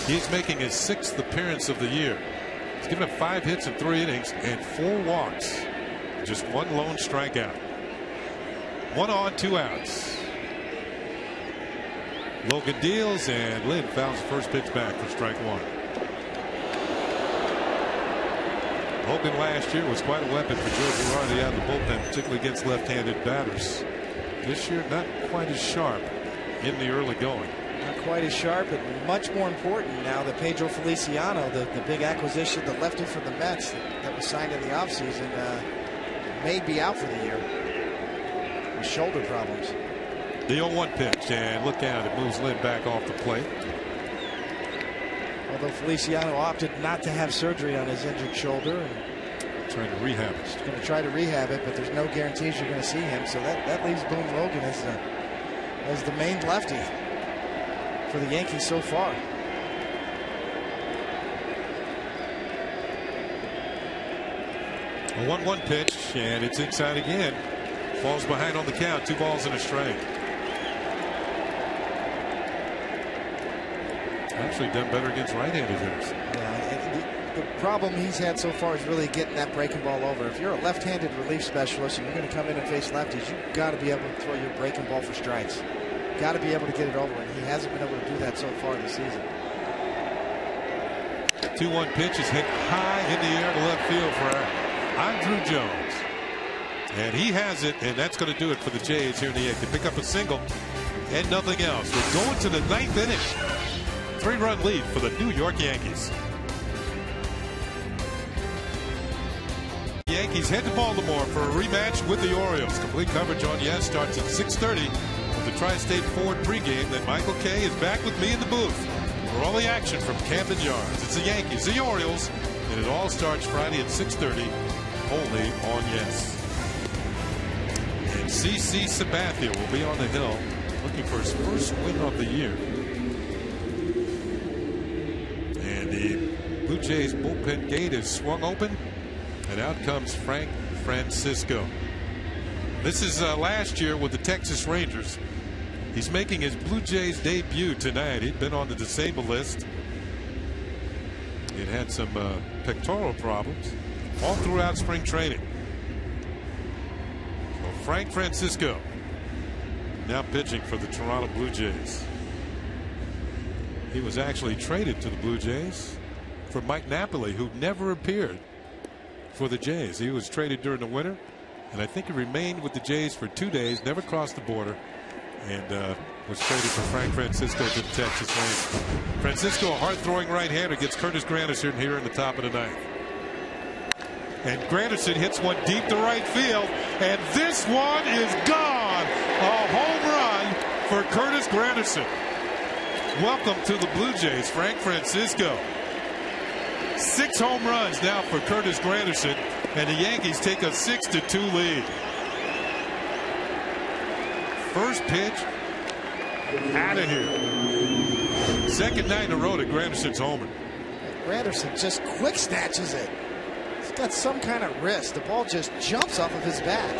He's making his 6th appearance of the year. He's given up 5 hits in 3 innings and 4 walks. Just 1 lone strikeout. 1 on, 2 outs. Logan deals, and Lind fouls the first pitch back for strike 1. Logan last year was quite a weapon for Joe Girardi out of the bullpen, particularly against left-handed batters. This year, not quite as sharp in the early going. Not quite as sharp, but much more important now that Pedro Feliciano, the big acquisition, the lefty from the Mets that was signed in the offseason, may be out for the year with shoulder problems. The 0-1 pitch, and look out, it moves Lynn back off the plate. Although Feliciano opted not to have surgery on his injured shoulder. And trying to rehab it. He's going to try to rehab it, but there's no guarantees you're going to see him. So that leaves Boone Logan as the main lefty for the Yankees so far. A 1-1 pitch, and it's inside again. Falls behind on the count. 2 balls and a strike. Actually done better against right-handed hitters. Yeah, the problem he's had so far is really getting that breaking ball over. If you're a left-handed relief specialist and you're going to come in and face lefties, you've got to be able to throw your breaking ball for strikes. Got to be able to get it over, and he hasn't been able to do that so far this season. 2-1 pitch is hit high in the air to left field for Andrew Jones. And he has it, and that's going to do it for the Jays here in the Yankees. They pick up a single and nothing else. We're going to the 9th inning. 3-run lead for the New York Yankees. Yankees head to Baltimore for a rematch with the Orioles. Complete coverage on Yes starts at 6:30 with the Tri-State Ford pregame. Then Michael Kay is back with me in the booth for all the action from Camden Yards. It's the Yankees, the Orioles, and it all starts Friday at 6:30 only on Yes. And CC Sabathia will be on the hill looking for his first win of the year. And the Blue Jays bullpen gate is swung open, and out comes Frank Francisco. This is last year with the Texas Rangers. He's making his Blue Jays debut tonight. He'd been on the disabled list. He'd had some pectoral problems all throughout spring training. So Frank Francisco now pitching for the Toronto Blue Jays. He was actually traded to the Blue Jays for Mike Napoli, who never appeared for the Jays. He was traded during the winter, and I think he remained with the Jays for 2 days, never crossed the border, and was traded for Frank Francisco to the Texas Rangers. Francisco, a hard-throwing right-hander, gets Curtis Granderson here in the top of the 9th. And Granderson hits one deep to right field, and this one is gone. A home run for Curtis Granderson. Welcome to the Blue Jays, Frank Francisco. 6 home runs now for Curtis Granderson, and the Yankees take a 6-2 lead. First pitch out of here. Second night in a row to Granderson's homer. Granderson just quick snatches it. He's got some kind of wrist. The ball just jumps off of his bat.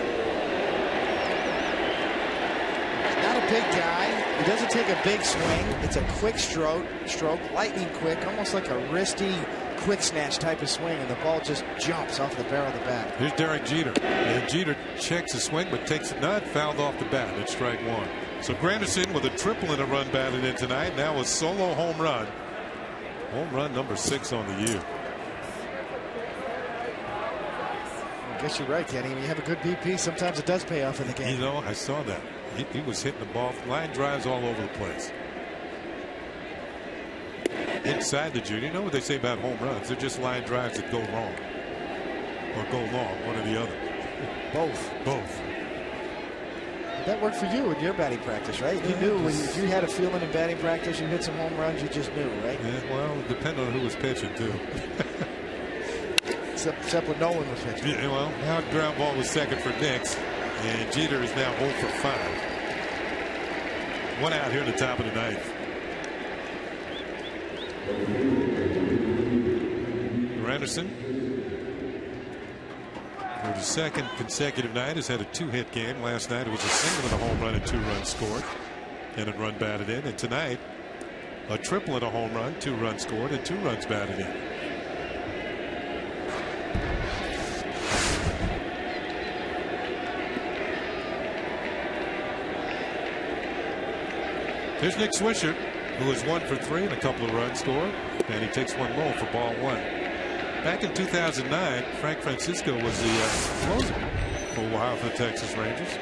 He's not a big guy. He doesn't take a big swing. It's a quick stroke, lightning quick, almost like a wristy quick snatch type of swing, and the ball just jumps off the barrel of the bat. Here's Derek Jeter. And Jeter checks the swing but takes it not fouled off the bat. It's strike 1. So Granderson with a triple and a run batted in tonight. Now a solo home run. Home run number 6 on the year. I guess you're right, Kenny. When you have a good BP, sometimes it does pay off in the game. You know, I saw that. He was hitting the ball, line drives all over the place. Inside the junior, you know what they say about home runs? They're just line drives that go wrong or go long, one or the other. Both. That worked for you in your batting practice, right? You knew when if you had a feeling in batting practice, you hit some home runs, you just knew, right? Yeah, well, it depended on who was pitching, too. Except when Nolan was pitching. Yeah, well, now ground ball was second for Nix, and Jeter is now 0 for 5. 1 out here in the top of the 9th. Granderson, for the second consecutive night, has had a 2-hit game. Last night it was a single and a home run and 2 runs scored and a run batted in. And tonight a triple and a home run, 2 runs scored and 2 runs batted in. Here's Nick Swisher, who is 1 for 3 and a couple of runs scored, and he takes 1 low for ball 1. Back in 2009, Frank Francisco was the closer for a while for the Texas Rangers.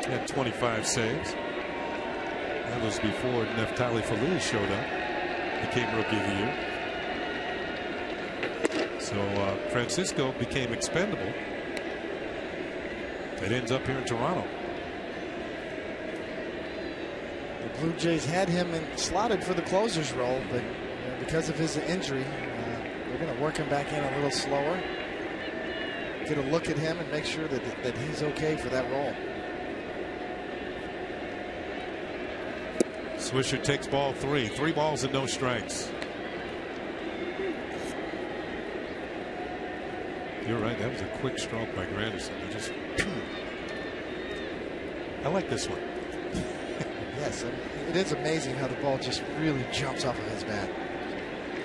He had 25 saves. That was before Neftali Feliz showed up, became Rookie of the Year. So Francisco became expendable. It ends up here in Toronto. The Blue Jays had him slotted for the closer's role, but because of his injury, they're going to work him back in a little slower. Get a look at him and make sure that he's okay for that role. Swisher takes ball 3. 3 balls and no strikes. You're right. That was a quick stroke by Granderson. I like this one. Yes, it is amazing how the ball just really jumps off of his bat.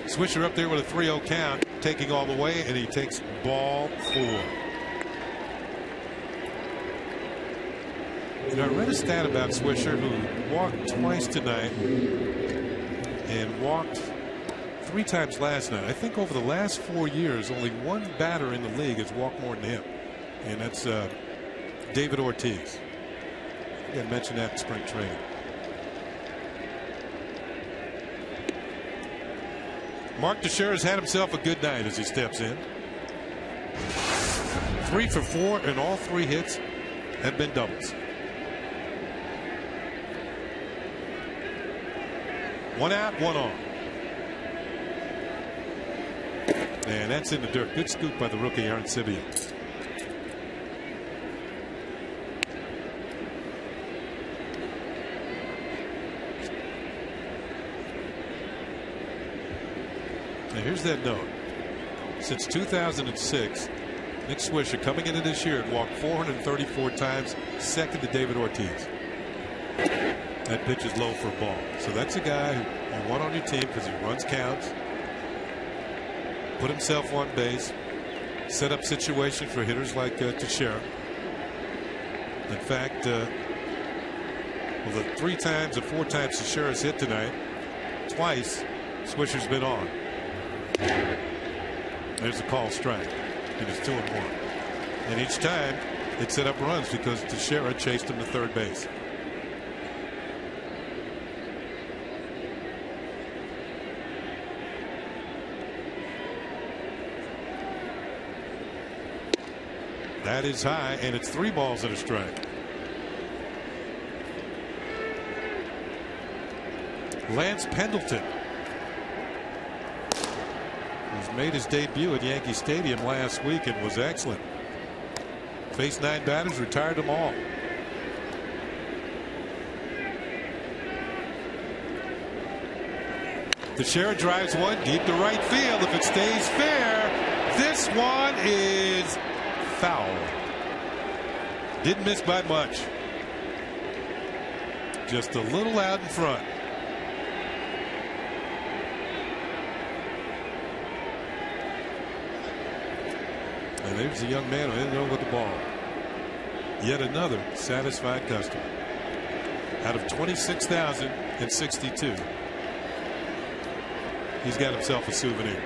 Swisher up there with a 3-0 count, taking all the way, and he takes ball 4. You know, I read a stat about Swisher, who walked twice tonight and walked 3 times last night. I think over the last 4 years, only one batter in the league has walked more than him, and that's David Ortiz. I got to mention that in spring training. Mark Teixeira's had himself a good night as he steps in. 3 for 4, and all 3 hits have been doubles. 1 out, 1 on. And that's in the dirt. Good scoop by the rookie Arancibia. Now here's that note. Since 2006, Nick Swisher, coming into this year, had walked 434 times, second to David Ortiz. That pitch is low for a ball. So that's a guy who you want on your team because he runs counts, put himself on base, set up situation for hitters like Teixeira. In fact, the 3 times or 4 times Teixeira's hit tonight, twice Swisher's been on. There's a call strike. It is 2-1. And each time it set up runs because Teixeira chased him to third base. That is high, and it's 3 balls and a strike. Lance Pendleton, who's made his debut at Yankee Stadium last week and was excellent. Faced 9 batters, retired them all. Teixeira drives one deep to right field. If it stays fair, this one is foul. Didn't miss by much. Just a little out in front. And there's a young man who ended up with the ball. Yet another satisfied customer. Out of 26,062, he's got himself a souvenir.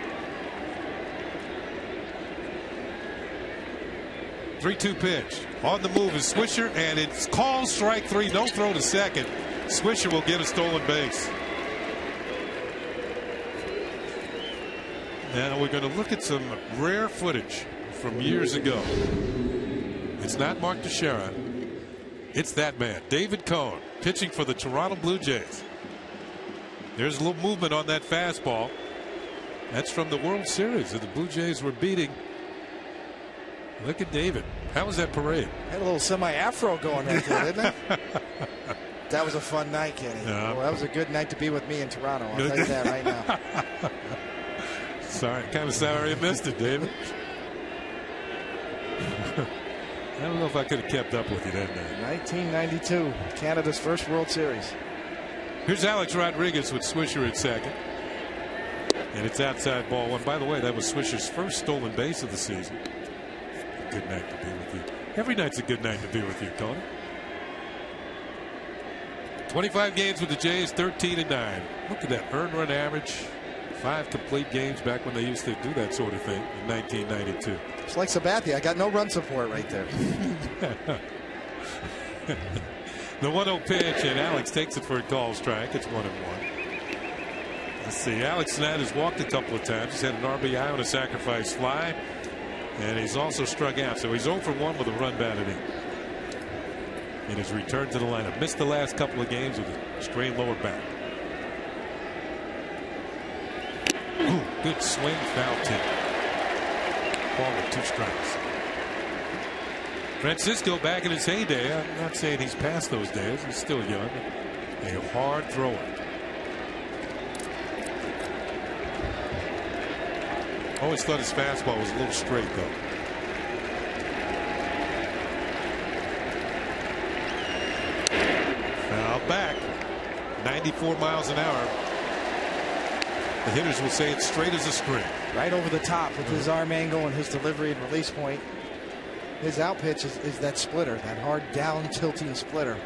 3-2 pitch. On the move is Swisher, and it's called strike 3. No throw to second. Swisher will get a stolen base. Now we're going to look at some rare footage from years ago. It's not Mark Teixeira. It's that man, David Cohn, pitching for the Toronto Blue Jays. There's a little movement on that fastball. That's from the World Series that the Blue Jays were beating. Look at David. How was that parade? Had a little semi-afro going right there, didn't it? That was a fun night, Kenny. Well, that was a good night to be with me in Toronto. I'll tell you that right now. Sorry, kind of sorry you missed it, David. I don't know if I could have kept up with you that night. 1992, Canada's first World Series. Here's Alex Rodriguez with Swisher at second. And it's outside ball 1. By the way, that was Swisher's first stolen base of the season. A good night to be with you. Every night's a good night to be with you, Tony. 25 games with the Jays, 13-9. Look at that earned run average. 5 complete games back when they used to do that sort of thing in 1992. It's like Sabathia. I got no run support right there. The 1-0 pitch, and Alex takes it for a call strike. It's 1-1. Let's see. Alex Nett has walked a couple of times. He's had an RBI on a sacrifice fly, and he's also struck out. So he's 0 for 1 with a run batted in his return to the lineup. Missed the last couple of games with a strained lower back. Ooh, good swing, foul tip. Ball with 2 strikes. Francisco back in his heyday. I'm not saying he's past those days. He's still young. A hard thrower. Always thought his fastball was a little straight, though. Foul back. 94 miles an hour. The hitters will say it's straight as a string. Right over the top with his arm angle and his delivery and release point. His out pitch is that splitter, that hard down tilting splitter.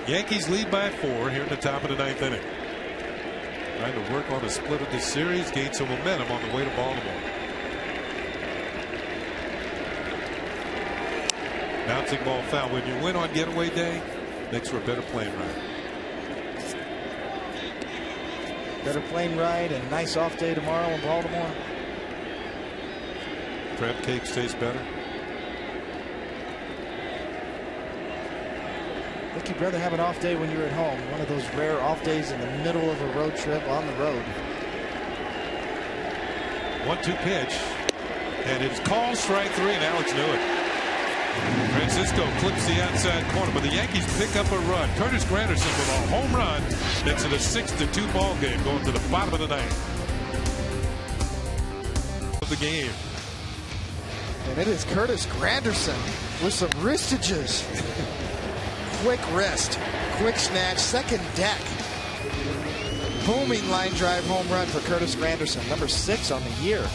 Yankees lead by 4 here in the top of the 9th inning. Trying to work on a split of this series, gain some momentum on the way to Baltimore. Bouncing ball foul. When you win on getaway day, makes for a better plane ride. Better plane ride and nice off day tomorrow in Baltimore. Crab cakes taste better. I think you'd rather have an off day when you're at home. One of those rare off days in the middle of a road trip on the road. 1-2 pitch. And it's called strike 3, and Alex knew it. Francisco clips the outside corner, but the Yankees pick up a run. Curtis Granderson with a home run makes it a 6-2 ball game going to the bottom of the 9th. Of the game. And it is Curtis Granderson with some wristages. Quick wrist, quick snatch, second deck. Booming line drive home run for Curtis Granderson, number 6 on the year.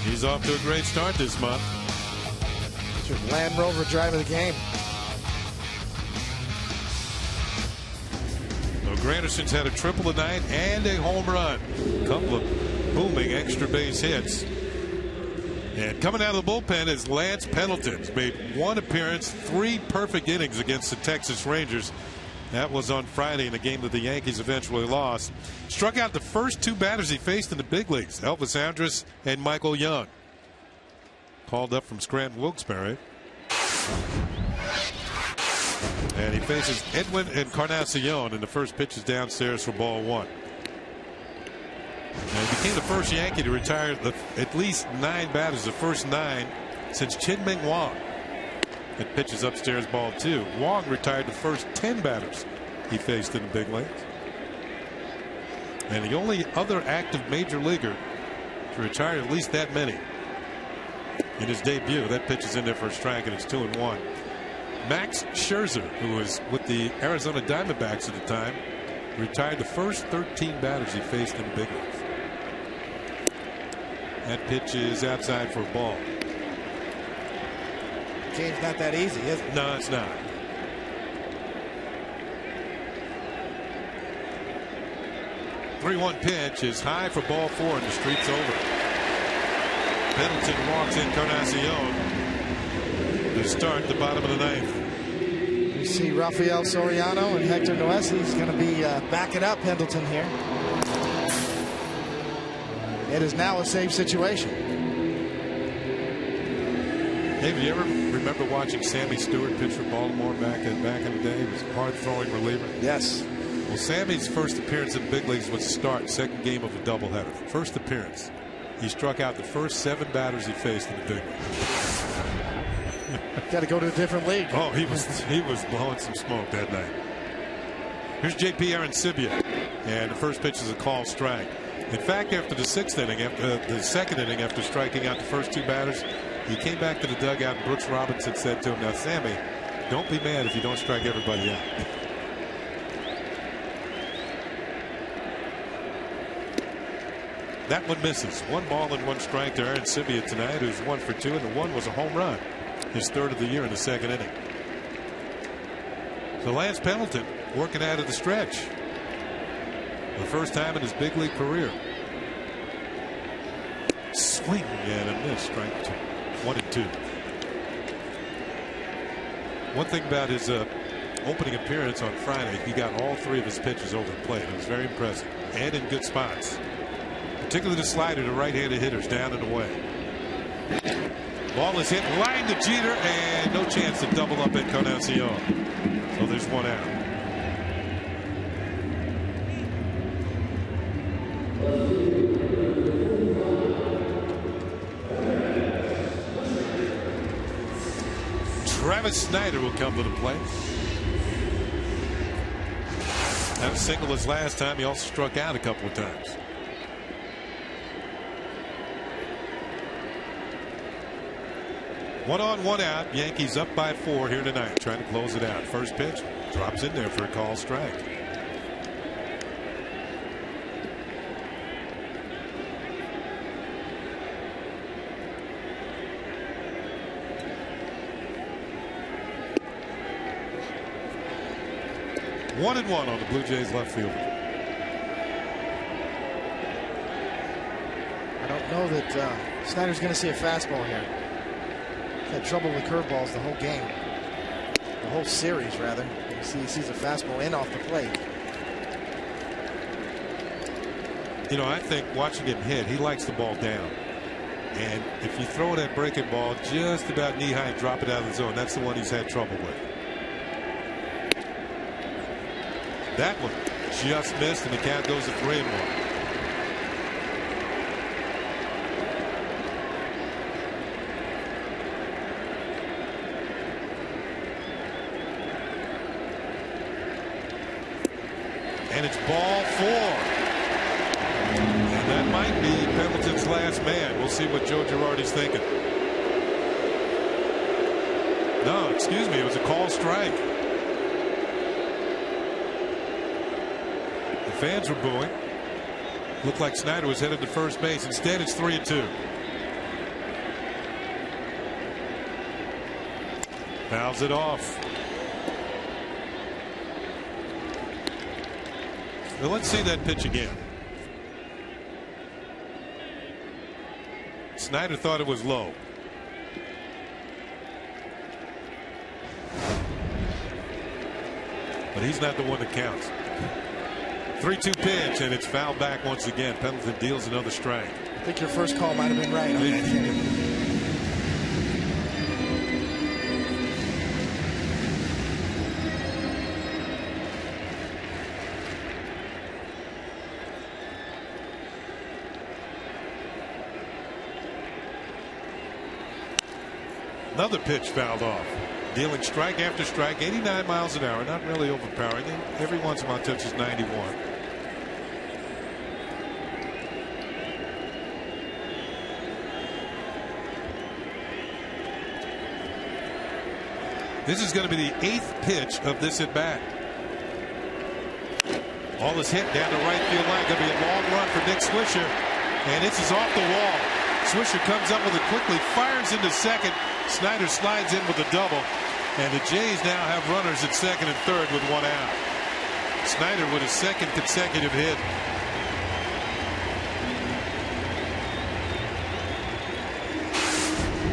He's off to a great start this month. Land Rover drive of the game. So Granderson's had a triple tonight and a home run. A couple of booming extra base hits. And coming out of the bullpen is Lance Pendleton. He's made 1 appearance, 3 perfect innings against the Texas Rangers. That was on Friday in a game that the Yankees eventually lost. Struck out the first 2 batters he faced in the big leagues, Elvis Andrus and Michael Young. Called up from Scranton Wilkes-Barre. And he faces Edwin Encarnacion, and the first pitch is downstairs for ball 1. And he became the first Yankee to retire at least 9 batters, the first 9 since Chin-Ming Wang. That pitch is upstairs, ball 2. Wang retired the first 10 batters he faced in the big leagues. And the only other active major leaguer to retire at least that many in his debut. That pitch is in there for a strike, and it's 2-1. Max Scherzer, who was with the Arizona Diamondbacks at the time, retired the first 13 batters he faced in the big leagues. That pitch is outside for a ball. Game's not that easy, is it? No, it's not. The 3-1 pitch is high for ball 4, and the streak's over. Pendleton walks Encarnacion to start the bottom of the 9th. You see Rafael Soriano and Hector Noesi is going to be backing up Pendleton here. It is now a safe situation. Dave, do you ever remember watching Sammy Stewart pitch for Baltimore back in the day? He was a hard-throwing reliever. Yes. Well, Sammy's first appearance in the big leagues was to start second game of a doubleheader. First appearance. He struck out the first 7 batters he faced in the big leagues. Got to go to a different league. Oh, he was blowing some smoke that night. Here's J.P. Arancibia, and the first pitch is a call strike. In fact, after the 6th inning, after the 2nd inning, after striking out the first 2 batters, he came back to the dugout, and Brooks Robinson said to him, "Now, Sammy, don't be mad if you don't strike everybody out." That one misses. 1 ball and 1 strike to Arancibia tonight, who's 1 for 2, and the 1 was a home run. His 3rd of the year in the 2nd inning. So Lance Pendleton working out of the stretch. the first time in his big league career. Swing and a miss. Strike 2. 1-2. One thing about his opening appearance on Friday, he got all 3 of his pitches over the plate. It was very impressive and in good spots, particularly the slider to right-handed hitters down and away. Ball is hit line to Jeter, and no chance to double up Encarnacion. So there's 1 out. Travis Snyder will come to the plate. Had a single his last time. He also struck out a couple of times. One on, 1 out. Yankees up by 4 here tonight, trying to close it out. First pitch drops in there for a call strike. One and 1 on the Blue Jays left field. I don't know that Snyder's going to see a fastball here. He's had trouble with curveballs the whole game. The whole series, rather. You see he sees a fastball in off the plate. You know, I think watching him hit, he likes the ball down. And if you throw that breaking ball just about knee-high and drop it out of the zone, that's the one he's had trouble with. That one just missed, and the count goes to 3-1. And it's ball 4. And that might be Pendleton's last man. We'll see what Joe Girardi's thinking. No, excuse me, it was a call strike. Fans were booing. Looked like Snyder was headed to first base. Instead, it's 3-2. Fouls it off. Well, let's see that pitch again. Snyder thought it was low. But he's not the one that counts. 3-2 pitch, and it's fouled back once again. Pendleton deals another strike. I think your first call might have been right on that, Kenny. Another pitch fouled off. Dealing strike after strike, 89 miles an hour, not really overpowering. Every once in a while touches 91. This is going to be the 8th pitch of this at bat. Ball is hit down the right field line. Going to be a long run for Nick Swisher, and this is off the wall. Swisher comes up with it quickly, fires into second. Snyder slides in with a double, and the Jays now have runners at second and third with 1 out. Snyder with his 2nd consecutive hit.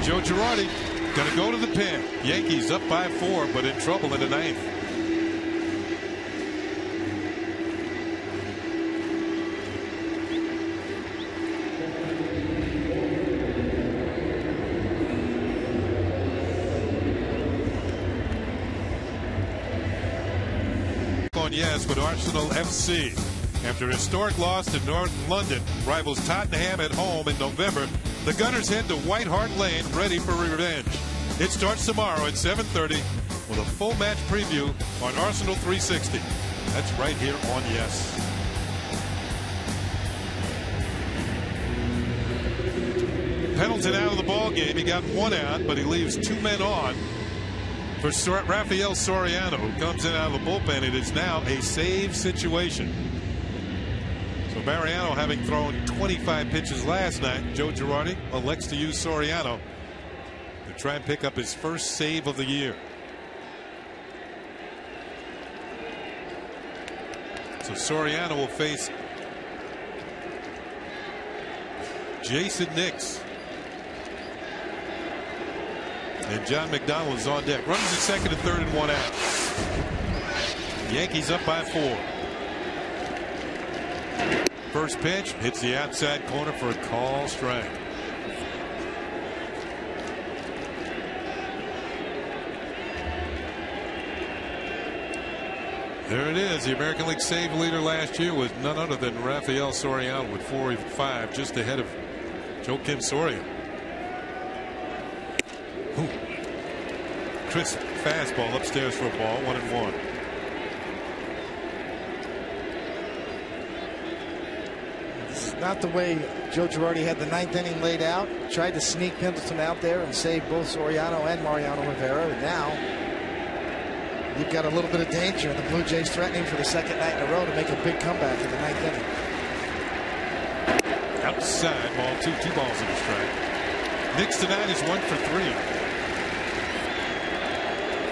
Joe Girardi going to go to the pen. Yankees up by 4, but in trouble in the 9th. Yes, with Arsenal FC. After a historic loss to North London rivals Tottenham at home in November, the Gunners head to White Hart Lane ready for revenge. It starts tomorrow at 7:30 with a full match preview on Arsenal 360. That's right here on Yes. Pendleton out of the ball game. He got 1 out, but he leaves 2 men on. For Rafael Soriano, who comes in out of the bullpen, it is now a save situation. So Mariano, having thrown 25 pitches last night, Joe Girardi elects to use Soriano to try and pick up his first save of the year. So Soriano will face Jason Nix. And John McDonald is on deck. Runners at second and third and 1 out. Yankees up by 4. First pitch hits the outside corner for a call strike. There it is. The American League save leader last year was none other than Rafael Soriano with 405, just ahead of Joakim Soria. Ooh. Crisp fastball upstairs for a ball, 1-1. This is not the way Joe Girardi had the 9th inning laid out. Tried to sneak Pendleton out there and save both Soriano and Mariano Rivera. And now you've got a little bit of danger, and the Blue Jays threatening for the second night in a row to make a big comeback in the 9th inning. Outside ball, 2 balls in a strike. Nix tonight is 1 for 3.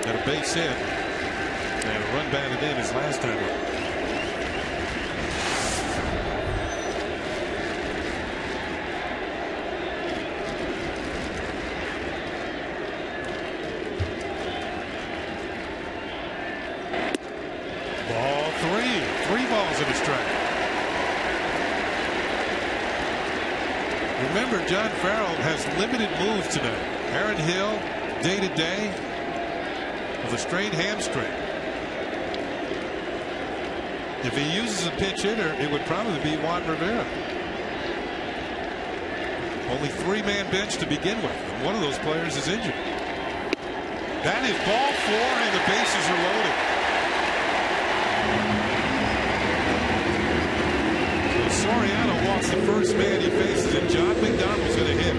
Got a base hit and a run batted in his last time up. Ball 3 balls in a strike. Remember, John Farrell has limited moves tonight. Aaron Hill day to day with a strained hamstring. If he uses a pinch hitter, it would probably be Juan Rivera. Only 3-man bench to begin with, and one of those players is injured. That is ball 4, and the bases are loaded. So Soriano walks the first man he faces, and John McDonald's going to hit.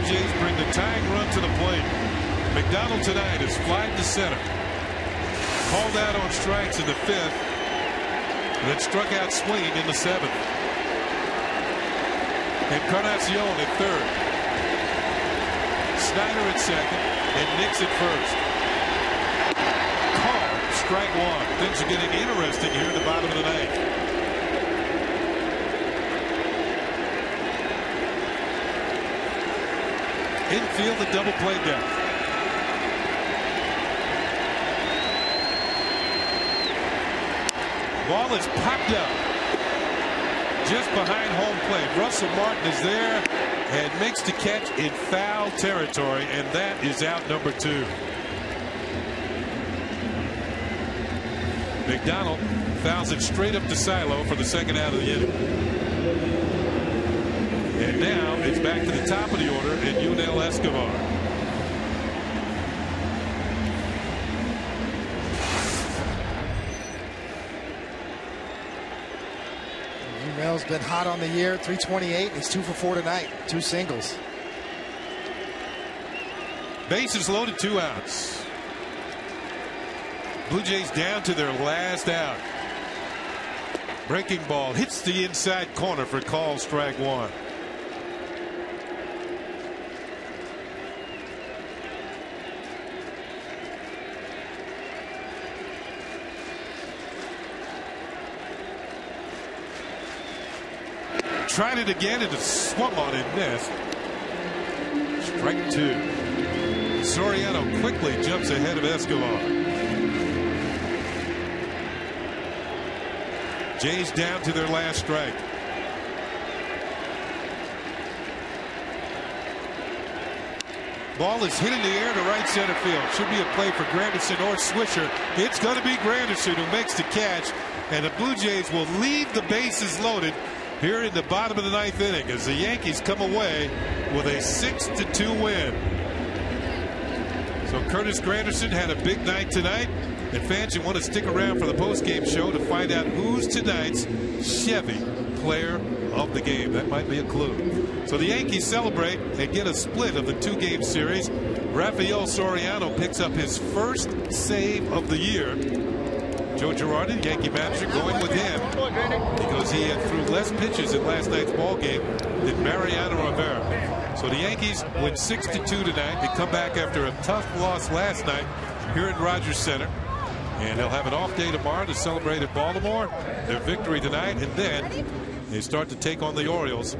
Jays bring the tying run to the plate. McDonald tonight is flied to center. Called out on strikes in the 5th. And then struck out swinging in the 7th. Encarnacion at 3rd. Snyder at 2nd. And Nix at 1st. Call, strike 1. Things are getting interesting here in the bottom of the 9th. Infield, the double play down. Ball is popped up just behind home plate. Russell Martin is there and makes the catch in foul territory, and that is out number 2. McDonald fouls it straight up to Silo for the second out of the inning. And now it's back to the top of the order and Yunel Escobar. Yunel's been hot on the year, 328. He's 2 for 4 tonight, 2 singles. Bases loaded, 2 outs. Blue Jays down to their last out. Breaking ball hits the inside corner for call strike 1. Tried it again and it swung on and missed. Strike 2. Soriano quickly jumps ahead of Escobar. Jays down to their last strike. Ball is hit in the air to right center field. Should be a play for Granderson or Swisher. It's going to be Granderson who makes the catch, and the Blue Jays will leave the bases loaded here in the bottom of the 9th inning as the Yankees come away with a 6-2 win. So Curtis Granderson had a big night tonight, and fans, you want to stick around for the post-game show to find out who's tonight's Chevy player of the game. That might be a clue. So the Yankees celebrate and get a split of the 2-game series. Rafael Soriano picks up his first save of the year. Joe Girardi, Yankee manager, going with him because he had threw less pitches in last night's ball game than Mariano Rivera. So the Yankees win 6-2 tonight. They come back after a tough loss last night here at Rogers Center. And they'll have an off day tomorrow to celebrate at Baltimore their victory tonight, and then they start to take on the Orioles